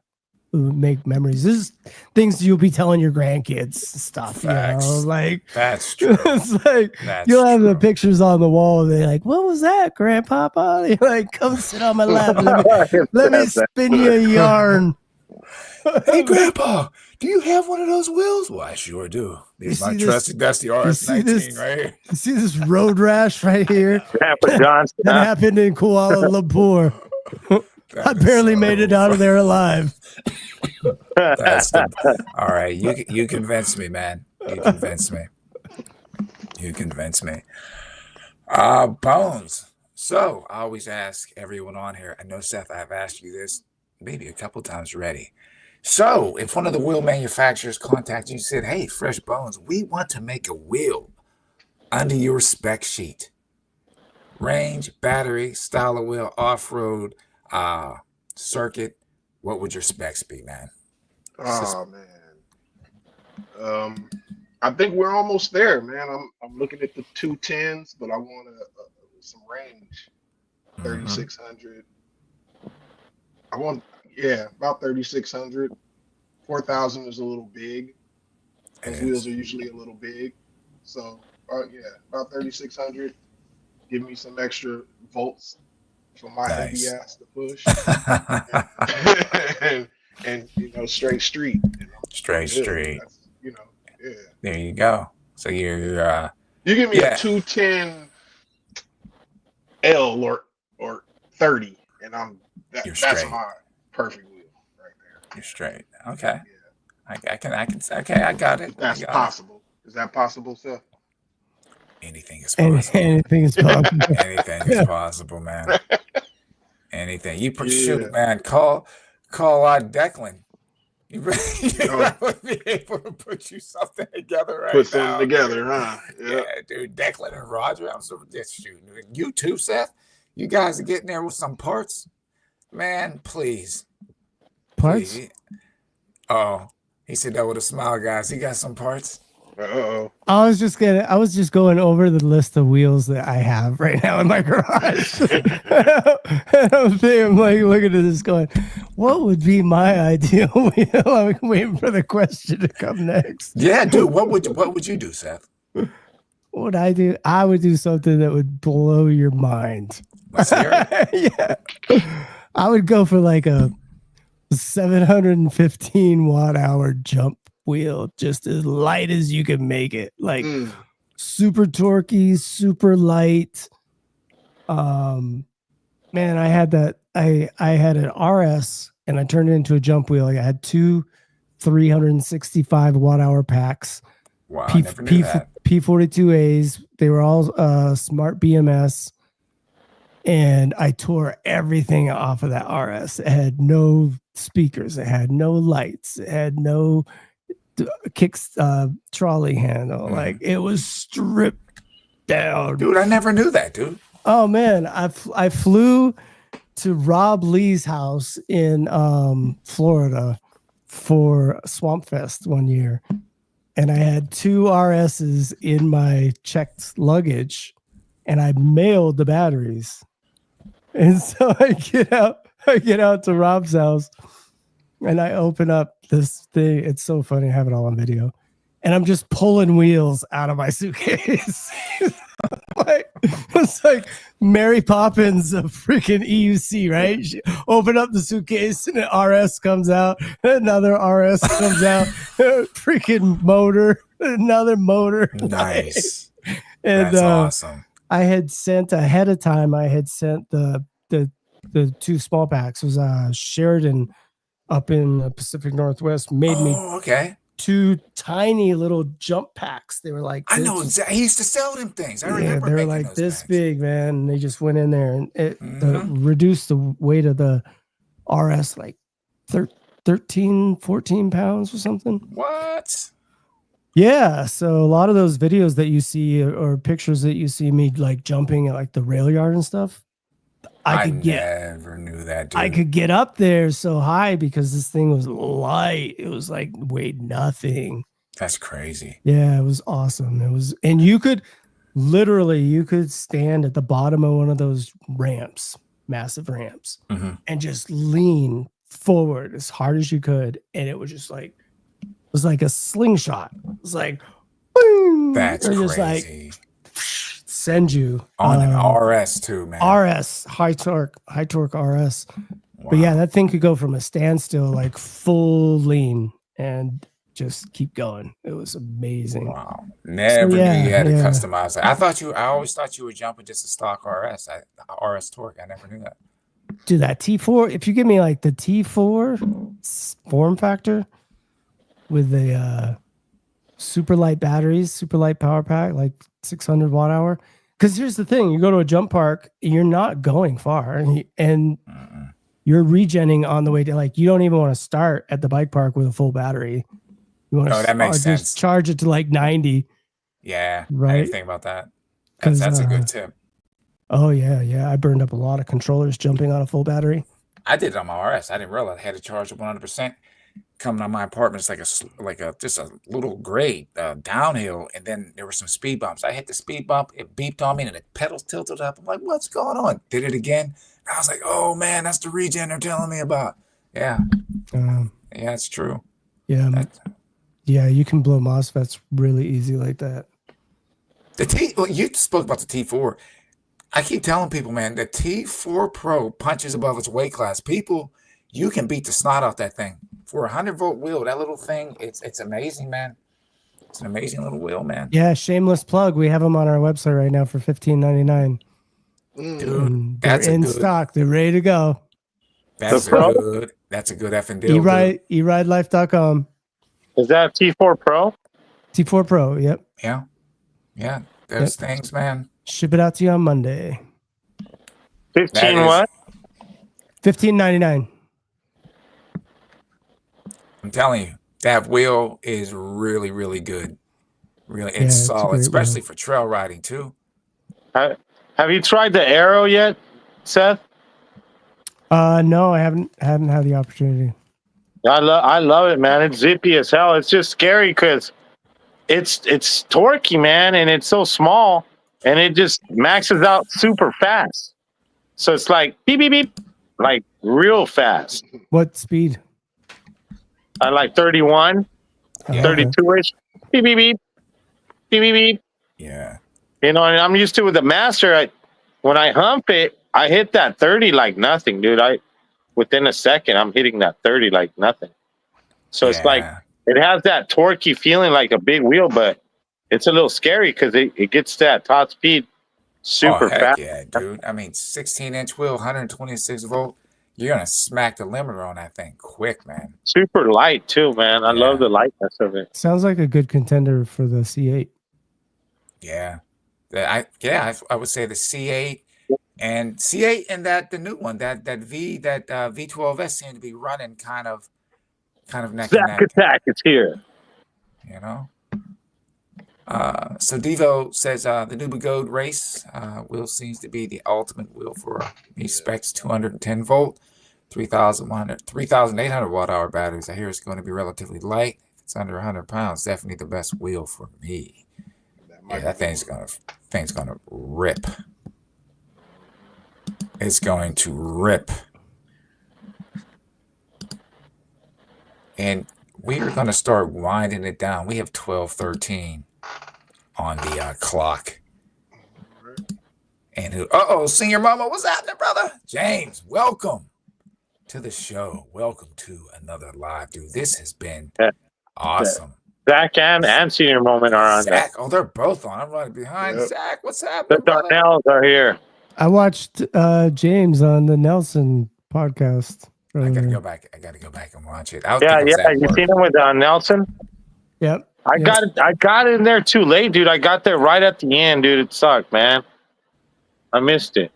make memories. This is things you'll be telling your grandkids stuff. Facts. Like that's true. It's like you'll have the pictures on the wall. They're like, "What was that, Grandpapa?" They're like, "Come sit on my lap. Let me spin you a yarn." Hey, Grandpa, do you have one of those wheels? Well, I sure do. There's my trusty dusty RS-19 right here. You see this road rash right here? Grandpa Johnson. That happened in Kuala Lumpur. I barely made it out of there alive. All right, you convinced me, man. You convinced me. Bones. So I always ask everyone on here. I know, Seth, I've asked you this maybe a couple times already. So if one of the wheel manufacturers contacted you and said, "Hey, Fresh Bones, we want to make a wheel under your spec sheet. Range, battery, style of wheel, off-road, circuit, what would your specs be, man?" Oh man. I think we're almost there, man. I'm looking at the 210s, but I want some range. 3600. I want about 3600. 4000 is a little big. Those wheels are usually a little big. So about 3600. Give me some extra volts for my heavy ass to push. and straight street. Straight street. Yeah. There you go. So you're you give me a 210 L or 30, and that's my perfect wheel right there. You're straight. Okay. Yeah. I got it. That's possible. Is that possible, Seth? Anything is possible. Anything is possible. Anything is possible, man. Anything. You shoot, man. Call Declan. You would be able to put you something together right Put now. something together, huh? Yeah, dude. Declan and Roger, I'm so just shooting. You too, Seth. You guys are getting there with some parts, man. Please, Parts? please. Oh, he said that with a smile, guys. He got some parts. Uh-oh. I was just going over the list of wheels that I have right now in my garage. I'm like looking at this going, what would be my ideal wheel? I'm waiting for the question to come next. Yeah, dude. What would you do, Seth? What would I do? I would do something that would blow your mind. Let's hear it. Yeah. I would go for like a 715 watt hour jump wheel, just as light as you can make it. Like super torquey, super light. Man, I had that. I had an RS and I turned it into a jump wheel. I had two 365 watt hour packs. Wow, I never knew that. P42As. They were all smart BMS. And I tore everything off of that RS. It had no speakers. It had no lights. It had no kicks trolley handle. Like it was stripped down. Dude, I never knew that, dude. Oh man, I flew to Rob Lee's house in Florida for Swamp Fest one year, and I had two RSs in my checked luggage, and I mailed the batteries. And so I get out to Rob's house, and I open up this thing. It's so funny. I have it all on video. And I'm just pulling wheels out of my suitcase. It's like Mary Poppins of freaking EUC, right? She open up the suitcase and an RS comes out. Another RS comes out. Freaking motor. Another motor. Nice. And that's awesome. I had sent ahead of time. I had sent the two small packs. It was Sheridan up in the Pacific Northwest made me two tiny little jump packs. They were like I know exactly. He used to sell them things. I remember. They were like this big, man. And they just went in there and it reduced the weight of the RS like 13, 14 pounds or something. What? Yeah, so a lot of those videos that you see or pictures that you see me like jumping at like the rail yard and stuff, I never knew that, dude. I could get up there so high because this thing was light. It was like weighed nothing. That's crazy. Yeah, it was awesome. It was, and you could stand at the bottom of one of those ramps, massive ramps, and just lean forward as hard as you could, and it was just like. It was like a slingshot. It was like, boom. That's crazy. Just like send you on an RS too, man. RS, high torque RS. Wow. But yeah, that thing could go from a standstill, like full lean, and just keep going. It was amazing. Wow. Never knew you had to customize it. I always thought you were jumping just a stock RS. RS torque. I never knew that. Dude, that T4, if you give me like the T4 form factor, with the super light batteries, super light power pack, like 600 watt hour. Because here's the thing, you go to a jump park, you're not going far, and you're regenning on the way to, like, you don't even want to start at the bike park with a full battery. You want that makes sense. Just charge it to like 90. Yeah, right. I didn't think about that. That's a good tip. Oh yeah. I burned up a lot of controllers jumping on a full battery. I did it on my RS. I didn't realize I had to charge it 100%. Coming on my apartment, it's just a little grade downhill, and then there were some speed bumps. I hit the speed bump, it beeped on me, and the pedals tilted up. I'm like, what's going on? Did it again. I was like, oh man, that's the regen they're telling me about. Yeah, yeah, it's true. Yeah, you can blow MOSFETs really easy like that. You spoke about the T4. I keep telling people, man, the T4 Pro punches above its weight class. People, you can beat the snot off that thing. For a 100-volt wheel, that little thing, it's amazing, man. It's an amazing little wheel, man. Yeah, shameless plug. We have them on our website right now for $15.99. Dude, they're in stock. They're ready to go. That's good effing deal. eRideLife.com. Is that T4 Pro? T4 Pro, yep. Yeah. There's things, man. Ship it out to you on Monday. 15 what? $15.99. I'm telling you, that wheel is really, really good. Really, Yeah, it's it's a solid, great especially wheel. for trail riding too. Have you tried the Arrow yet, Seth? No, I haven't had the opportunity. I love it, man. It's zippy as hell. It's just scary because it's torquey, man, and it's so small, and it just maxes out super fast. So it's like beep beep beep, like real fast. What speed? I like 31, Yeah. 32-ish. Beep beep beep, beep beep beep. Yeah. You know, and I'm used to with the Master. When I hump it, I hit that 30 like nothing, dude. Within a second, I'm hitting that 30 like nothing. So it's like Yeah. it has that torquey feeling like a big wheel, but it's a little scary because it gets to that top speed super Oh, heck fast. yeah, dude. I mean, 16-inch wheel, 126 volt. You're gonna smack the limiter on that thing quick, man. Super light too, man. I Yeah. love the lightness of it. Sounds like a good contender for the C8. Yeah. I would say the C8 and the new one, that V12S seem to be running kind of neck and Zack neck, Attack is here. you know. So Devo says the new Begode race wheel seems to be the ultimate wheel for me. Specs 210 volt, 3,800 watt hour batteries. I hear it's going to be relatively light. If it's under 100 pounds, definitely the best wheel for me. Yeah, that thing's gonna rip. It's going to rip. And we are going to start winding it down. We have 12:13 on the clock. And Senior Mama, what's happening, brother? James, welcome to the show. Welcome to another live, dude. This has been awesome. Zach and Senior Moment are on Zach, they're both on. I'm running behind. Yep. Zach, what's there. happening, The brother? Darnells are here. I watched James on the Nelson podcast. I gotta earlier. go back. I gotta go back and watch it. I was Yeah, thinking it was yeah. at You work. seen him with Nelson? Yep. I got in there too late, dude. I got there right at the end, dude. It sucked, man. I missed it.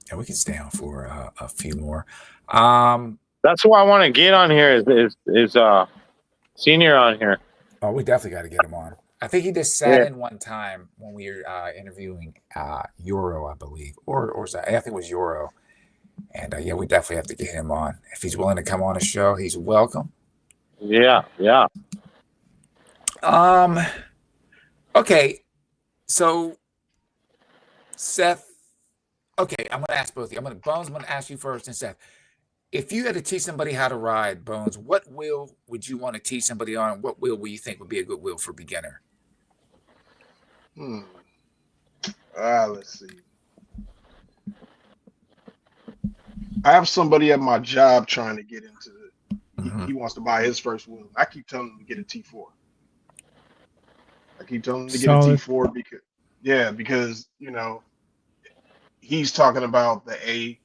Yeah, we can stay on for a few more. That's who I want to get on here is Senior on here. Oh, we definitely got to get him on. I think he just sat in one time when we were interviewing Euro, I believe, or I think it was Euro. And yeah, we definitely have to get him on. If he's willing to come on the show, he's welcome. Yeah. Okay, so Seth. Okay, I'm gonna ask both of you. Bones. I'm gonna ask you first, and Seth. If you had to teach somebody how to ride, Bones, what wheel would you want to teach somebody on? What wheel would you think would be a good wheel for beginner? Let's see. I have somebody at my job trying to get into it. Mhm. He wants to buy his first wheel. I keep telling him to get a T4. I keep telling him to get Solid. a T4 because he's talking about the A2,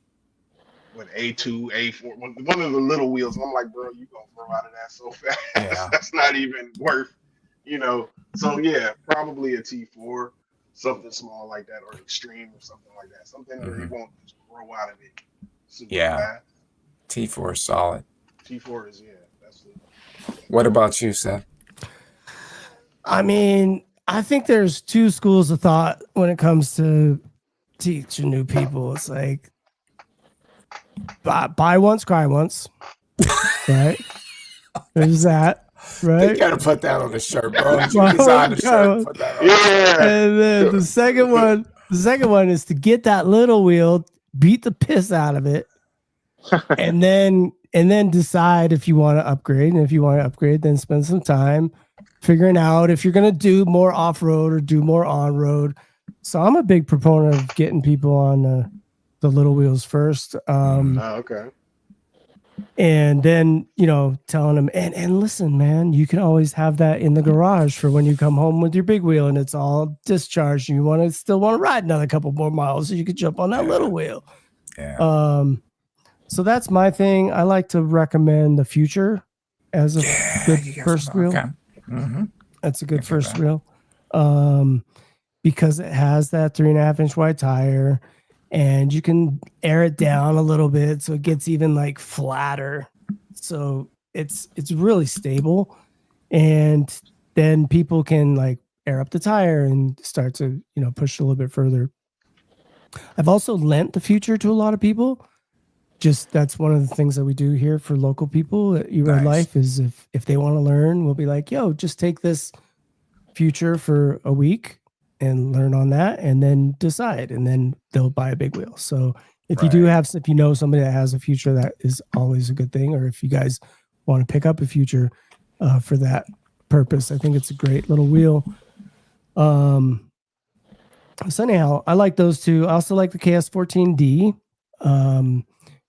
A4, one of the little wheels. And I'm like, bro, you gonna throw out of that so fast. Yeah. That's not even worth, So yeah, probably a T4, something small like that, or extreme or something like that. Something that he won't just grow out of it. Super Yeah. fast. T4 is solid. T4 is that's it. What about you, Seth? I mean, I think there's two schools of thought when it comes to teaching new people. It's like buy once, cry once, right? There's that, You right? gotta put that on the shirt, bro. You Buy design the once, shirt. cry and once. Put that on. Yeah. And then the second one is to get that little wheel, beat the piss out of it, and then decide if you want to upgrade. And if you want to upgrade, then spend some time figuring out if you're going to do more off-road or do more on-road. So I'm a big proponent of getting people on the little wheels first. Okay. And then, telling them, and listen, man, you can always have that in the garage for when you come home with your big wheel and it's all discharged and you still want to ride another couple more miles so you could jump on that little wheel. Yeah. So that's my thing. I like to recommend the Future as a good you got first some- wheel. okay. Mhm. That's a good Okay, first right. wheel. Because it has that 3.5-inch wide tire and you can air it down a little bit so it gets even like flatter. So it's really stable, and then people can like air up the tire and start to push a little bit further. I've also lent the future to a lot of people. Just that's one of the things that we do here for local people at eRide Nice. Life is if they want to learn, we'll be like, yo, just take this future for a week and learn on that and then decide, and then they'll buy a big wheel. So if you do Right. have, if you know somebody that has a future, that is always a good thing. Or if you guys want to pick up a future for that purpose, I think it's a great little wheel. So anyhow, I like those two. I also like the KS14D.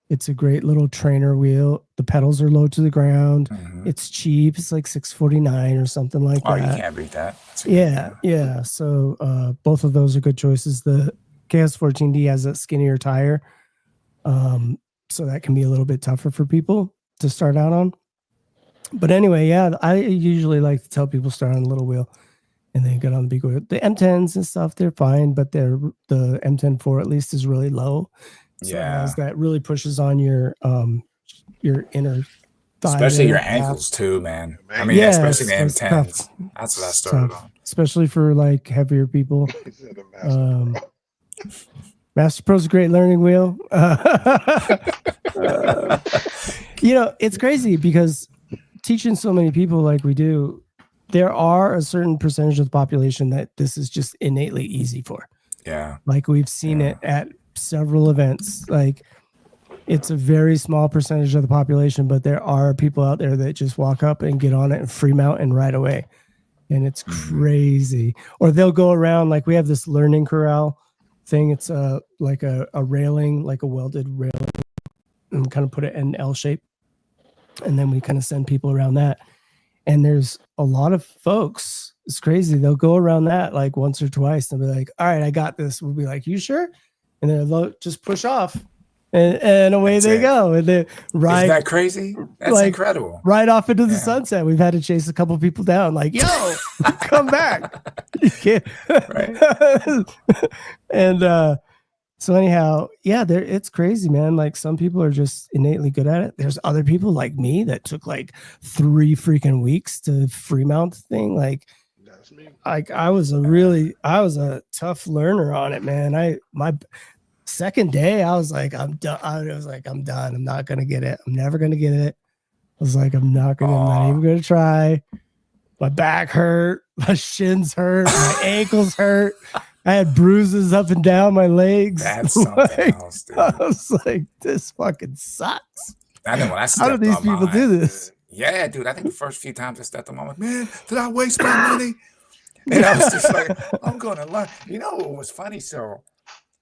It's a great little trainer wheel. The pedals are low to the ground. Mhm. It's cheap. It's like $649 or something like Oh, you that. can't beat that. That's a good Yeah, deal. yeah. So both of those are good choices. The KS14D has a skinnier tire, so that can be a little bit tougher for people to start out on. But anyway, yeah, I usually like to tell people start on a little wheel and then get on the big wheel. The M10s and stuff, they're fine, but the M10-4 at least is really low. So it Yeah. has that really pushes on your inner thigh Especially your there, calf. ankles too, man. I Man. mean, Yeah, especially the it's M10s. tough. That's what I It's started tough. on. Especially for like heavier people. He said the Master Pro. Master Pro's a great learning wheel. It's crazy because teaching so many people like we do, there are a certain percentage of the population that this is just innately easy for. Yeah. Like we've seen Yeah. it at several events. Like it's a very small percentage of the population, but there are people out there that just walk up and get on it and free mount and ride away. And it's crazy. Or they'll go around, like we have this learning corral thing. It's like a railing, like a welded railing, and kind of put it in L shape. And then we kind of send people around that. And there's a lot of folks, it's crazy. They'll go around that like once or twice and they'll be like, all right, I got this. We'll be like, you sure? And then they'll just push off and away That's they it. go. And they Isn't ride that crazy? That's like- incredible. right off into the Yeah. sunset. We've had to chase a couple people down, like, yo, come back. You can't. Right. And so anyhow, yeah, it's crazy, man. Like some people are just innately good at it. There's other people like me that took like 3 freaking weeks to free mount the thing. Like That's me. I was a tough learner on it, man. My second day, I was like, I'm done. I'm done. I'm not gonna get it. I'm never gonna get it. I was like, I'm not Aw. even gonna try. My back hurt, my shins hurt, my ankles hurt. I had bruises up and down my legs. That's something Like, else, dude. I was like, this fucking sucks. I know when I How stepped do these on people mine. do this? Yeah, dude. I think the first few times I stepped on mine, I'm like, man, did I waste my money? And I was just like, I'm gonna learn. You know what was funny? So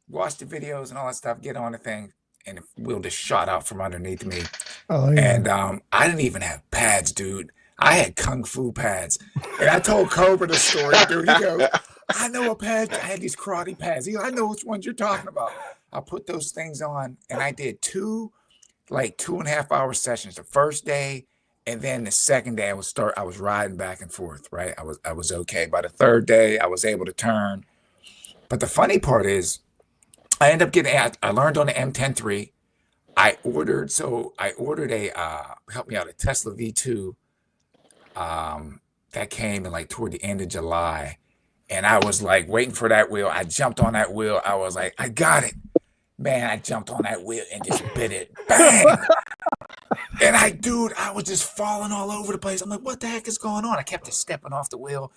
watch the videos and all that stuff, get on the thing, and the wheel just shot out from underneath me. Oh yeah. And I didn't even have pads, dude. I had kung fu pads. And I told Cobra the story, dude. He goes, I know a pad. I had these karate pads. He goes, I know which ones you're talking about. I put those things on and I did 2.5 hour sessions the first day. And then the second day I was riding back and forth, right? I was okay. By the third day, I was able to turn. But the funny part is I ended up I learned on the M10-3. I ordered help me out, a Tesla V2 that came in like toward the end of July. And I was like waiting for that wheel. I jumped on that wheel. I was like, I got it. Man, I jumped on that wheel and just bit it. Bang! And I was just falling all over the place. I'm like, what the heck is going on? I kept just stepping off the wheel.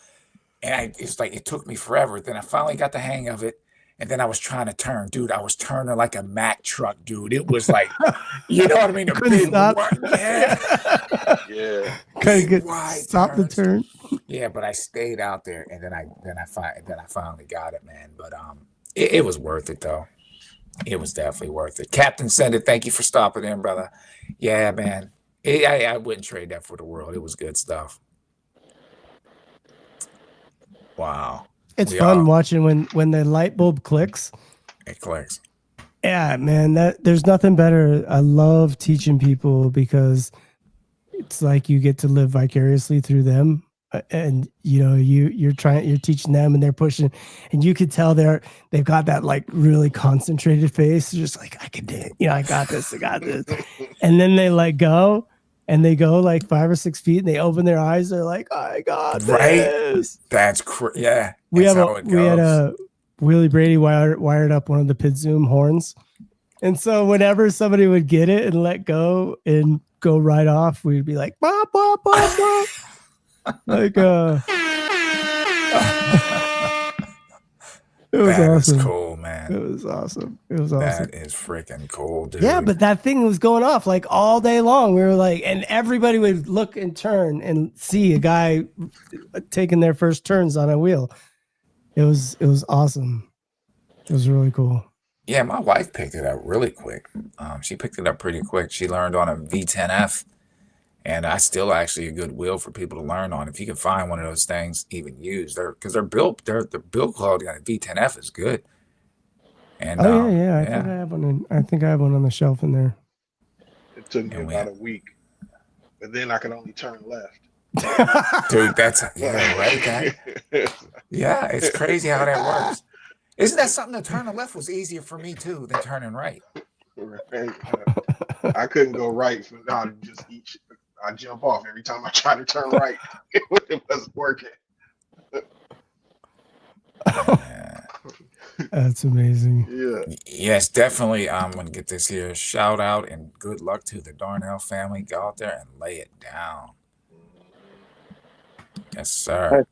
And it's like it took me forever. Then I finally got the hang of it. And then I was trying to turn. Dude, I was turning like a Mack truck, dude. It was like, you know what I mean? A Couldn't big stop. yeah. Yeah. Kind big of good. wide Stop the turns. turn. Yeah, but I stayed out there, and then I finally got it, man. But it was worth it though. It was definitely worth it. Captain Sender, thank you for stopping in, brother. Yeah, man. I wouldn't trade that for the world. It was good stuff. Wow, It's We fun are. watching when the light bulb clicks. it clicks. Yeah, man, there's nothing better. I love teaching people because it's like you get to live vicariously through them. And you're teaching them and they're pushing, and you could tell they've got that like really concentrated face, just like I can do it, I got this, and then they let go, and they go like 5 or 6 feet and they open their eyes. They're like, I got Right? this. That's yeah. We that's have how it we had goes. a Willie Brady wired up one of the Pid Zoom horns. And so whenever somebody would get it and let go and go right off, we'd be like, bah, bah, bah, bah. Like it was That is awesome. cool, man. It was awesome. It was awesome. That is freaking cool, dude. Yeah, but that thing was going off like all day long. We were like, and everybody would look and turn and see a guy taking their first turns on a wheel. It was awesome. It was really cool. Yeah, my wife picked it up really quick. She picked it up pretty quick. She learned on a V10F, and I still actually a good wheel for people to learn on. If you can find one of those things even used, because they're built, the build quality on a V10F is good. And Oh yeah. I think I have one. I think I have one on the shelf in there. It took me And we about had- a week, but then I could only turn left. dude, that's yeah, right. Yeah, it's crazy how that works. Isn't that something that turning left was easier for me too than turning right? Right. I couldn't go right for I jump off every time I try to turn right. It wasn't working. Yeah. That's amazing. Yeah. Yes, definitely. I'm gonna get this here. Shout out and good luck to the Darnell family. Go out there and lay it down. Yes, sir.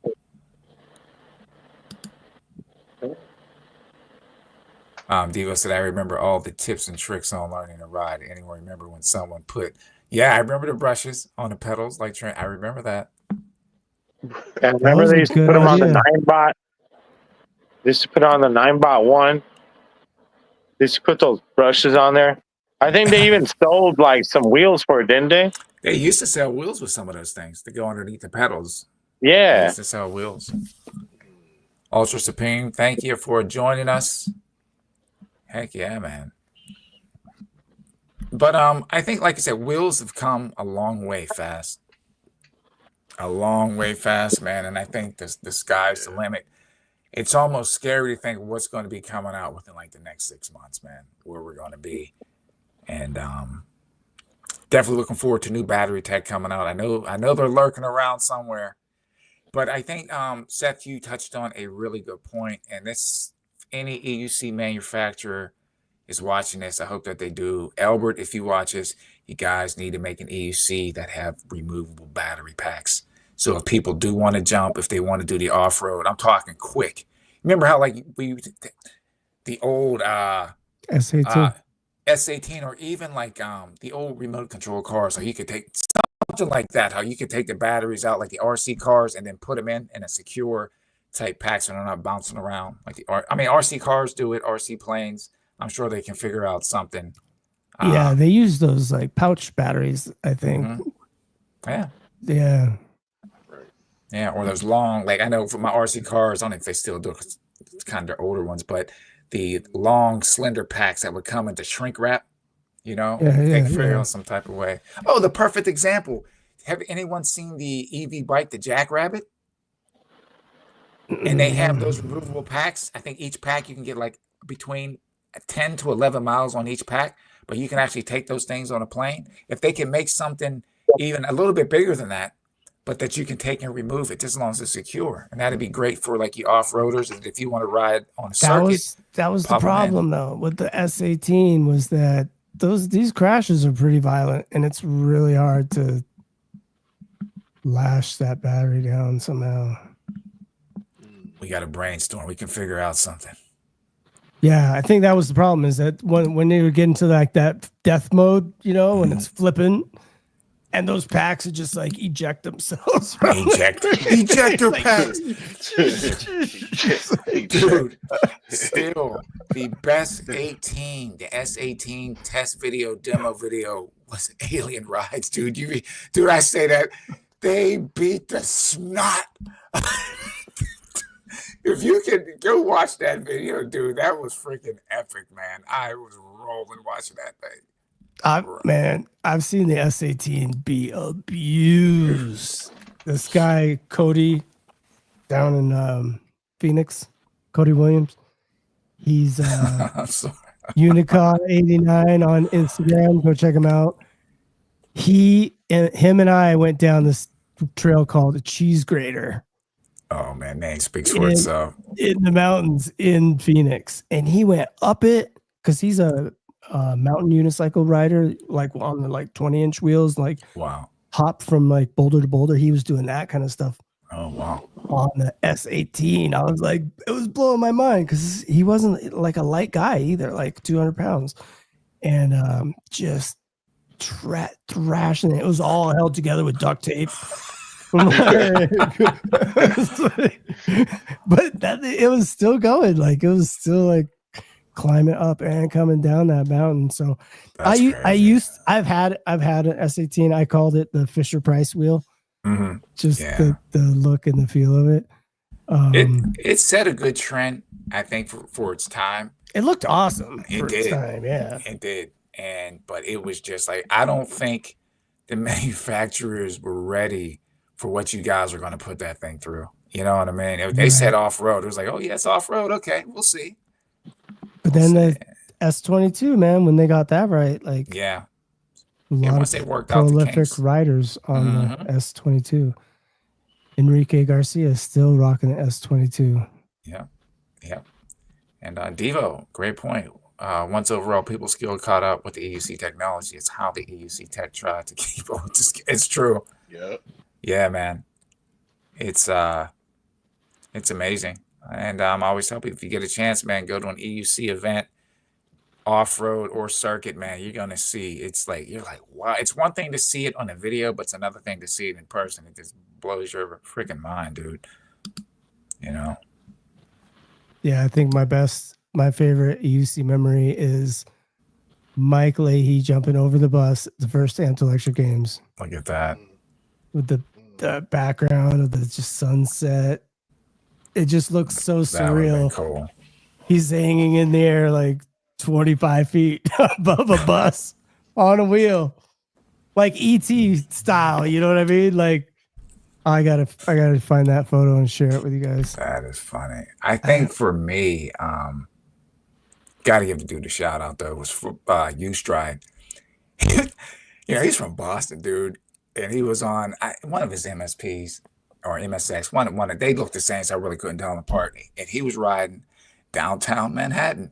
Diva said, I remember all the tips and tricks on learning to ride. Anyone remember when someone put, yeah, I remember the brushes on the pedals, like I remember that. I remember was they a used to good put them on the idea. 9-bot. They used to put on the 9-bot 1. They used to put those brushes on there. I think they even sold like some wheels for it, didn't they? They used to sell wheels with some of those things to go underneath the pedals. They Yeah. used to sell wheels. Ultra Supreme, thank you for joining us. Heck yeah, man. But I think, like I said, wheels have come a long way fast. A long way fast, man. And I think the sky's the limit. It's almost scary to think of what's going to be coming out within like the next 6 months, man, where we're going to be. And definitely looking forward to new battery tech coming out. I know they're lurking around somewhere. But I think, Seth, you touched on a really good point. And this, any EUC manufacturer is watching this. I hope that they do. Albert, if you watch this, you guys need to make an EUC that have removable battery packs. So if people do want to jump, if they want to do the off-road, I'm talking quick. Remember how like the old SA2. S18 or even like the old remote control cars, how you could take something like that, how you could take the batteries out like the RC cars and then put them in a secure type pack so they're not bouncing around like RC cars do it, RC planes. I'm sure they can figure out something. Yeah, they use those like pouch batteries, I think. Mhm. Yeah. Yeah. Yeah, or those long, like I know for my RC cars, I don't know if they still do it 'cause it's kind of the older ones, but the long, slender packs that would come into shrink wrap, you know, Yeah, they yeah, figure yeah. out some type of way. Oh, the perfect example. Have anyone seen the EV bike, the Jackrabbit? And they have those removable packs. I think each pack you can get like between 10 to 11 miles on each pack, but you can actually take those things on a plane. If they can make something even a little bit bigger than that, but that you can take and remove it just as long as it's secure. And that'd be great for like you off-roaders. And if you want to ride on a circuit, That was the pop 'em in. problem though with the S18 was that these crashes are pretty violent and it's really hard to lash that battery down somehow. we got to brainstorm. We can figure out something. Yeah, I think that was the problem is that when they were getting to like that death mode, you know, when it's flipping and those packs would just like eject themselves. from Ejector packs. Dude. Dude, still the best 18, the S18 test video, demo video was Alien Rides, dude. Dude, I say that they beat the snot. If you can go watch that video, dude, that was freaking epic, man. I was rolling watching that thing. Man, I've seen the S18 be abused. This guy, Cody, down in Phoenix, Cody Williams, he's I'm sorry. Unicon 89 on Instagram. Go check him out. He him and I went down this trail called the Cheese Grater Oh man, name speaks for in, itself. in the mountains in Phoenix, and he went up it because he's a mountain unicycle rider, like on the like 20-inch wheels, like Wow. hop from like boulder to boulder. He was doing that kind of stuff Oh wow. on the S18. I was like, it was blowing my mind because he wasn't like a light guy either, like 200 pounds, and just thrashing it. It was all held together with duct tape. But that it was still going, like it was still like climbing up and coming down that mountain. So That's I've had an S18. I called it the Fisher Price wheel. Mhm. Just Yeah. the look and the feel of it. It set a good trend, I think, for its time. It looked awesome It for its did. time. Yeah. It did. But it was just like, I don't think the manufacturers were ready for what you guys are going to put that thing through. You know what I mean? If they said off road, it was like, oh yeah, it's off road. Okay, we'll see. But then the S22, man, when they got that right, like Yeah. a Yeah, lot once of they worked out the prolific kinks. riders on Mhm. the S22. Enrique Garcia is still rocking the S22. Yeah. Yeah. And Devo, great point. Once overall people skill caught up with the EUC technology, it's how the EUC tech tried to keep up with this. It's true. Yep. Yeah, man. It's amazing. And I always tell people, if you get a chance, man, go to an EUC event, off-road or circuit, man, you're gonna see. It's like you're like, wow. It's one thing to see it on a video, but it's another thing to see it in person. It just blows your freaking mind, dude. You know? Yeah, I think my favorite EUC memory is Mike Leahy jumping over the bus at the first Electric Games Look at that. with the background of the just sunset. It just looks so That would have been surreal. cool. He's hanging in the air like 25 feet above a bus on a wheel, like ET style. You know what I mean? Like, I gotta find that photo and share it with you guys. That is funny. I think for me, gotta give the dude a shout out though. It was for U-Stride. You know, he's from Boston, dude, and he was on one of his MSPs or MSX. One they looked the same, so I really couldn't tell them apart. And he was riding downtown Manhattan,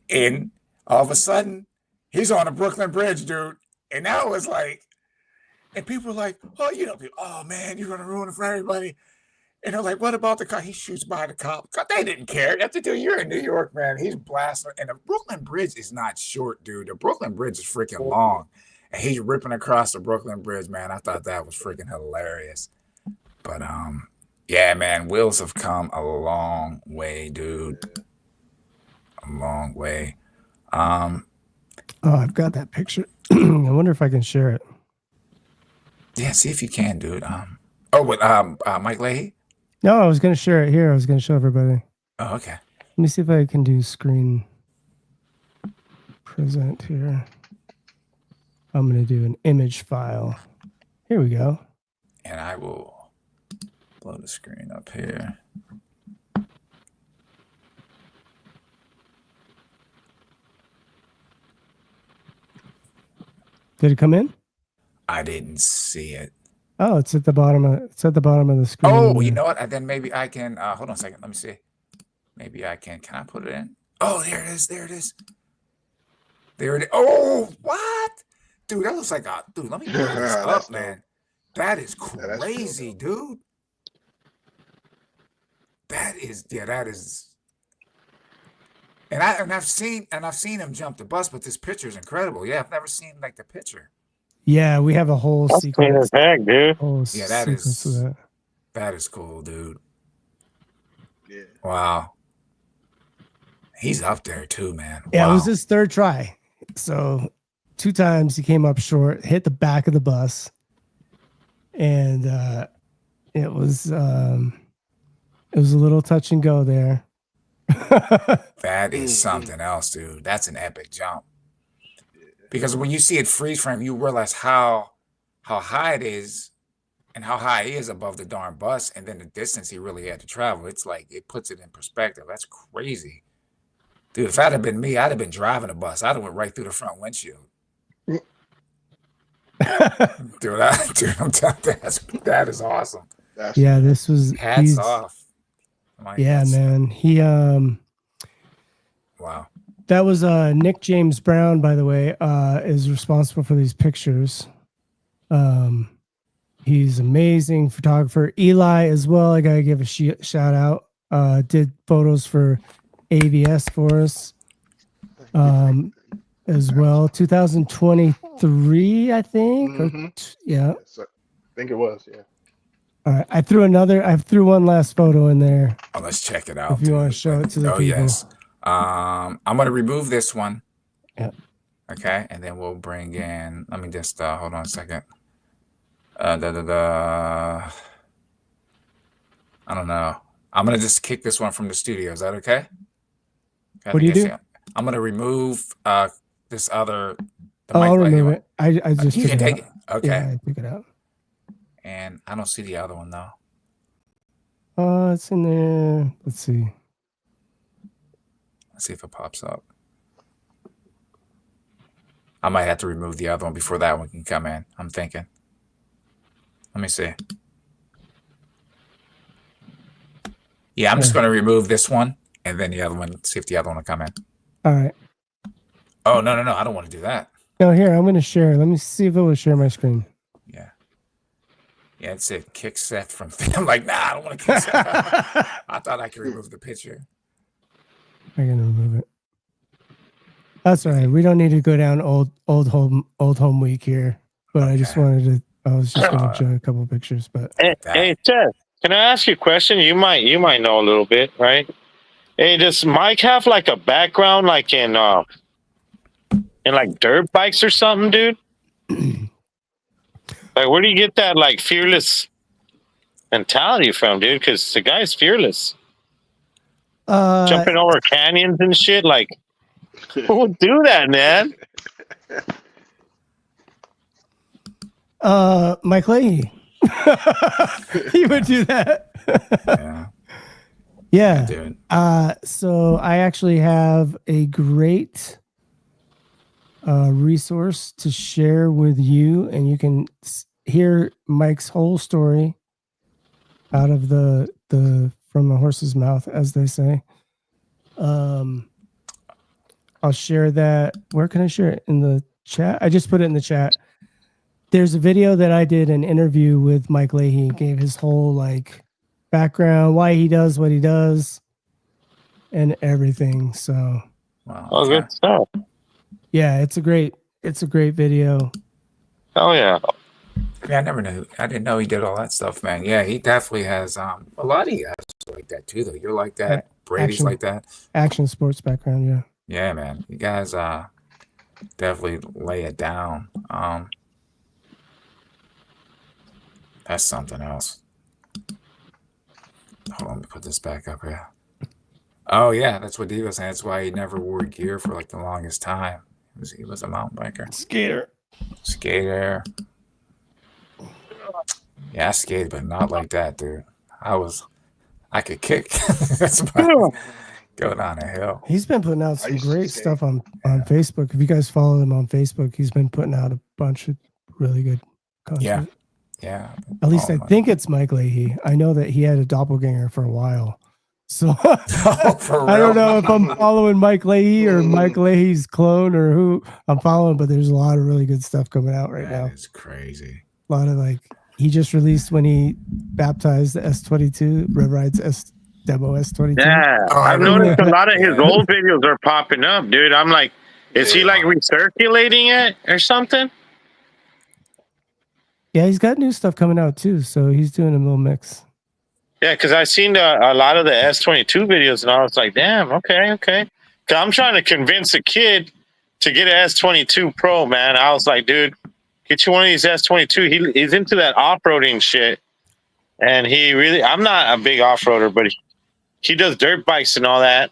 and all of a sudden, he's on the Brooklyn Bridge, dude. And that was like, and people were like, "Oh, you know, oh man, you're gonna ruin it for everybody." And they're like, "What about the cop?" He shoots by the cop. They didn't care. That's the dude. You're in New York, man. He's blasting. And the Brooklyn Bridge is not short, dude. The Brooklyn Bridge is freaking long. And he's ripping across the Brooklyn Bridge, man. I thought that was freaking hilarious. But yeah, man, wheels have come a long way, dude. A long way. Oh, I've got that picture. I wonder if I can share it. Yeah, see if you can, dude. With Mike Leahy? No, I was gonna share it here. I was gonna show everybody. Oh, okay. Let me see if I can do screen present here. I'm gonna do an image file. Here we go. And I will blow the screen up here. Did it come in? I didn't see it. Oh, it's at the bottom of the screen. Oh, you know what? Then maybe I can hold on a second. Let me see. Maybe I can. Can I put it in? Oh, there it is. There it is. There it is. Oh, what? Dude, that looks like a dude. Let me blow this That's up, dope. man. That is Yeah, that's crazy, dope. dude. That is. And I've seen him jump the bus, but this picture is incredible. Yeah, I've never seen like the picture. Yeah, we have a whole That's clean sequence. as heck, dude. Whole Yeah, that sequence is- of that. That is cool, dude. Yeah. Wow. He's up there too, man. Yeah, wow. it was his third try. So 2 times he came up short, hit the back of the bus, and it was a little touch and go there. That is something else, dude. That's an epic jump. Because when you see it freeze frame, you realize how high it is and how high he is above the darn bus, and then the distance he really had to travel. It's like it puts it in perspective. That's crazy. Dude, if that had been me, I'd have been driving a bus. I'd have went right through the front windshield. dude, I'm telling you, that is awesome. That's Yeah, this was Hats he's- off. Like, Yeah, that's- man. He Wow. that was Nick James Brown, by the way, is responsible for these pictures. He's amazing photographer. Eli as well. I gotta give a shout out. Did photos for AVS for us as well. 2023, I think. Yeah. Yes, I think it was. Yeah. All right. I threw one last photo in there. Oh, let's check it out. If you want to dude. show it to the Oh, people. yes. I'm going to remove this one. Yep. Okay. And then we'll bring in, let me just, hold on a second. I don't know. I'm going to just kick this one from the studio. Is that okay? What do you do? I'm going to remove this other. Oh, I'll remove one. it. I just You took can it take out. it. Okay. Yeah, I took it out. And I don't see the other one though. It's in there. Let's see. Let's see if it pops up. I might have to remove the other one before that one can come in. I'm thinking. Let me see. Yeah, I'm just going to remove this one and then the other one, see if the other one will come in. All right. Oh, no. I don't want to do that. No, here, I'm going to share. Let me see if it will share my screen. Yeah. Yeah, it said kick Seth from. I'm like, nah, I don't want to kick Seth. I thought I could remove the picture. I'm going to remove it. That's all right. We don't need to go down old home week here. But I just Okay. I was just going to show a couple of pictures. But Hey, Seth, can I ask you a question? You might know a little bit, right? Hey, does Mike have like a background like in like dirt bikes or something, dude? Like, where do you get that like fearless mentality from, dude? Because the guy's fearless, jumping over canyons and shit. Like, who would do that, man? Mike Leahy. He would do that. Yeah, Yeah. dude. So I actually have a great resource to share with you, and you can hear Mike's whole story out of the from the horse's mouth, as they say. I'll share that. Where can I share it? In the chat? I just put it in the chat. There's a video that I did an interview with Mike Leahy, gave his whole like background, why he does what he does, and everything. So Wow. Oh, okay. good stuff. yeah, it's a great video. Oh yeah. Yeah, I never knew. I didn't know he did all that stuff, man. Yeah, he definitely has. A lot of you guys are like that too, though. You're like that. Brady's Action. like that. Action sports background, yeah. Yeah, man. You guys definitely lay it down. That's something else. Hold on, let me put this back up here. Oh yeah, that's what he was saying. That's why he never wore gear for like the longest time. He was a mountain biker. Skater. Yeah, I skated, but not like that, dude. I could kick. That's about go down a hill. He's been putting out I some used to great skate. stuff on Facebook. If you guys follow him on Facebook, he's been putting out a bunch of really good content. Yeah. At least Oh, I my- think it's Mike Leahy. I know that he had a doppelganger for a while. So Oh, for I don't real? know if I'm following Mike Leahy or Mike Leahy's clone or who I'm following, but there's a lot of really good stuff coming out right now. That is crazy. A lot of like he just released when he baptized the S22, Rev Ride's demo S22. Yeah, Oh, I I've remember noticed that. a lot of his Yeah. old videos are popping up, dude. I'm like, is he Yeah. like recirculating it or something? Yeah, he's got new stuff coming out too, so he's doing a little mix. Yeah, because I seen a lot of the S22 videos, and I was like, damn, okay. Because I'm trying to convince a kid to get an S22 Pro, man. I was like, dude, get you one of these S22. He's into that off-roading shit, and I'm not a big off-roader, but he does dirt bikes and all that,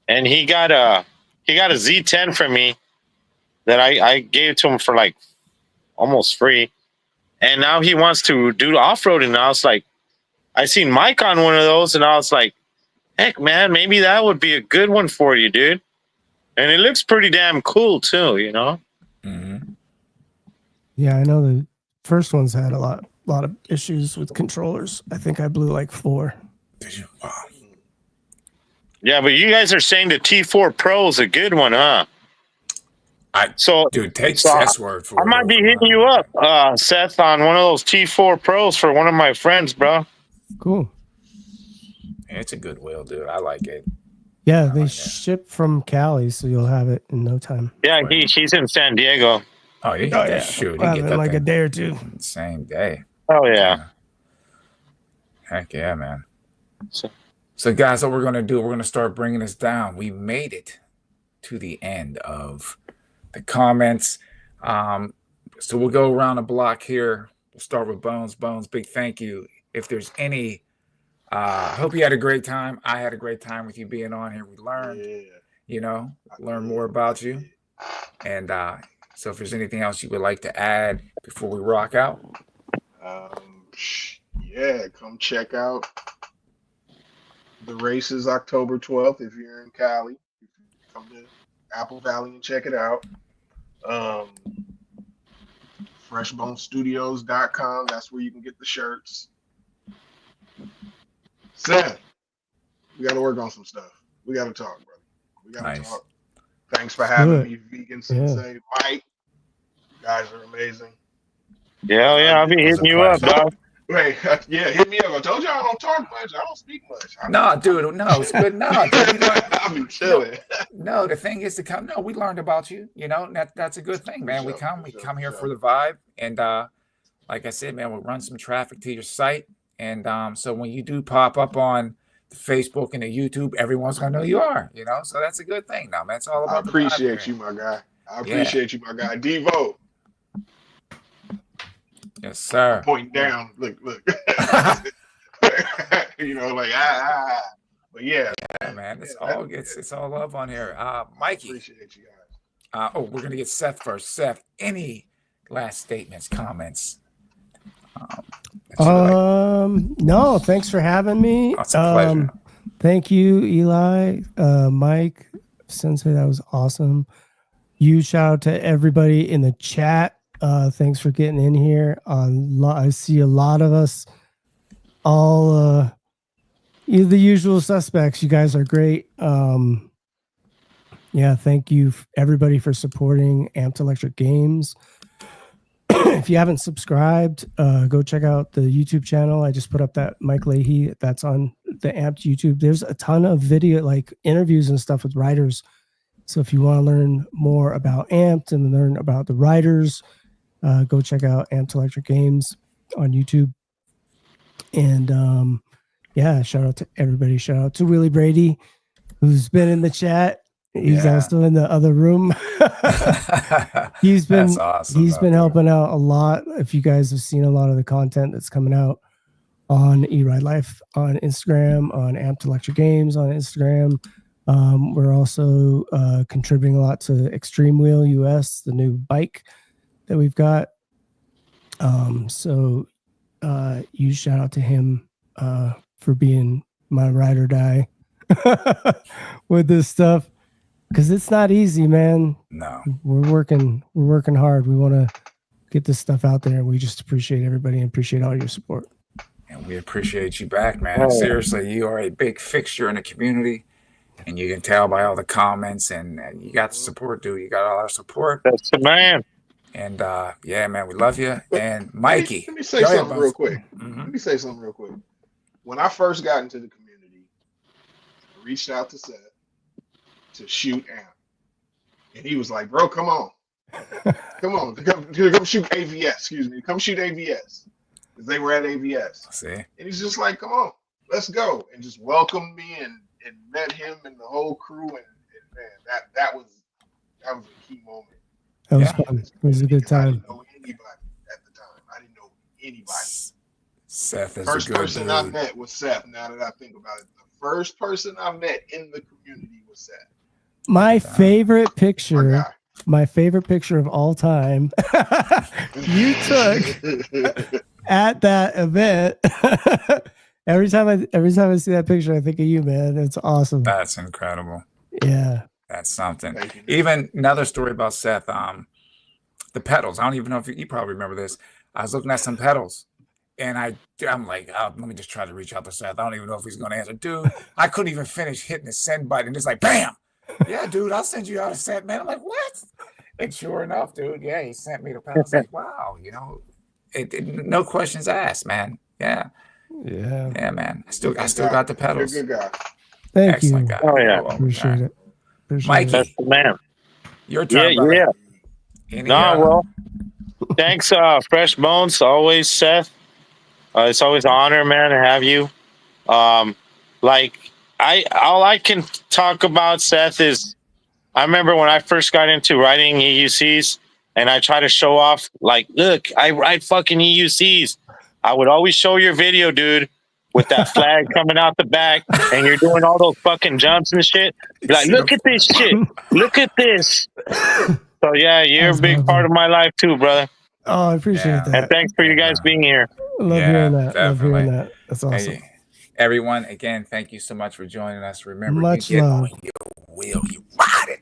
and he got a Z10 from me that I gave to him for like almost free, and now he wants to do off-roading. And I was like, I seen Mike on one of those, and I was like, heck, man, maybe that would be a good one for you, dude. And it looks pretty damn cool too, you know. Mm-hmm. Yeah, I know the first ones had a lot of issues with controllers. I think I blew like 4. Did you? Wow. Yeah, but you guys are saying the T4 Pro is a good one, huh? Dude, take so Seth's word for I it. might be over hitting mine. you up, Seth, on one of those T4 Pros for one of my friends, bro. Cool. It's a good wheel, dude. I like it. Yeah, I they like that. ship from Cali, so you'll have it in no time. Yeah, he's in San Diego. Oh, you Oh get yeah, that shoot. we'll You have get it in that like a thing day or two. same day. Oh yeah. Heck yeah, man. So- So, guys, what we're going to do, we're going to start bringing this down. We made it to the end of the comments. So we'll go around the block here. We'll start with Bones. Bones, big thank you. If there's any, I hope you had a great time. I had a great time with you being on here. We learned, learn more about you. And so if there's anything else you would like to add before we rock out. Yeah, come check out the races October 12th if you're in Cali. Come to Apple Valley and check it out. FreshBoneStudios.com. That's where you can get the shirts. Seth, we got to work on some stuff. We got to talk, brother. We got to talk. Thanks for having me, Vegan Sensei. Mike, you guys are amazing. Yeah, I'll be hitting you up, dog. Wait, yeah, hit me up. I told you I don't talk much. I don't speak much. No, dude, no, it's good. No, dude, I'll be chilling. No, the thing is to come. No, we learned about you. That's a good thing, man. We come here for the vibe, and like I said, man, we'll run some traffic to your site, and so when you do pop up on the Facebook and the YouTube, everyone's gonna know you are. So that's a good thing, now, man. It's all about. I appreciate you, my guy. I appreciate you, my guy. Devo. Yes, sir. Pointing down. Look. But yeah. Yeah, man. It's all love on here. Mikey. Appreciate you guys. We're gonna get Seth first. Seth, any last statements, comments? No, thanks for having me. It's a pleasure. Thank you, Eli, Mike, Sensei. That was awesome. Huge shout out to everybody in the chat. Thanks for getting in here. I see a lot of us, all the usual suspects. You guys are great. Thank you everybody for supporting Amped Electric Games. If you haven't subscribed, go check out the YouTube channel. I just put up that Mike Leahy. That's on the Amped YouTube. There's a ton of video, like interviews and stuff with writers. So if you want to learn more about Amped and learn about the writers, go check out Amped Electric Games on YouTube. And shout out to everybody. Shout out to Willie Brady, who's been in the chat. He's also in the other room. He's been That's awesome, he's been helping out a lot. If you guys have seen a lot of the content that's coming out on eRide Life on Instagram, on Amped Electric Games on Instagram. We're also contributing a lot to Extreme Wheel US, the new bike that we've got. Huge shout out to him for being my ride or die with this stuff, because it's not easy, man. No, we're working hard. We want to get this stuff out there, and we just appreciate everybody and appreciate all your support. And we appreciate you back, man. Seriously, you are a big fixture in the community, and you can tell by all the comments, and you got the support, dude. You got all our support. That's the man. And man, we love you. And Mikey, let me say something real quick. Mm-hmm. Let me say something real quick. When I first got into the community, I reached out to Seth to shoot Amp, and he was like, "Bro, come on, come shoot AVS. Excuse me, come shoot AVS." Because they were at AVS. See, and he's just like, "Come on, let's go," and just welcomed me and met him and the whole crew, and man, that was a key moment. That was fun. It was a good time. I didn't know anybody at the time. I didn't know anybody. Seth is First a good person dude. I met was Seth. Now that I think about it, the first person I met in the community was Seth. My favorite picture of all time you took at that event. every time I see that picture, I think of you, man. It's awesome. That's incredible. Yeah, that's something. Thank you. Even another story about Seth. the pedals. I don't even know if you probably remember this. I was looking at some pedals, and I'm like, oh, let me just try to reach out to Seth. I don't even know if he's going to answer. Dude, I couldn't even finish hitting the send button. It's like, bam. Yeah, dude, I'll send you out a set, man. I'm like, what? And sure enough, dude, yeah, he sent me the pedals. I was like, wow, you know, no questions asked, man. Yeah, Yeah. man. I still got the pedals. You're a good guy. Thank Excellent you. guy. Oh, yeah. You're welcome. Appreciate it. Appreciate Mikey. it. That's the man. Your turn, Yeah, brother. yeah. Any, No, well, thanks, Fresh Bones. Always, Seth. It's always an honor, man, to have you. Like all I can talk about, Seth, is I remember when I first got into writing EUCs, and I try to show off, like, look, I write fucking EUCs. I would always show your video, dude, with that flag coming out the back, and you're doing all those fucking jumps and shit. Be like, look at this shit. Look at this. So yeah, you're That's a big awesome. part of my life too, brother. Oh, I appreciate Yeah. that. And thanks for you guys being here. Love Yeah, hearing that. Love definitely. hearing that. That's awesome. Hey, everyone, again, thank you so much for joining us. Remember, Much you get love. on your wheel, you ride it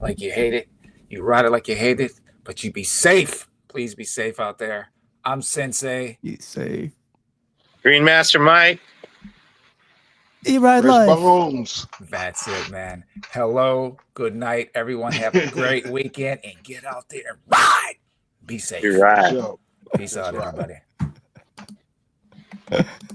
like you hate it. You ride it like you hate it, but you be safe. Please be safe out there. I'm Sensei. You say, Green Master Mike. E-Ride Fresh Life. Bones. That's it, man. Hello, good night, everyone. Have a great weekend and get out there and ride. Be safe. You're right. Yo. Peace out, That's right. everybody.